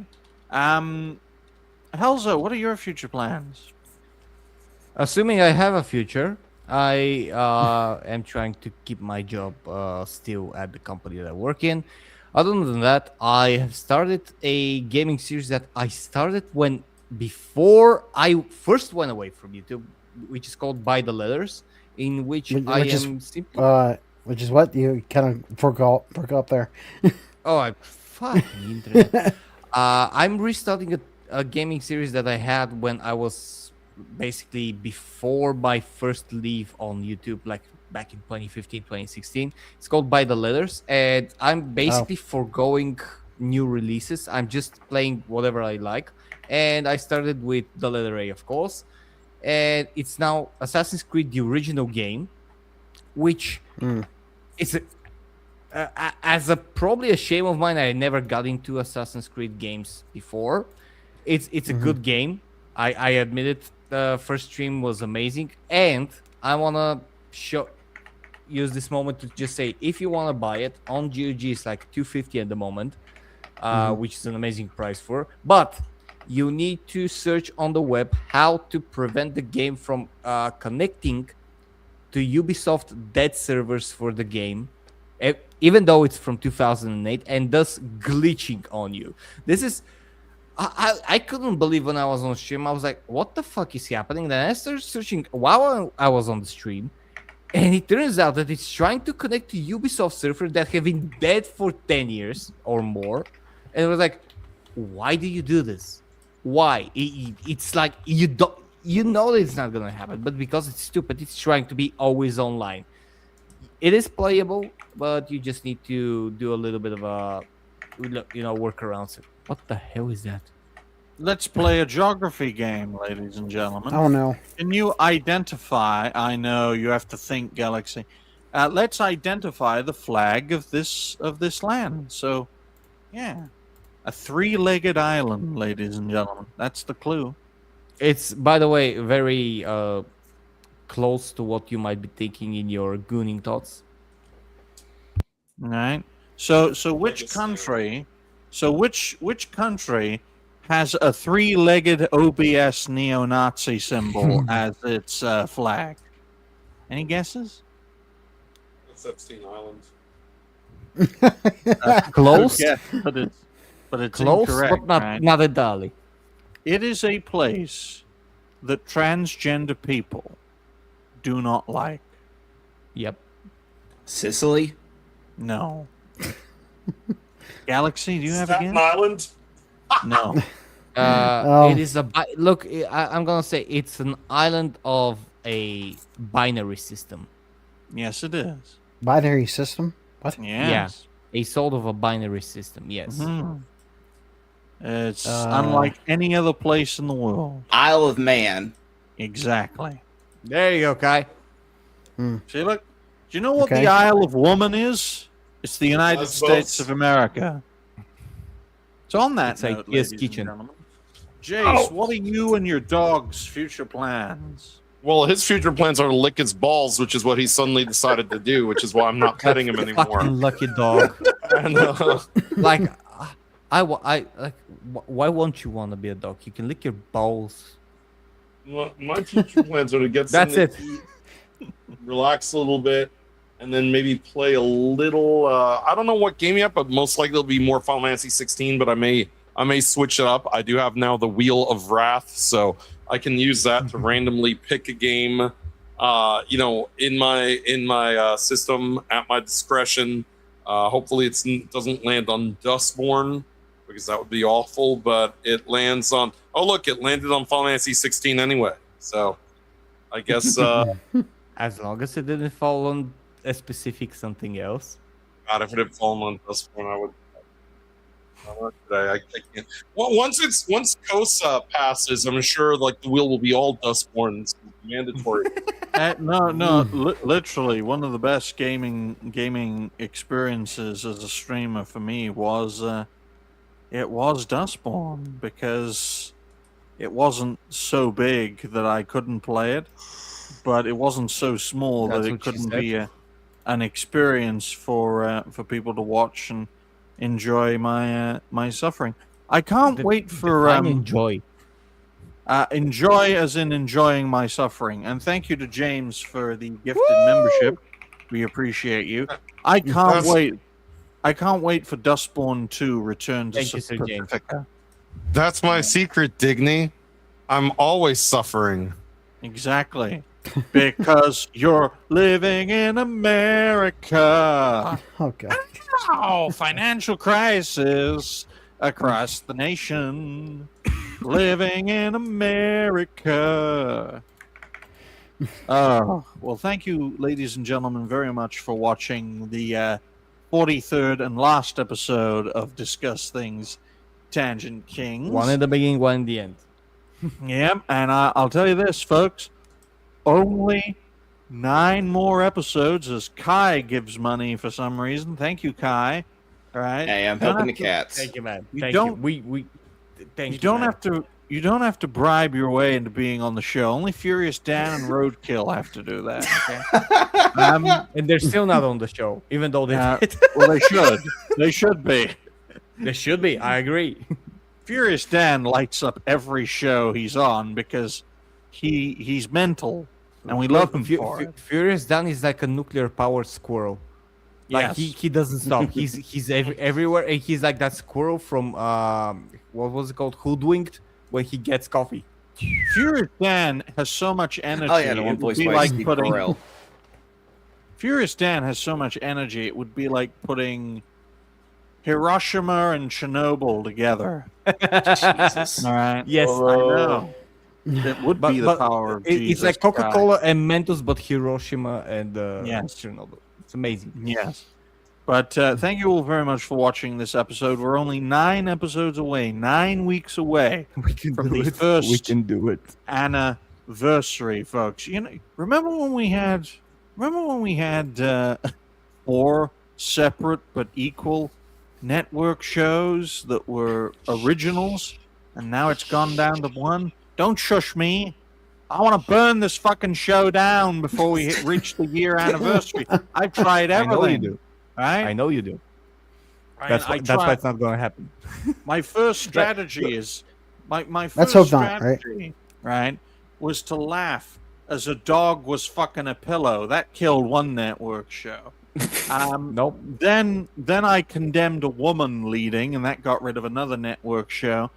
Helzo, what are your future plans? Assuming I have a future, I am trying to keep my job still at the company that I work in. Other than that, I have started a gaming series that I started before I first went away from YouTube, which is called By the Letters, in which I am simply... which is what you kind of broke up there. Oh, I fucking internet. I'm restarting a gaming series that I had when I was basically before my first leave on YouTube, like back in 2015, 2016. It's called By the Letters, and I'm basically foregoing new releases. I'm just playing whatever I like, and I started with the letter A, of course, and it's now Assassin's Creed, the original game, which is probably a shame of mine. I never got into Assassin's Creed games before. It's a good game. I admit it. The first stream was amazing, and I wanna use this moment to just say, if you wanna buy it on GOG, it's like $250 at the moment, which is an amazing price for. But you need to search on the web how to prevent the game from connecting to Ubisoft dead servers for the game, even though it's from 2008, and thus glitching on you. This is... I couldn't believe when I was on stream. I was like, what the fuck is happening? Then I started searching while I was on the stream, and it turns out that it's trying to connect to Ubisoft servers that have been dead for 10 years or more. And it was like, why do you do this? Why? It's like you know that it's not gonna happen, but because it's stupid, it's trying to be always online. It is playable, but you just need to do a little bit of a workarounds. What the hell is that? Let's play a geography game, ladies and gentlemen. Oh no. Can you identify... I know, you have to think, Galaxy. Let's identify the flag of this land. So, yeah. A three-legged island, ladies and gentlemen. That's the clue. It's, by the way, very close to what you might be thinking in your gooning thoughts. All right. So which country... So which country has a three-legged OBS neo-Nazi symbol as its flag? Any guesses? It's Epstein Island. Close, Yes, but it's close, incorrect. but right? not Italy. It is a place that transgender people do not like. Yep. Sicily? No. Galaxy, do you have a Staten guess? Island? No. It is look. I'm gonna say it's an island of a binary system. Yes, it is. Binary system? What? Yes. A sort of a binary system. Yes. Mhm. It's unlike any other place in the world. Isle of Man. Exactly. There you go, Kai. See, look. Do you know what Okay. the Isle of Woman is? It's the United I States suppose. of America. So on that It's like note, Yes ladies Kitchen. and gentlemen, Jace, what are you and your dog's future plans? Well, his future plans are to lick his balls, which is what he suddenly decided to do, which is why I'm not petting him anymore. Fucking lucky dog. And, Like, why won't you want to be a dog? You can lick your balls. my future plans are to get That's something to eat, relax a little bit, and then maybe play a little. I don't know what game yet, but most likely it'll be more Final Fantasy 16. But I may switch it up. I do have now the Wheel of Wrath, so I can use that to randomly pick a game. In my system at my discretion. Hopefully it doesn't land on Dustborn, because that would be awful. But it lands on. Oh look, it landed on Final Fantasy 16 anyway. So I guess. As long as it didn't fall on a specific something else. God, if it had fallen on Dustborn, I would. I can't. Well, once Kosa passes, I'm sure like the wheel will be all Dustborn. It's mandatory. Literally, one of the best gaming experiences as a streamer for me was Dustborn, because it wasn't so big that I couldn't play it, but it wasn't so small that it couldn't be an experience for people to watch and enjoy my suffering. I can't wait for enjoy. Enjoy as in enjoying my suffering. And thank you to James for the gifted membership. We appreciate you. I can't wait. I can't wait for Dustborn 2 Return to Pacifica. That's my secret, Digny. I'm always suffering. Exactly. Because you're living in America. Oh, God. Oh, financial crisis across the nation. Living in America. Well, thank you, ladies and gentlemen, very much for watching the 43rd and last episode of Discuss Things Tangent Kings. One in the beginning, one in the end. Yeah, and I'll tell you this, folks. Only 9 more episodes as Kai gives money for some reason. Thank you, Kai. All right. Hey, I'm helping the cats. Thank you, man. You Thank don't- you. You don't have to bribe your way into being on the show. Only Furious Dan and Roadkill have to do that. Okay? And they're still not on the show, even though they did. Well, they should. They should be. They should be. I agree. Furious Dan lights up every show he's on because he's mental, and we love him for it. Furious Dan is like a nuclear powered squirrel. Like Yes. he doesn't stop. He's everywhere, and he's like that squirrel from what was it called, Hoodwinked, when he gets coffee. Furious Dan has so much energy. Oh yeah, the one it would voiced be by like Steve putting. Carell. Furious Dan has so much energy. It would be like putting Hiroshima and Chernobyl together. Jesus. All right. Yes, I know. It would be the power of it's Jesus like Coca-Cola Christ. and Mentos, but Hiroshima and Yes. Chernobyl. It's amazing. Yes. But thank you all very much for watching this episode. We're only 9 episodes away, 9 weeks away from the first We can do it. anniversary, folks. You know, remember when we had 4 separate but equal network shows that were originals, and now it's gone down to 1? Don't shush me. I want to burn this fucking show down before we reach the year anniversary. I've tried I everything. know you do. Right? I know you do. I That's why it's not going to happen. My first strategy is my Let's first hope not, right? strategy, right, was to laugh as a dog was fucking a pillow. That killed one network show. Nope. Then I condemned a woman leading, and that got rid of another network show.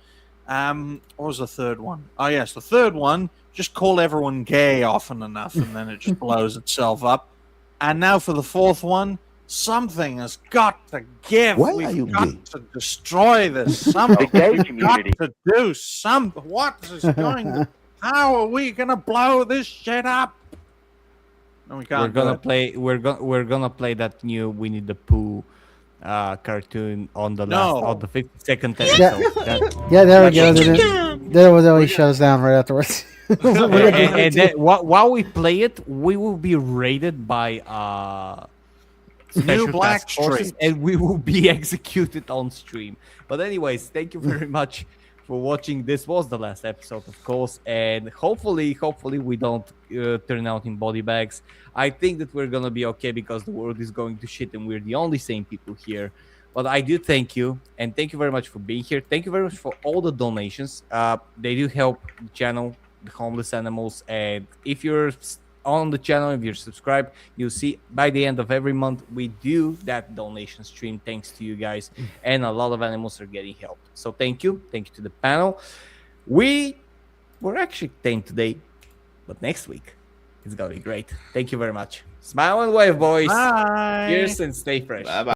What was the third one? Oh yes, the third one. Just call everyone gay often enough, and then it just blows itself up. And now for the fourth one. Something has got to give. Why We've are you got gay? to destroy this. Something we've got to do. What is going to? How are we gonna blow this shit up? No, we can't. We're gonna play. We're gonna play that new Winnie the Pooh cartoon on the last on the 52nd episode. Yeah, there we go. Then he shut us down right afterwards. and then while we play it, we will be raided by special Black task forces, Street. and we will be executed on stream. But anyways, thank you very much for watching. This was the last episode, of course, and hopefully we don't turn out in body bags. I think that we're gonna be okay because the world is going to shit, and we're the only sane people here. But I do thank you, and thank you very much for being here. Thank you very much for all the donations. They do help the channel, the homeless animals, and if you're on the channel, if you're subscribed, you'll see by the end of every month we do that donation stream thanks to you guys, and a lot of animals are getting help. So thank you to the panel. We were actually tame today, but next week it's gonna be great. Thank you very much. Smile and wave, boys. Bye. Cheers and stay fresh. Bye-bye.